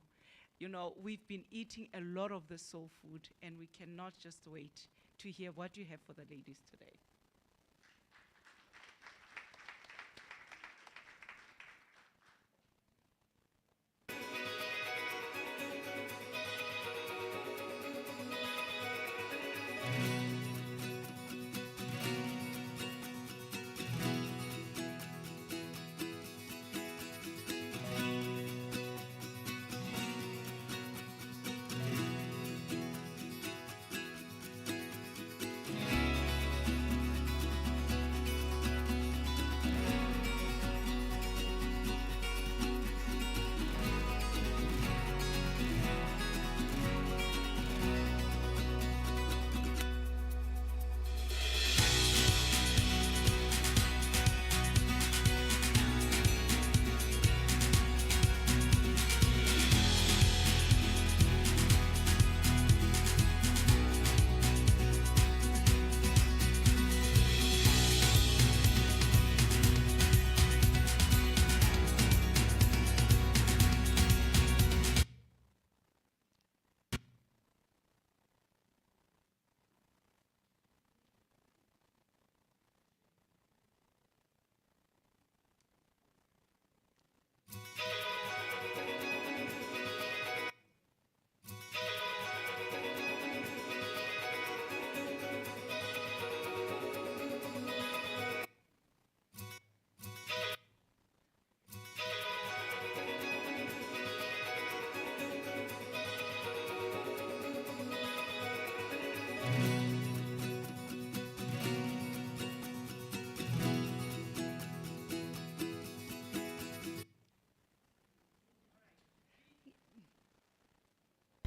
You know, we've been eating a lot of the soul food, and we cannot just wait to hear what you have for the ladies today.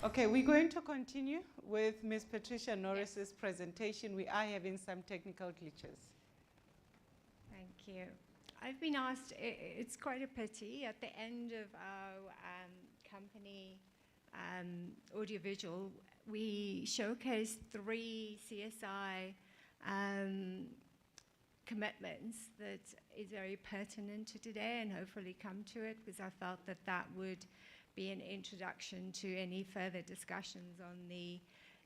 Okay, we're going to continue with Ms. Patricia Norris's presentation. We are having some technical glitches. Thank you. I've been asked, it's quite a pity, at the end of our company audiovisual, we showcased 3 CSI commitments that is very pertinent to today, and hopefully come to it, because I felt that that would be an introduction to any further discussions on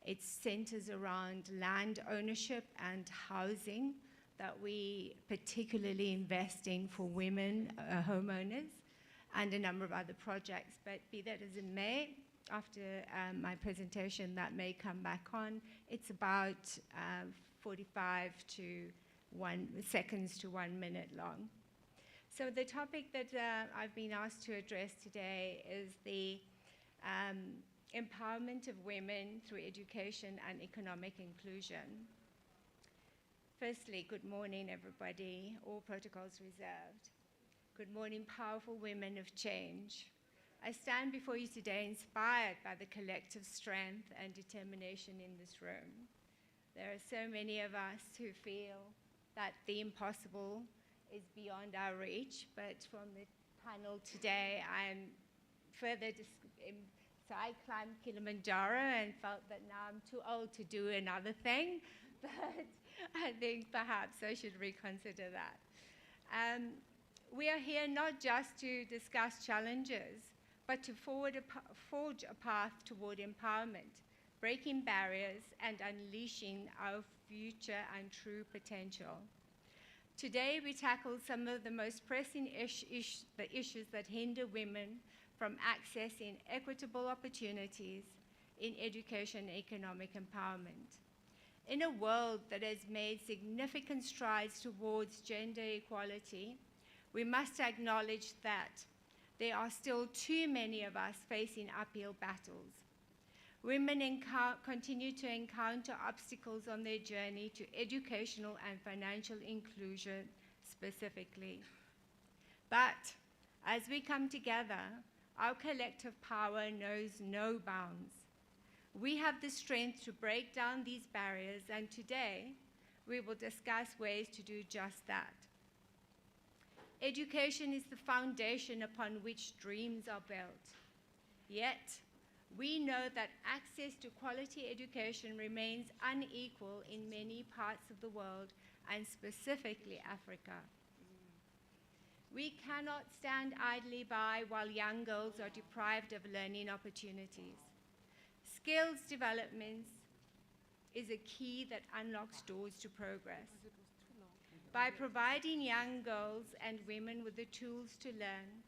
it centers around land ownership and housing that we particularly invest in for women homeowners. and a number of other projects. But be that as it may, after my presentation, that may come back on. It's about 45 to 1 seconds to 1 minute long. So the topic that I've been asked to address today is the empowerment of women through education and economic inclusion. Firstly, good morning, everybody. All protocols reserved. Good morning, powerful women of change. I stand before you today inspired by the collective strength and determination in this room. There are so many of us who feel that the impossible is beyond our reach, but from the panel today, I'm so I climbed Kilimanjaro and felt that now I'm too old to do another thing, but I think perhaps I should reconsider that. We are here not just to discuss challenges, but to forge a path toward empowerment, breaking barriers, and unleashing our future and true potential. Today, we tackle some of the most pressing issues that hinder women from accessing equitable opportunities in education and economic empowerment. In a world that has made significant strides towards gender equality, we must acknowledge that there are still too many of us facing uphill battles. Women continue to encounter obstacles on their journey to educational and financial inclusion specifically. But as we come together, our collective power knows no bounds. We have the strength to break down these barriers, and today we will discuss ways to do just that. Education is the foundation upon which dreams are built. Yet, we know that access to quality education remains unequal in many parts of the world, and specifically Africa. We cannot stand idly by while young girls are deprived of learning opportunities. Skills development is a key that unlocks doors to progress. By providing young girls and women with the tools to learn,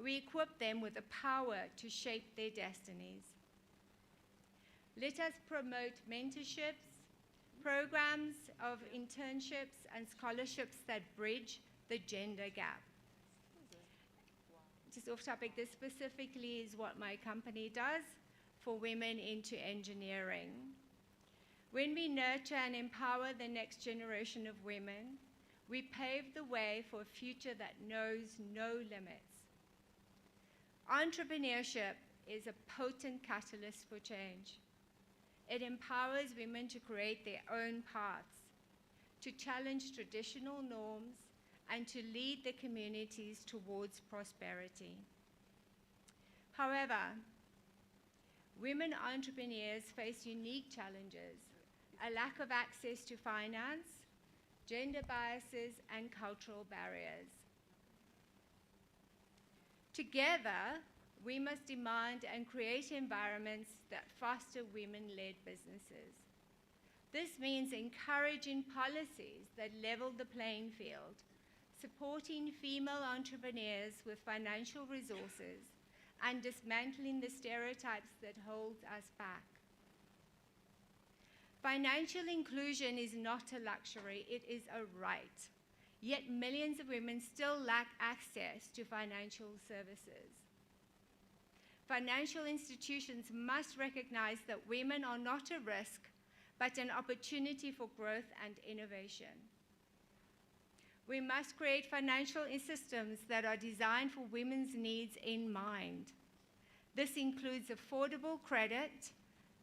we equip them with the power to shape their destinies. Let us promote mentorships, programs of internships, and scholarships that bridge the gender gap. Just off topic, this specifically is what my company does for women into engineering. When we nurture and empower the next generation of women, we pave the way for a future that knows no limits. Entrepreneurship is a potent catalyst for change. It empowers women to create their own paths, to challenge traditional norms, and to lead the communities towards prosperity. However, women entrepreneurs face unique challenges: a lack of access to finance, gender biases, and cultural barriers. Together, we must demand and create environments that foster women-led businesses. This means encouraging policies that level the playing field, supporting female entrepreneurs with financial resources, and dismantling the stereotypes that hold us back. Financial inclusion is not a luxury, it is a right. Yet millions of women still lack access to financial services. Financial institutions must recognize that women are not a risk, but an opportunity for growth and innovation. We must create financial systems that are designed for women's needs in mind. This includes affordable credit,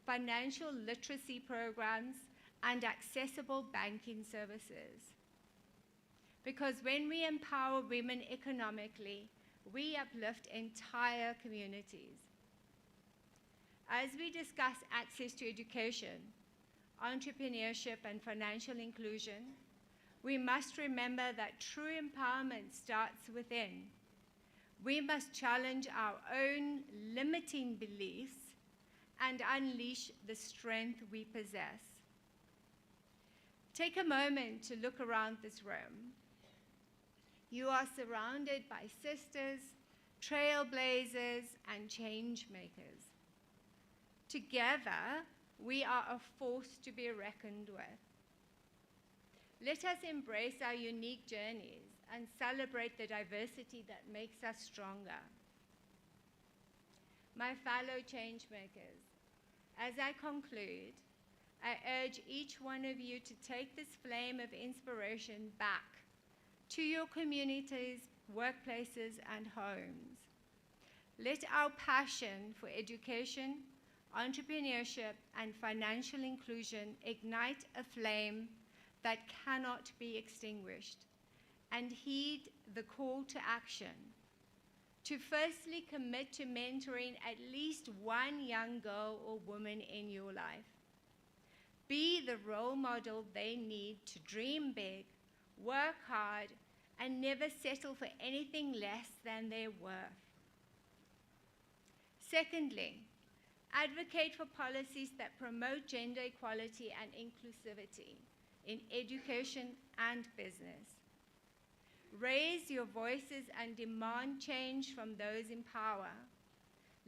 financial literacy programs, and accessible banking services. Because when we empower women economically, we uplift entire communities. As we discuss access to education, entrepreneurship, and financial inclusion, we must remember that true empowerment starts within. We must challenge our own limiting beliefs and unleash the strength we possess. Take a moment to look around this room. You are surrounded by sisters, trailblazers, and change makers. Together, we are a force to be reckoned with. Let us embrace our unique journeys and celebrate the diversity that makes us stronger. My fellow change makers, as I conclude, I urge each one of you to take this flame of inspiration back to your communities, workplaces, and homes. Let our passion for education, entrepreneurship, and financial inclusion ignite a flame that cannot be extinguished, and heed the call to action to firstly commit to mentoring at least one young girl or woman in your life. Be the role model they need to dream big, work hard, and never settle for anything less than their worth. Secondly, advocate for policies that promote gender equality and inclusivity in education and business. Raise your voices and demand change from those in power.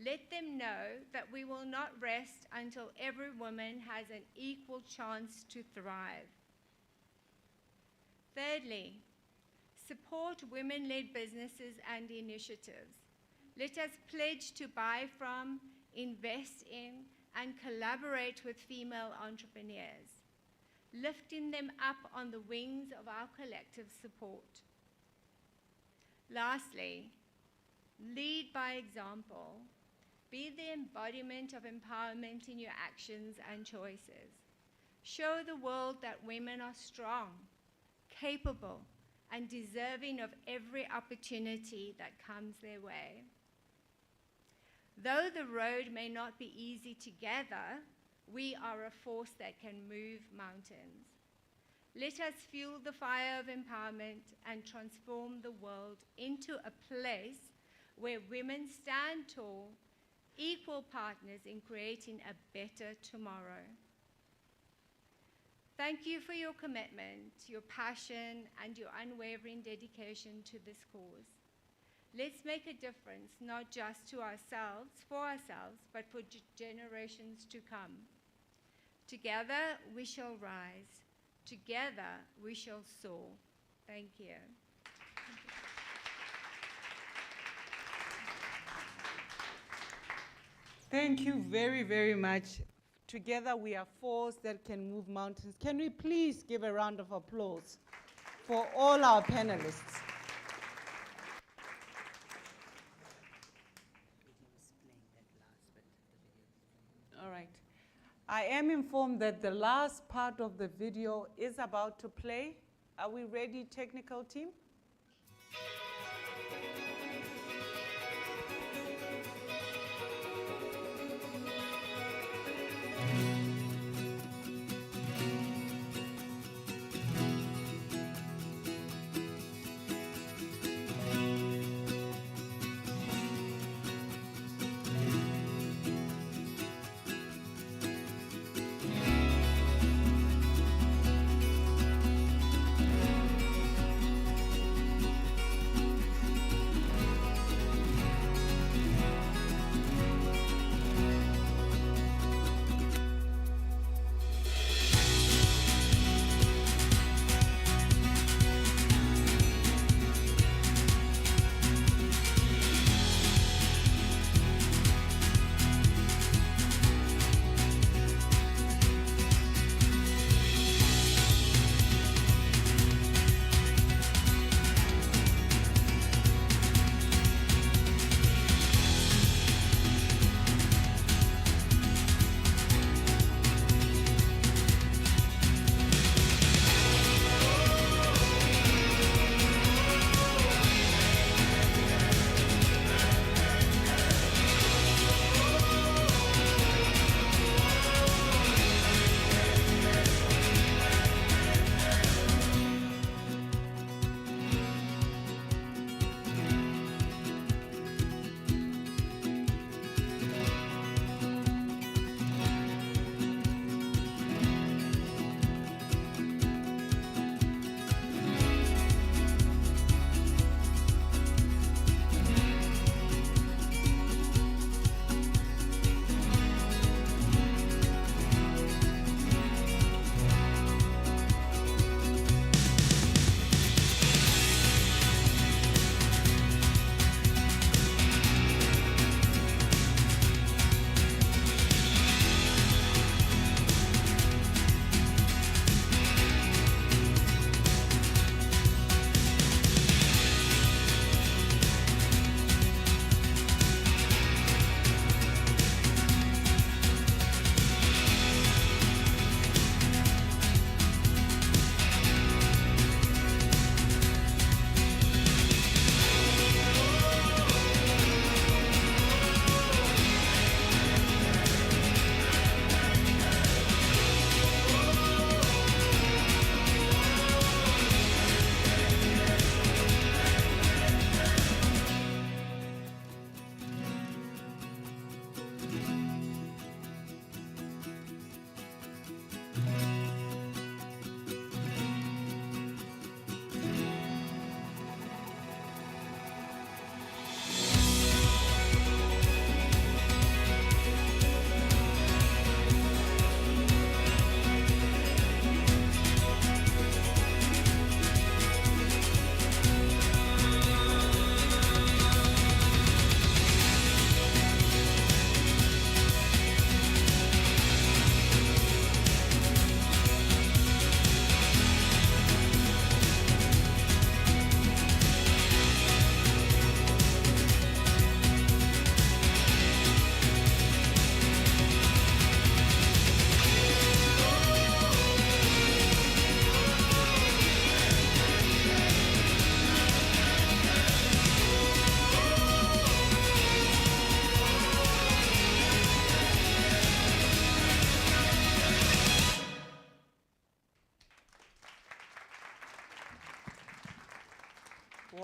Let them know that we will not rest until every woman has an equal chance to thrive. Thirdly, support women-led businesses and initiatives. Let us pledge to buy from, invest in, and collaborate with female entrepreneurs, lifting them up on the wings of our collective support. Lastly, lead by example. Be the embodiment of empowerment in your actions and choices. Show the world that women are strong, capable, and deserving of every opportunity that comes their way. Though the road may not be easy together, we are a force that can move mountains. Let us fuel the fire of empowerment and transform the world into a place where women stand tall, equal partners in creating a better tomorrow. Thank you for your commitment, your passion, and your unwavering dedication to this cause. Let's make a difference, not just to ourselves, but for generations to come. Together, we shall rise. Together, we shall soar. Thank you. Thank you very, very much. Together we are force that can move mountains. Can we please give a round of applause for all our panelists? All right. I am informed that the last part of the video is about to play. Are we ready, technical team?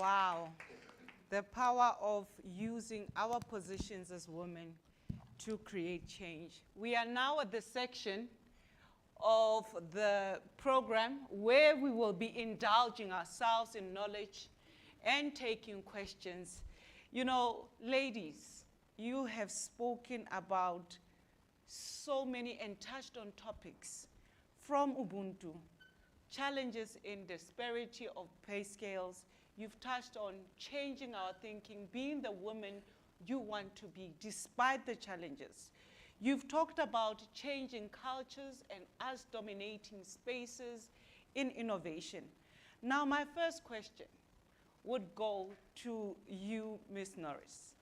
Wow. The power of using our positions as women to create change. We are now at the section of the program where we will be indulging ourselves in knowledge and taking questions. You know, ladies, you have spoken about so many and touched on topics from Ubuntu, challenges in disparity of pay scales. You've touched on changing our thinking, being the woman you want to be despite the challenges. You've talked about changing cultures and us dominating spaces in innovation. Now, my first question would go to you, Ms. Norris.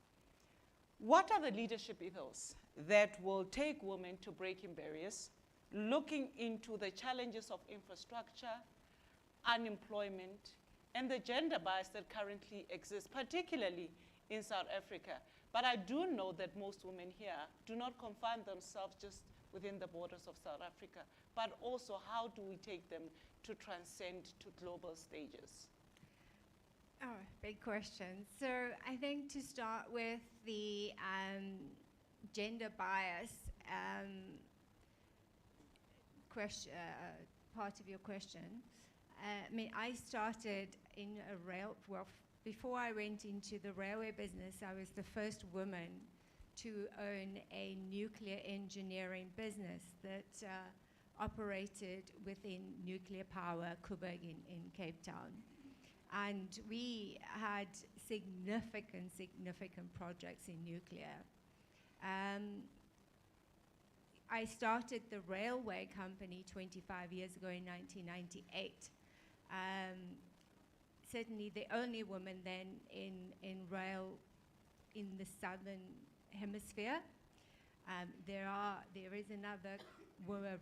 What are the leadership ethos that will take women to breaking barriers, looking into the challenges of infrastructure, unemployment, and the gender bias that currently exists, particularly in South Africa? But I do know that most women here do not confine themselves just within the borders of South Africa, but also how do we take them to transcend to global stages? Oh, big question. So I think to start with the gender bias question, part of your question. I mean, I started in a before I went into the railway business, I was the first woman to own a nuclear engineering business that operated within nuclear power, Koeberg in Cape Town. And we had significant projects in nuclear. I started the railway company 25 years ago in 1998. Certainly the only woman then in rail in the southern hemisphere. There is another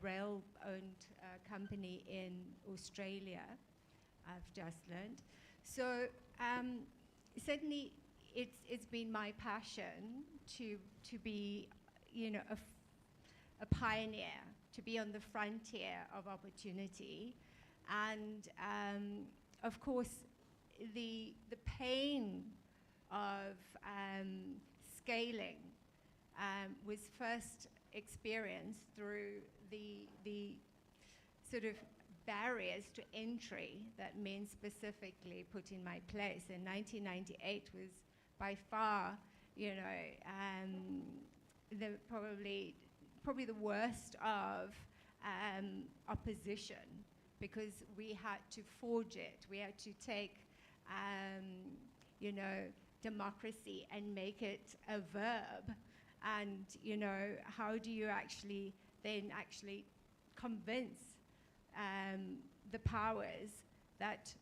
rail-owned company in Australia, I've just learned. So certainly it's been my passion to be, you know, a pioneer, to be on the frontier of opportunity. And of course, the pain of scaling was first experienced through the sort of barriers to entry that men specifically put in my place. And 1998 was by far, you know, probably the worst of opposition, because we had to forge it. We had to take, you know, democracy and make it a verb. And, you know, how do you actually convince the powers that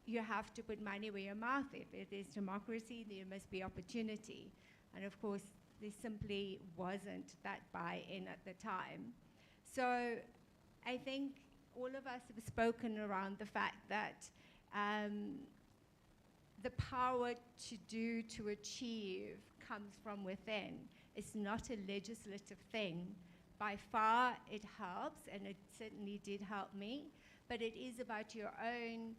you have to put money where your mouth is? If it is democracy, there must be opportunity. And of course, there simply wasn't that buy-in at the time. So I think all of us have spoken around the fact that the power to achieve comes from within. It's not a legislative thing. By far, it helps, and it certainly did help me, but it is about your own,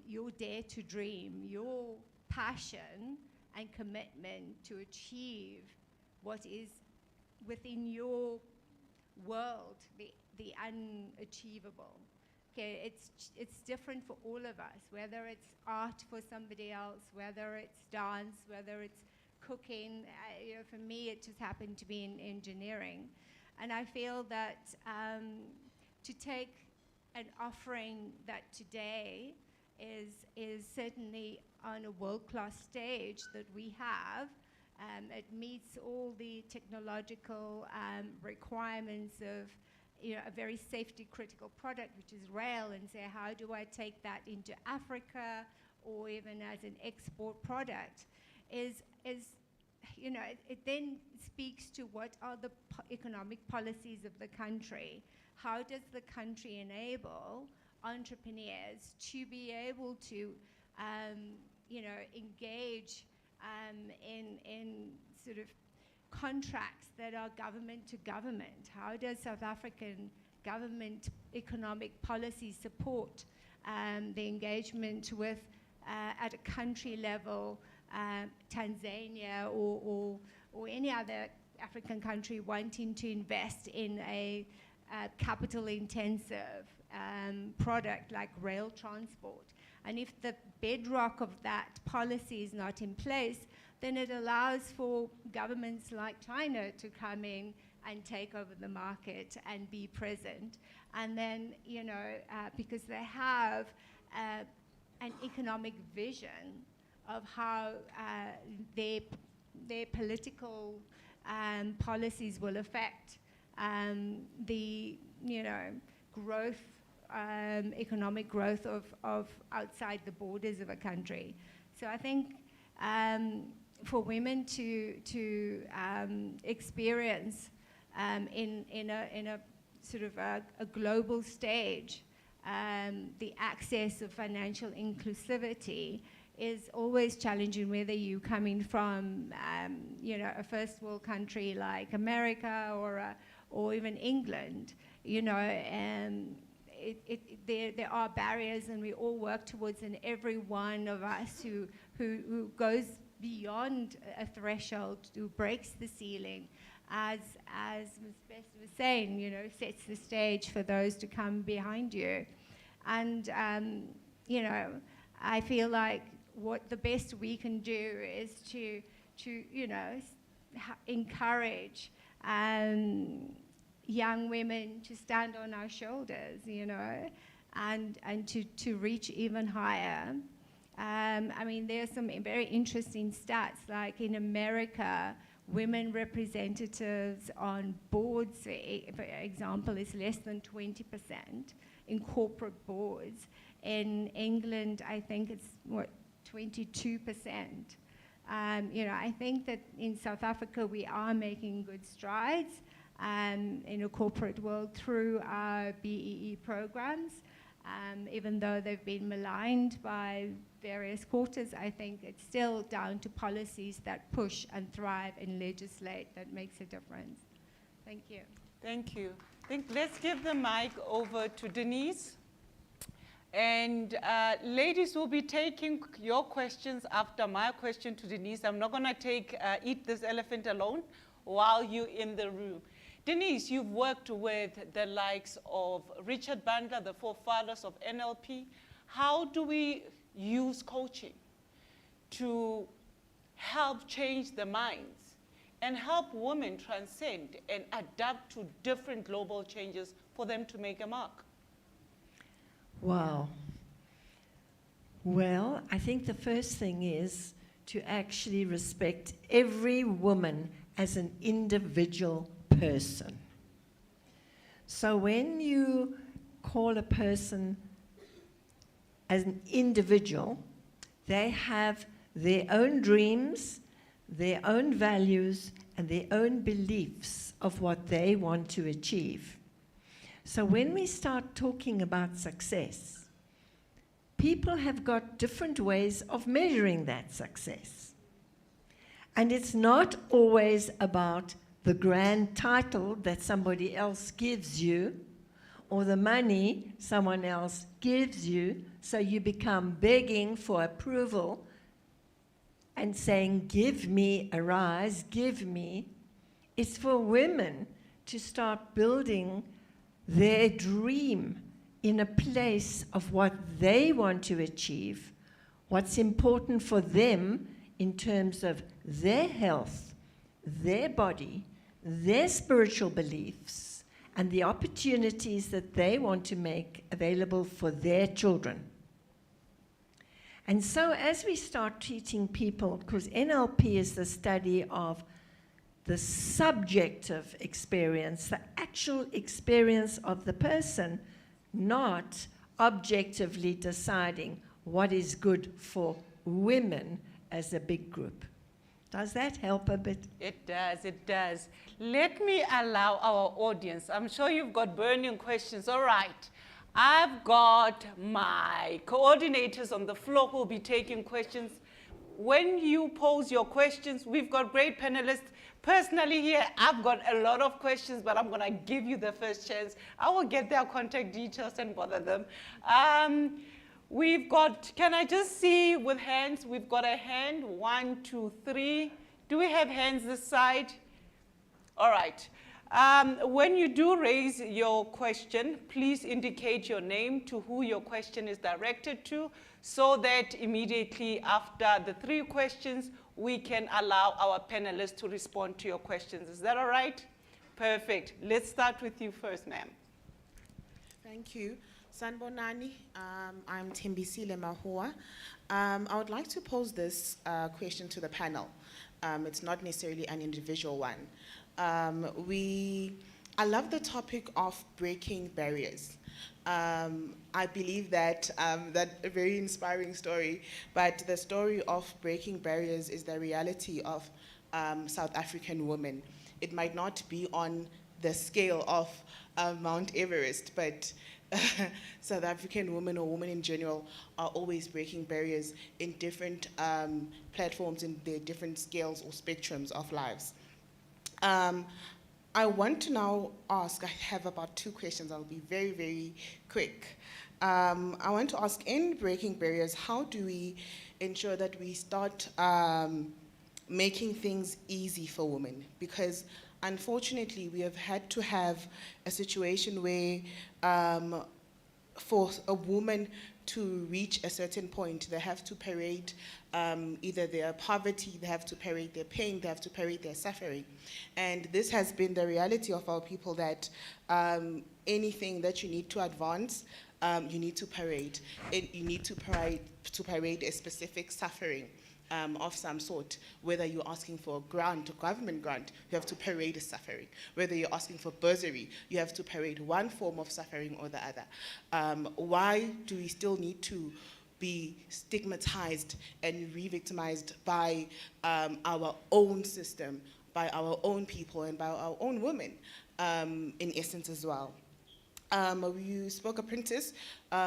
your dare to dream, your passion and commitment to achieve what is within your world, the unachievable. Okay, it's different for all of us, whether it's art for somebody else, whether it's dance, whether it's cooking. You know, for me, it just happened to be in engineering. And I feel that to take an offering that today is certainly on a world-class stage that we have, it meets all the technological requirements of, you know, a very safety-critical product, which is rail, and say, how do I take that into Africa or even as an export product? Is you know, it then speaks to what are the economic policies of the country. How does the country enable entrepreneurs to be able to, you know, engage in sort of contracts that are government to government? How does South African government economic policy support the engagement with at a country level, Tanzania or any other African country wanting to invest in a capital-intensive product like rail transport. And if the bedrock of that policy is not in place, then it allows for governments like China to come in and take over the market and be present. And then, you know, because they have an economic vision of how their political policies will affect the, you know, growth, economic growth of outside the borders of a country. So I think for women to experience in a sort of a global stage the access of financial inclusivity is always challenging, whether you're coming from you know, a first world country like America or even England. You know, there are barriers, and we all work towards, and every one of us who goes beyond a threshold, who breaks the ceiling, as Ms. Best was saying, you know, sets the stage for those to come behind you. And, you know, I feel like what the best we can do is to you know, encourage young women to stand on our shoulders, you know, and to reach even higher. I mean, there are some very interesting stats, like in America, women representatives on boards, for example, is less than 20% in corporate boards. In England, I think it's, what, 22%. You know, I think that in South Africa, we are making good strides in a corporate world through our BEE programs. Even though they've been maligned by various quarters, I think it's still down to policies that push and thrive and legislate that makes a difference. Thank you. Thank you. Let's give the mic over to Denise. And ladies will be taking your questions after my question to Denise. I'm not going to eat this elephant alone while you're in the room. Denise, you've worked with the likes of Richard Bandler, the forefathers of NLP. How do we use coaching to help change the minds and help women transcend and adapt to different global changes for them to make a mark? Wow. Well, I think the first thing is to actually respect every woman as an individual person. So when you call a person as an individual, they have their own dreams, their own values, and their own beliefs of what they want to achieve. So when we start talking about success, people have got different ways of measuring that success. And it's not always about the grand title that somebody else gives you, or the money someone else gives you, so you become begging for approval and saying, give me a rise, give me. It's for women to start building their dream in a place of what they want to achieve, what's important for them in terms of their health, their body, their spiritual beliefs, and the opportunities that they want to make available for their children. And so as we start treating people, because NLP is the study of the subjective experience, the actual experience of the person, not objectively deciding what is good for women as a big group. Does that help a bit? It does, it does. Let me allow our audience, I'm sure you've got burning questions. All right, I've got my coordinators on the floor who will be taking questions. When you pose your questions, we've got great panelists. Personally here, I've got a lot of questions, but I'm going to give you the first chance. I will get their contact details and bother them. We've got, can I just see with hands? We've got a hand, 1, 2, 3. Do we have hands this side? All right. When you do raise your question, please indicate your name to who your question is directed to, so that immediately after the 3 questions, we can allow our panelists to respond to your questions. Is that all right? Perfect. Let's start with you first, ma'am. Thank you. Sanbonani, I'm Tembisile Mahua. I would like to pose this question to the panel. It's not necessarily an individual one. I love the topic of breaking barriers. I believe that that's a very inspiring story, but the story of breaking barriers is the reality of South African women. It might not be on the scale of Mount Everest, but South African women or women in general are always breaking barriers in different platforms in their different scales or spectrums of lives. I want to now ask, I have about 2 questions, I'll be very, very quick. I want to ask, in breaking barriers, how do we ensure that we start making things easy for women? Because unfortunately, we have had to have a situation where for a woman to reach a certain point, they have to parade either their poverty, they have to parade their pain, they have to parade their suffering. And this has been the reality of our people, that anything that you need to advance, you need to parade. You need to parade a specific suffering of some sort. Whether you're asking for a grant, a government grant, you have to parade a suffering. Whether you're asking for bursary, you have to parade one form of suffering or the other. Why do we still need to be stigmatized and re-victimized by our own system, by our own people, and by our own women, in essence as well? You spoke, Apprentice,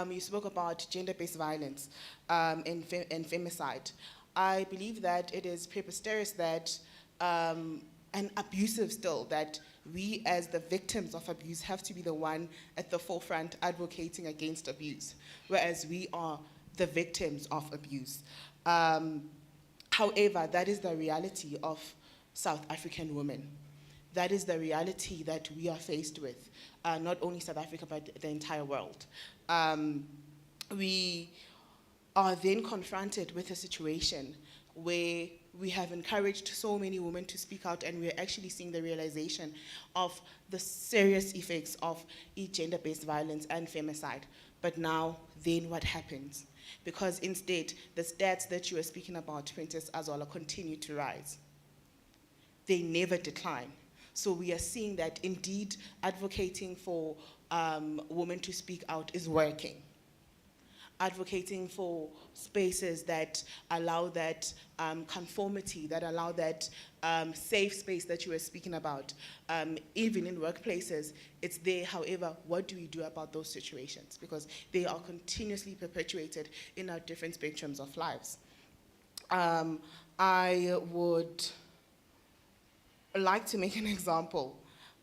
you spoke about gender-based violence and femicide. I believe that it is preposterous that, and abusive still, that we as the victims of abuse have to be the one at the forefront advocating against abuse, whereas we are the victims of abuse. However, that is the reality of South African women. That is the reality that we are faced with, not only South Africa, but the entire world. We are then confronted with a situation where we have encouraged so many women to speak out, and we're actually seeing the realization of the serious effects of gender-based violence and femicide. But now, then what happens? Because instead, the stats that you were speaking about, Princess Azola, continue to rise. They never decline. So we are seeing that indeed advocating for women to speak out is working. Advocating for spaces that allow that conformity, that allow that safe space that you were speaking about, even in workplaces, it's there. However, what do we do about those situations? Because they are continuously perpetuated in our different spectrums of lives. I would like to make an example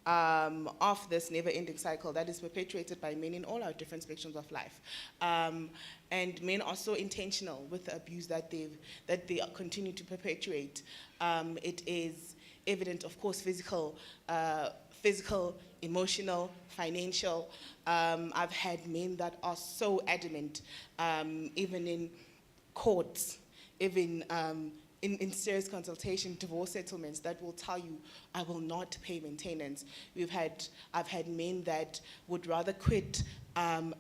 of this never-ending cycle that is perpetuated by men in all our different spectrums of life. And men are so intentional with the abuse that they continue to perpetuate. It is evident, of course, physical, emotional, financial. I've had men that are so adamant, even in courts, even in serious consultation, divorce settlements, that will tell you, I will not pay maintenance. I've had men that would rather quit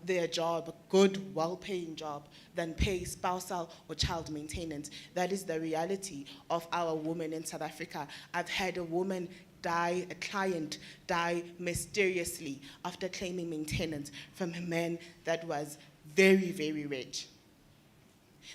their job, a good, well-paying job, than pay spousal or child maintenance. That is the reality of our women in South Africa. I've had a woman die, a client die mysteriously after claiming maintenance from a man that was very, very rich.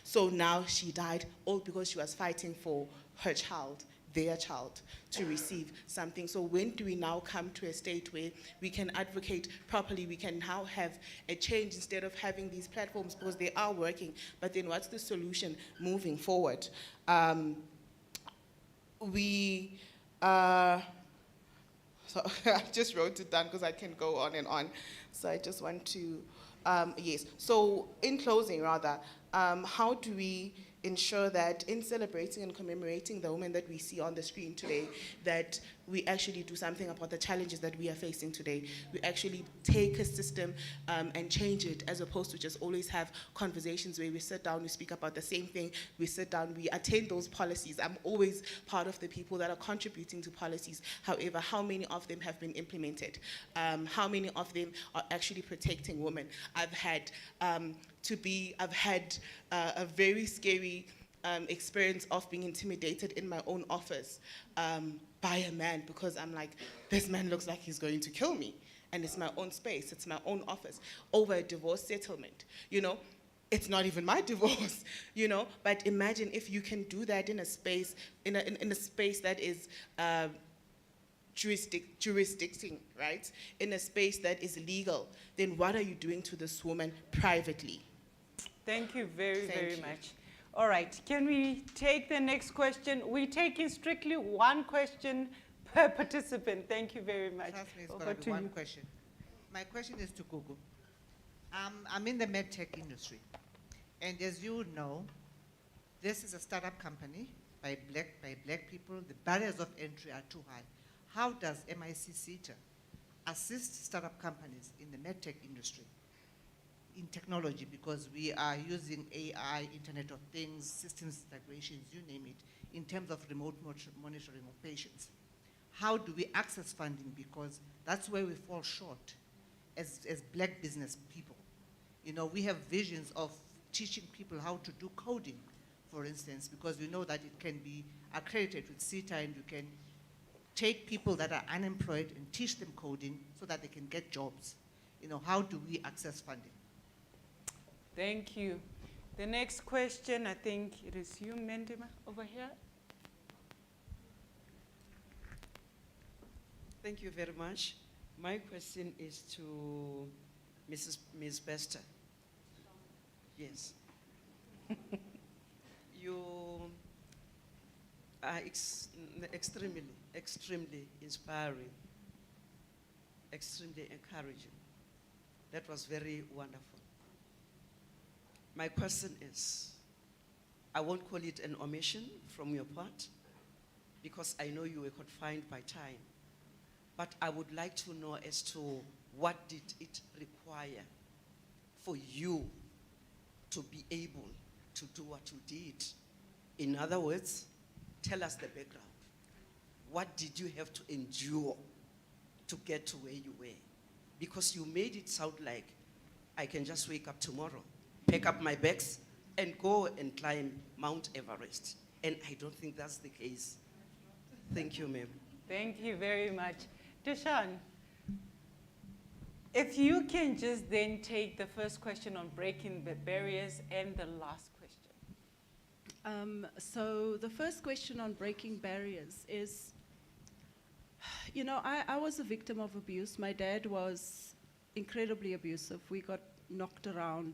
So now she died all because she was fighting for her child, their child, to receive something. So when do we now come to a state where we can advocate properly, we can now have a change instead of having these platforms, because they are working, but then what's the solution moving forward? So I just wrote it down because I can go on and on. So I just want to, yes. So in closing, rather, how do we ensure that in celebrating and commemorating the women that we see on the screen today, that we actually do something about the challenges that we are facing today? We actually take a system and change it, as opposed to just always have conversations where we sit down, we speak about the same thing, we sit down, we attain those policies. I'm always part of the people that are contributing to policies. However, how many of them have been implemented? How many of them are actually protecting women? I've had a very scary experience of being intimidated in my own office by a man, because I'm like, this man looks like he's going to kill me. And it's my own space, it's my own office, over a divorce settlement, you know? It's not even my divorce, you know? But imagine if you can do that in a space, in a space that is jurisdicting, right? In a space that is legal, then what are you doing to this woman privately? Thank you very, Thank very you. much. All right, can we take the next question? We're taking strictly one question per participant. Thank you very much. Trust me, it's Over going to to be one you. question. My question is to Gugu. I'm in the medtech industry, and as you know, this is a startup company by black people. The barriers of entry are too high. How does MIC CETA assist startup companies in the medtech industry in technology, because we are using AI, Internet of Things, systems integrations, you name it, in terms of remote monitoring of patients? How do we access funding? Because that's where we fall short as black business people. You know, we have visions of teaching people how to do coding, for instance, because we know that it can be accredited with CETA, and you can take people that are unemployed and teach them coding so that they can get jobs. You know, how do we access funding? Thank you. The next question, I think it is you, Mandela, over here. Thank you very much. My question is to Ms. Bester. Yes. You are extremely inspiring, extremely encouraging. That was very wonderful. My question is, I won't call it an omission from your part, because I know you were confined by time. But I would like to know as to what did it require for you to be able to do what you did? In other words, tell us the background. What did you have to endure to get to where you were? Because you made it sound like I can just wake up tomorrow, pack up my bags, and go and climb Mount Everest. And I don't think that's the case. Thank you, ma'am. Thank you very much. Deshan, if you can just then take the first question on breaking the barriers and the last question. So the first question on breaking barriers is, you know, I was a victim of abuse. My dad was incredibly abusive. We got knocked around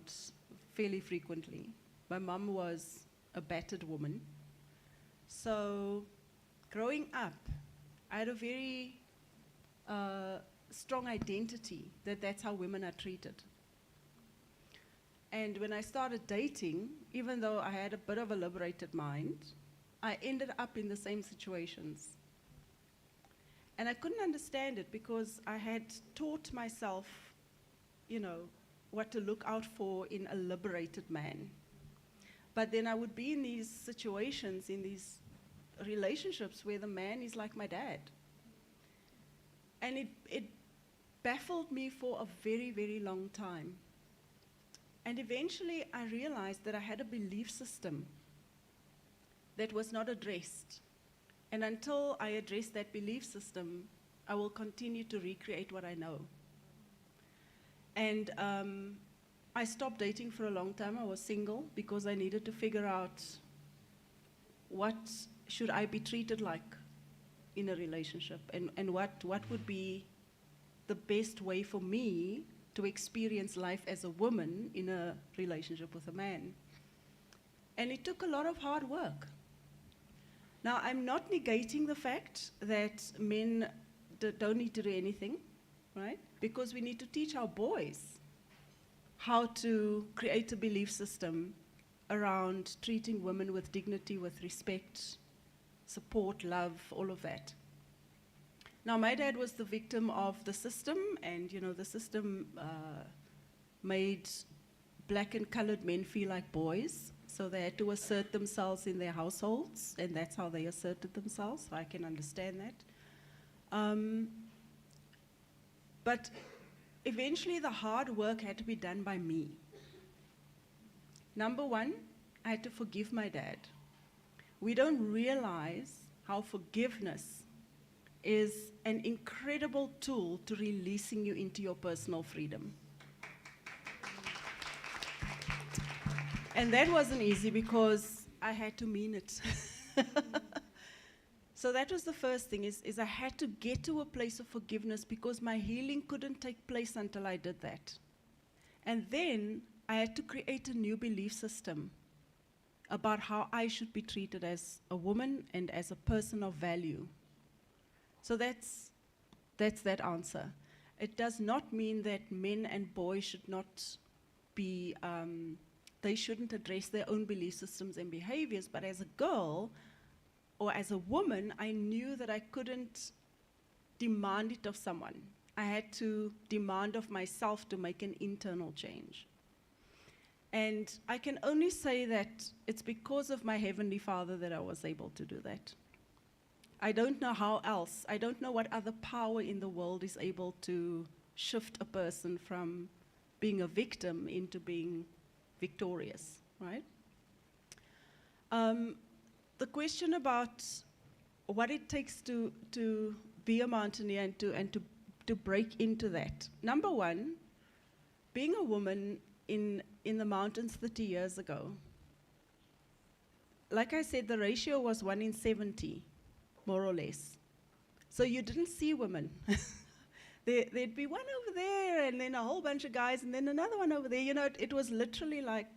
fairly frequently. My mom was a battered woman. So growing up, I had a very strong identity that that's how women are treated. And when I started dating, even though I had a bit of a liberated mind, I ended up in the same situations. And I couldn't understand it, because I had taught myself, you know, what to look out for in a liberated man. But then I would be in these situations, in these relationships where the man is like my dad. And it baffled me for a very, very long time. And eventually I realized that I had a belief system that was not addressed. And until I address that belief system, I will continue to recreate what I know. And I stopped dating for a long time. I was single because I needed to figure out what should I be treated like in a relationship, and what would be the best way for me to experience life as a woman in a relationship with a man. And it took a lot of hard work. Now, I'm not negating the fact that men don't need to do anything, right? Because we need to teach our boys how to create a belief system around treating women with dignity, with respect, support, love, all of that. Now, my dad was the victim of the system, and the system made black and colored men feel like boys, so they had to assert themselves in their households, and that's how they asserted themselves. I can understand that. But eventually the hard work had to be done by me. Number one, I had to forgive my dad. We don't realize how forgiveness is an incredible tool to releasing you into your personal freedom. And that wasn't easy because I had to mean it. So that was the first thing, is I had to get to a place of forgiveness because my healing couldn't take place until I did that. And then I had to create a new belief system about how I should be treated as a woman and as a person of value. So that's that answer. It does not mean that men and boys should not be, they shouldn't address their own belief systems and behaviors, but as a girl, or as a woman, I knew that I couldn't demand it of someone. I had to demand of myself to make an internal change. And I can only say that it's because of my Heavenly Father that I was able to do that. I don't know how else. I don't know what other power in the world is able to shift a person from being a victim into being victorious, right? The question about what it takes to be a mountaineer and to break into that. Number one, being a woman in the mountains 30 years ago, like I said, the ratio was 1 in 70, more or less. So you didn't see women. There'd be one over there, and then a whole bunch of guys, and then another one over there. It was literally like,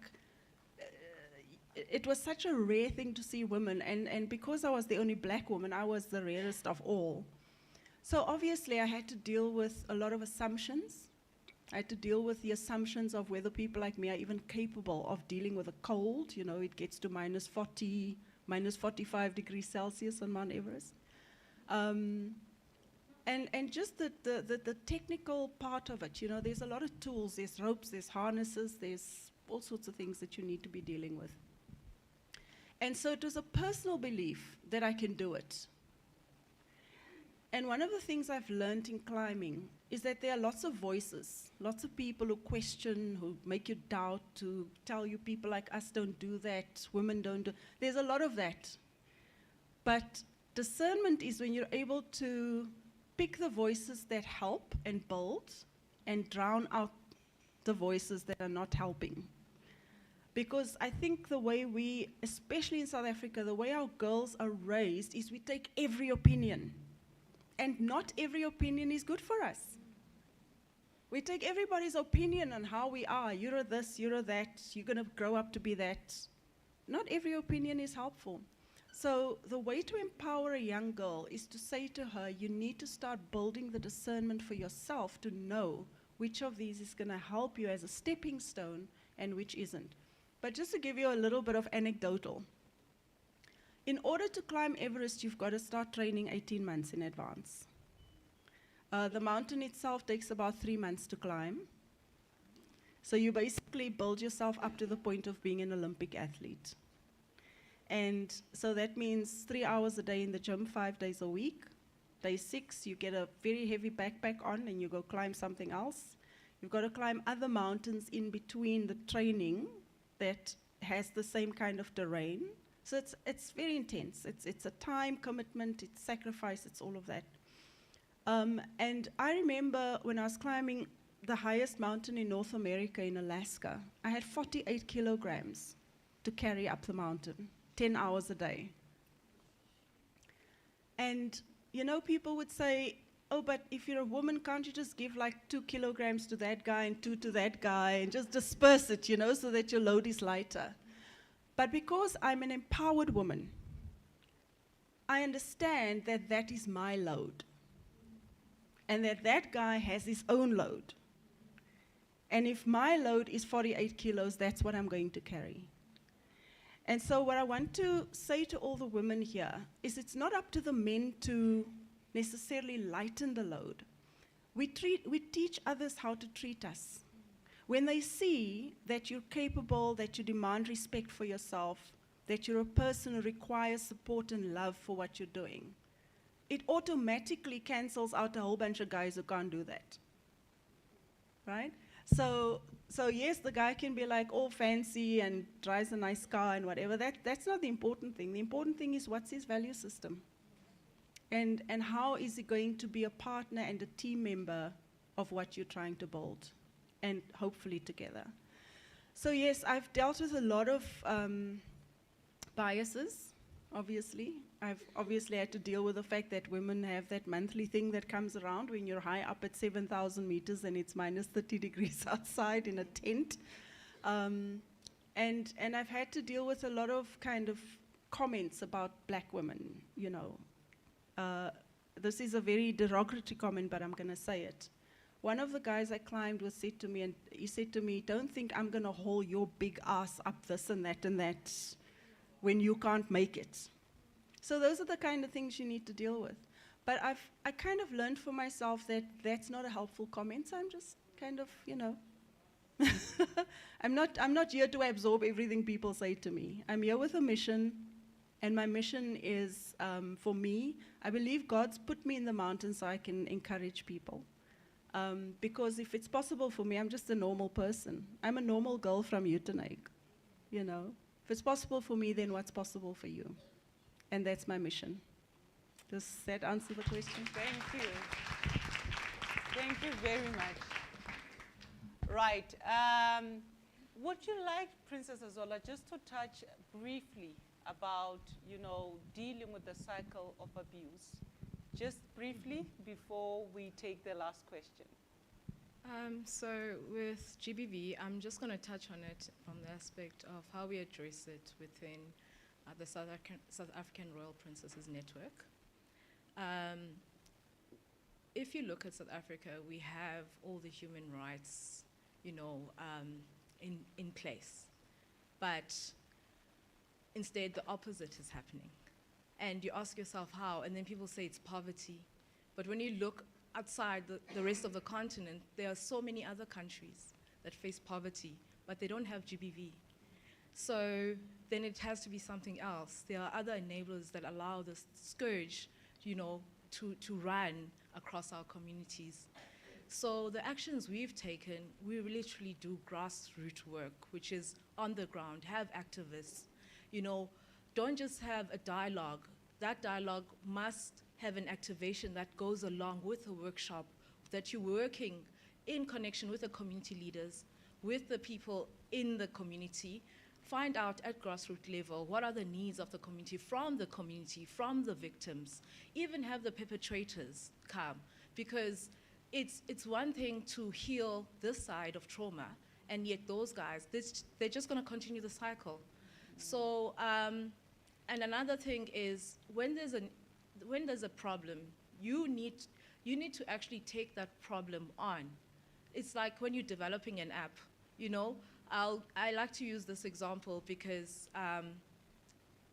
it was such a rare thing to see women, and because I was the only black woman, I was the rarest of all. So obviously I had to deal with a lot of assumptions. I had to deal with the assumptions of whether people like me are even capable of dealing with a cold. It gets to minus 40, minus 45 degrees Celsius on Mount Everest. And just the technical part of it, there's a lot of tools, there's ropes, there's harnesses, there's all sorts of things that you need to be dealing with. And so it was a personal belief that I can do it. And one of the things I've learned in climbing is that there are lots of voices, lots of people who question, who make you doubt, who tell you people like us don't do that, women don't do. There's a lot of that. But discernment is when you're able to pick the voices that help and build and drown out the voices that are not helping. Because I think the way we, especially in South Africa, the way our girls are raised is we take every opinion. And not every opinion is good for us. We take everybody's opinion on how we are. You're this, you're that, you're going to grow up to be that. Not every opinion is helpful. So the way to empower a young girl is to say to her, you need to start building the discernment for yourself to know which of these is going to help you as a stepping stone and which isn't. But just to give you a little bit of anecdotal. In order to climb Everest, you've got to start training 18 months in advance. The mountain itself takes about 3 months to climb. So you basically build yourself up to the point of being an Olympic athlete. And so that means 3 hours a day in the gym, 5 days a week. Day 6, you get a very heavy backpack on and you go climb something else. You've got to climb other mountains in between the training that has the same kind of terrain. So it's very intense. It's a time commitment, it's sacrifice, it's all of that. And I remember when I was climbing the highest mountain in North America, in Alaska, I had 48 kilograms to carry up the mountain, 10 hours a day. And, people would say, oh, but if you're a woman, can't you just give like 2 kilograms to that guy and 2 to that guy and just disperse it, so that your load is lighter? But because I'm an empowered woman, I understand that that is my load. and that guy has his own load. And if my load is 48 kilos, that's what I'm going to carry. And so what I want to say to all the women here is it's not up to the men to necessarily lighten the load. We teach others how to treat us. When they see that you're capable, that you demand respect for yourself, that you're a person who requires support and love for what you're doing, it automatically cancels out a whole bunch of guys who can't do that. Right? So yes, the guy can be like all fancy and drives a nice car and whatever. That's not the important thing. The important thing is what's his value system, and how is he going to be a partner and a team member of what you're trying to build, and hopefully together. So yes, I've dealt with a lot of biases. Obviously, I've obviously had to deal with the fact that women have that monthly thing that comes around when you're high up at 7,000 meters and it's minus 30 degrees outside in a tent. And I've had to deal with a lot of kind of comments about black women, you know. This is a very derogatory comment, but I'm going to say it. One of the guys I climbed with said to me, and he said to me, "Don't think I'm going to haul your big ass up this and that when you can't make it." So those are the kind of things you need to deal with. But I kind of learned for myself that that's not a helpful comment, so I'm just kind of, you know, I'm not here to absorb everything people say to me. I'm here with a mission, and my mission is, for me, I believe God's put me in the mountains so I can encourage people. Because if it's possible for me, I'm just a normal person. I'm a normal girl from Uitenhage, you know. If it's possible for me, then what's possible for you? And that's my mission. Does that answer the question? Thank you. Thank you very much. Right. Would you like, Princess Azola, just to touch briefly about, you know, dealing with the cycle of abuse? Just briefly before we take the last question. So with GBV, I'm just going to touch on it from the aspect of how we address it within the South African Royal Princesses Network. If you look at South Africa, we have all the human rights, you know, in place. But instead, the opposite is happening. And you ask yourself how, and then people say it's poverty. But when you look outside the rest of the continent, there are so many other countries that face poverty, but they don't have GBV. So then it has to be something else. There are other enablers that allow this scourge, you know, to run across our communities. So the actions we've taken, we literally do grassroots work, which is on the ground, have activists, you know, don't just have a dialogue. That dialogue must have an activation that goes along with a workshop, that you're working in connection with the community leaders, with the people in the community, find out at grassroots level what are the needs of the community, from the victims, even have the perpetrators come, because it's one thing to heal this side of trauma, and yet those guys, they're just going to continue the cycle. So, and another thing is, when there's a problem, you need to actually take that problem on. It's like when you're developing an app, you know. I like to use this example because,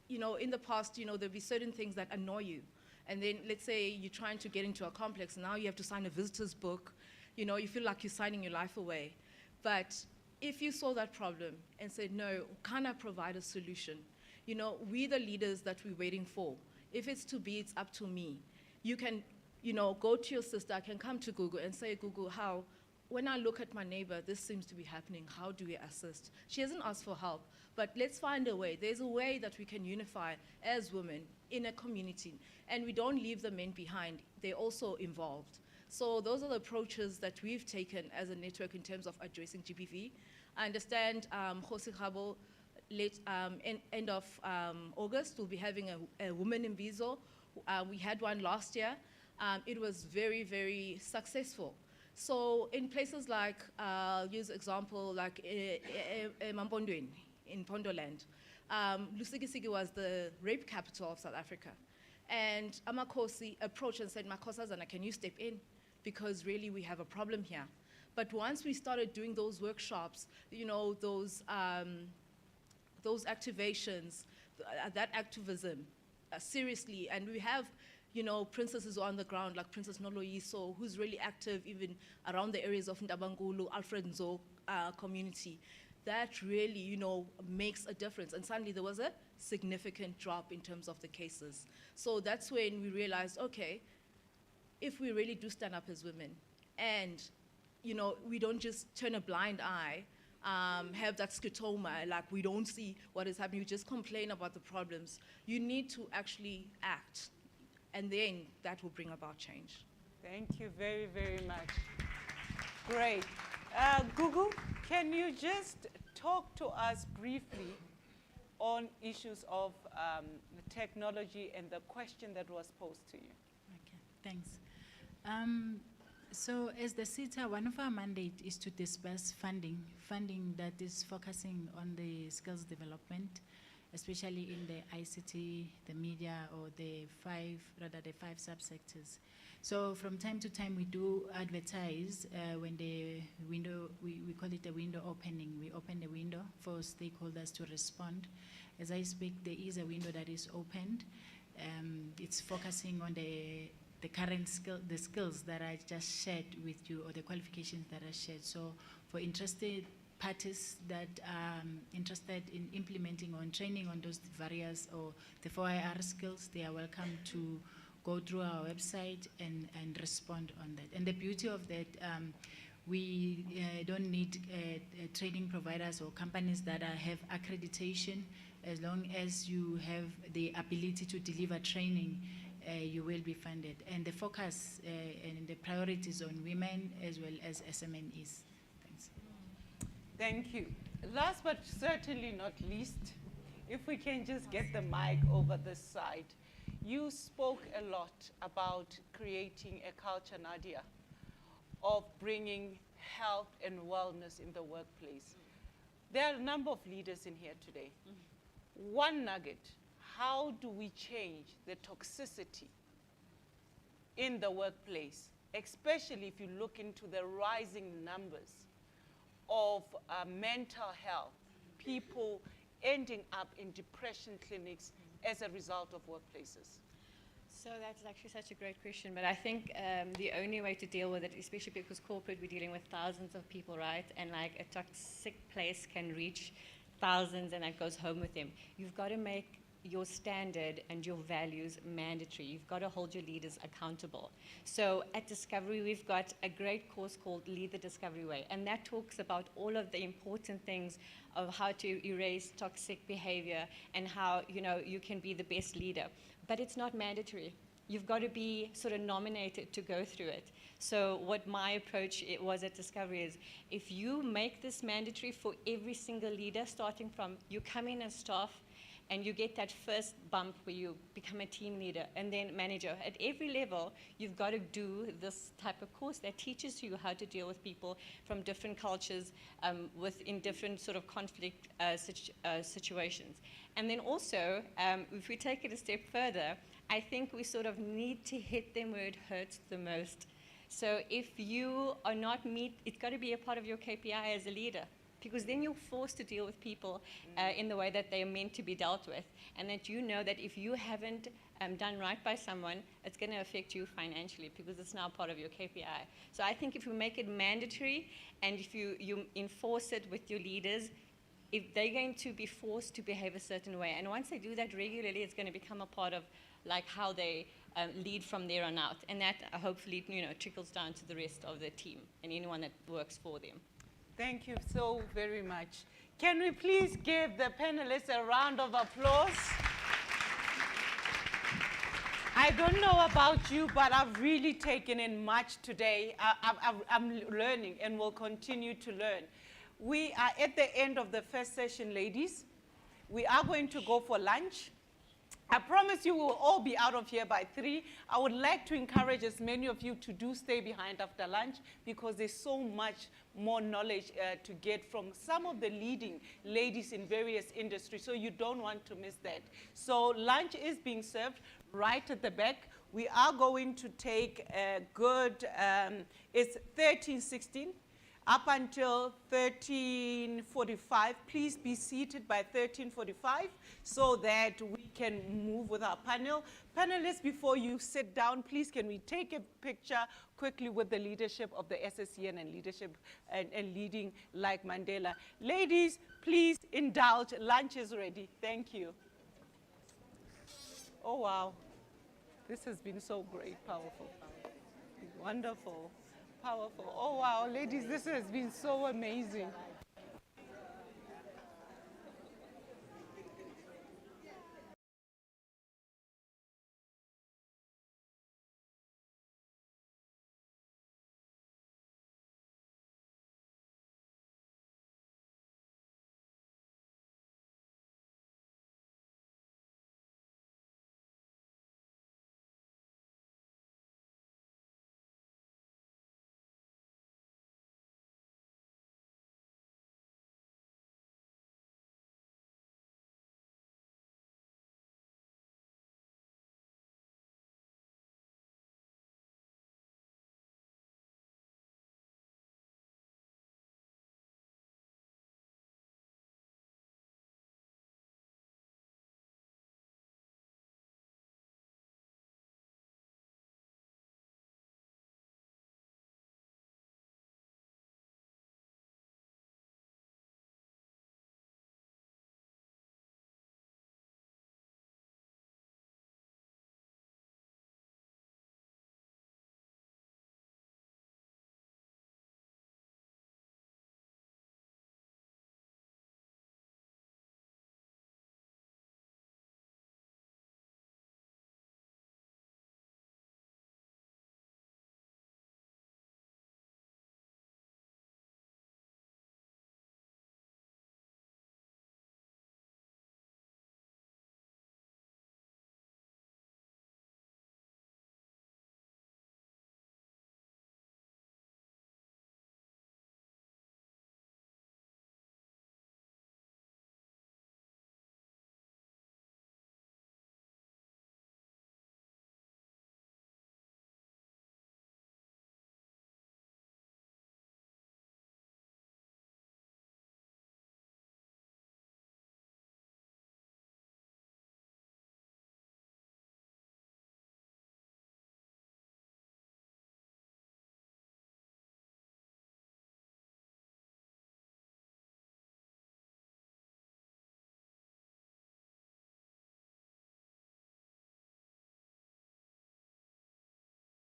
you know, in the past, you know, there'll be certain things that annoy you. And then let's say you're trying to get into a complex, now you have to sign a visitor's book. You know, you feel like you're signing your life away. But if you saw that problem and said, no, can I provide a solution? You know, we the leaders that we're waiting for. If it's to be, it's up to me. You can, you know, go to your sister, I can come to Google and say, Google, how, when I look at my neighbor, this seems to be happening, how do we assist? She hasn't asked for help, but let's find a way. There's a way that we can unify as women in a community, and we don't leave the men behind. They're also involved. So those are the approaches that we've taken as a network in terms of addressing GBV. I understand Jose Gabo, end of August, we'll be having a woman in Vizo. We had one last year. It was very, very successful. So in places like, use example, like Mampondweni in Pondoland, Lusikisiki was the rape capital of South Africa. And Amakosi approached and said, Makosazana, can you step in? because really we have a problem here. But once we started doing those workshops, you know, those activations, that activism, seriously, and we have, you know, princesses on the ground like Princess Noloyiso, who's really active even around the areas of Ndabangulu, Alfred Nzo community. That really, you know, makes a difference. And suddenly there was a significant drop in terms of the cases. So that's when we realized, okay, if we really do stand up as women and, you know, we don't just turn a blind eye, have that scotoma, like we don't see what is happening, you just complain about the problems. You need to actually act, and then that will bring about change. Thank you very, very much. Great. Gugu, can you just talk to us briefly on issues of technology and the question that was posed to you? Okay, thanks. So as the CETA, one of our mandate is to disperse funding that is focusing on the skills development, especially in the ICT, the media, or the five subsectors. So from time to time we do advertise when the window, we call it a window opening. We open the window for stakeholders to respond. As I speak, there is a window that is opened. It's focusing on the current the skills that I just shared with you, or the qualifications that I shared. So for interested parties that are interested in implementing or training on those various or the 4IR skills, they are welcome to go through our website and respond on that. And the beauty of that, we don't need training providers or companies that have accreditation. As long as you have the ability to deliver training, you will be funded. And the focus and the priorities on women as well as SMNEs. Thanks. Thank you. Last but certainly not least, if we can just get the mic over this side. You spoke a lot about creating a culture, Nadia, of bringing health and wellness in the workplace. There are a number of leaders in here today. One nugget: how do we change the toxicity in the workplace, especially if you look into the rising numbers of mental health, people ending up in depression clinics as a result of workplaces? So that's actually such a great question, but I think the only way to deal with it, especially because corporate, we're dealing with thousands of people, right? And like a toxic place can reach thousands and that goes home with them. You've got to make your standard and your values mandatory. You've got to hold your leaders accountable. So at Discovery, we've got a great course called Lead the Discovery Way, and that talks about all of the important things of how to erase toxic behavior and how, you know, you can be the best leader. But it's not mandatory. You've got to be sort of nominated to go through it. So what my approach was at Discovery is, if you make this mandatory for every single leader, starting from you come in as staff, and you get that first bump where you become a team leader and then manager. At every level, you've got to do this type of course that teaches you how to deal with people from different cultures in different sort of conflict situations. And then also, if we take it a step further, I think we sort of need to hit them where it hurts the most. So if you are not it's got to be a part of your KPI as a leader, because then you're forced to deal with people in the way that they are meant to be dealt with, and that you know that if you haven't done right by someone, it's going to affect you financially because it's now part of your KPI. So I think if you make it mandatory and if you enforce it with your leaders, if they're going to be forced to behave a certain way, and once they do that regularly, it's going to become a part of like how they lead from there on out, and that hopefully trickles down to the rest of the team and anyone that works for them. Thank you so very much. Can we please give the panelists a round of applause? I don't know about you, but I've really taken in much today. I'm learning and will continue to learn. We are at the end of the first session, ladies. We are going to go for lunch. I promise you will all be out of here by 3. I would like to encourage as many of you to do stay behind after lunch, because there's so much more knowledge to get from some of the leading ladies in various industries, so you don't want to miss that. So lunch is being served right at the back. We are going to take a good, it's 13:16 up until 13:45. Please be seated by 13:45 so that we can move with our panel. Panelists, before you sit down, please can we take a picture quickly with the leadership of the SSCN and leadership and leading like Mandela. Ladies, please indulge. Lunch is ready. Thank you. Oh, wow. This has been so great, powerful, wonderful, powerful. Oh, wow, ladies, this has been so amazing.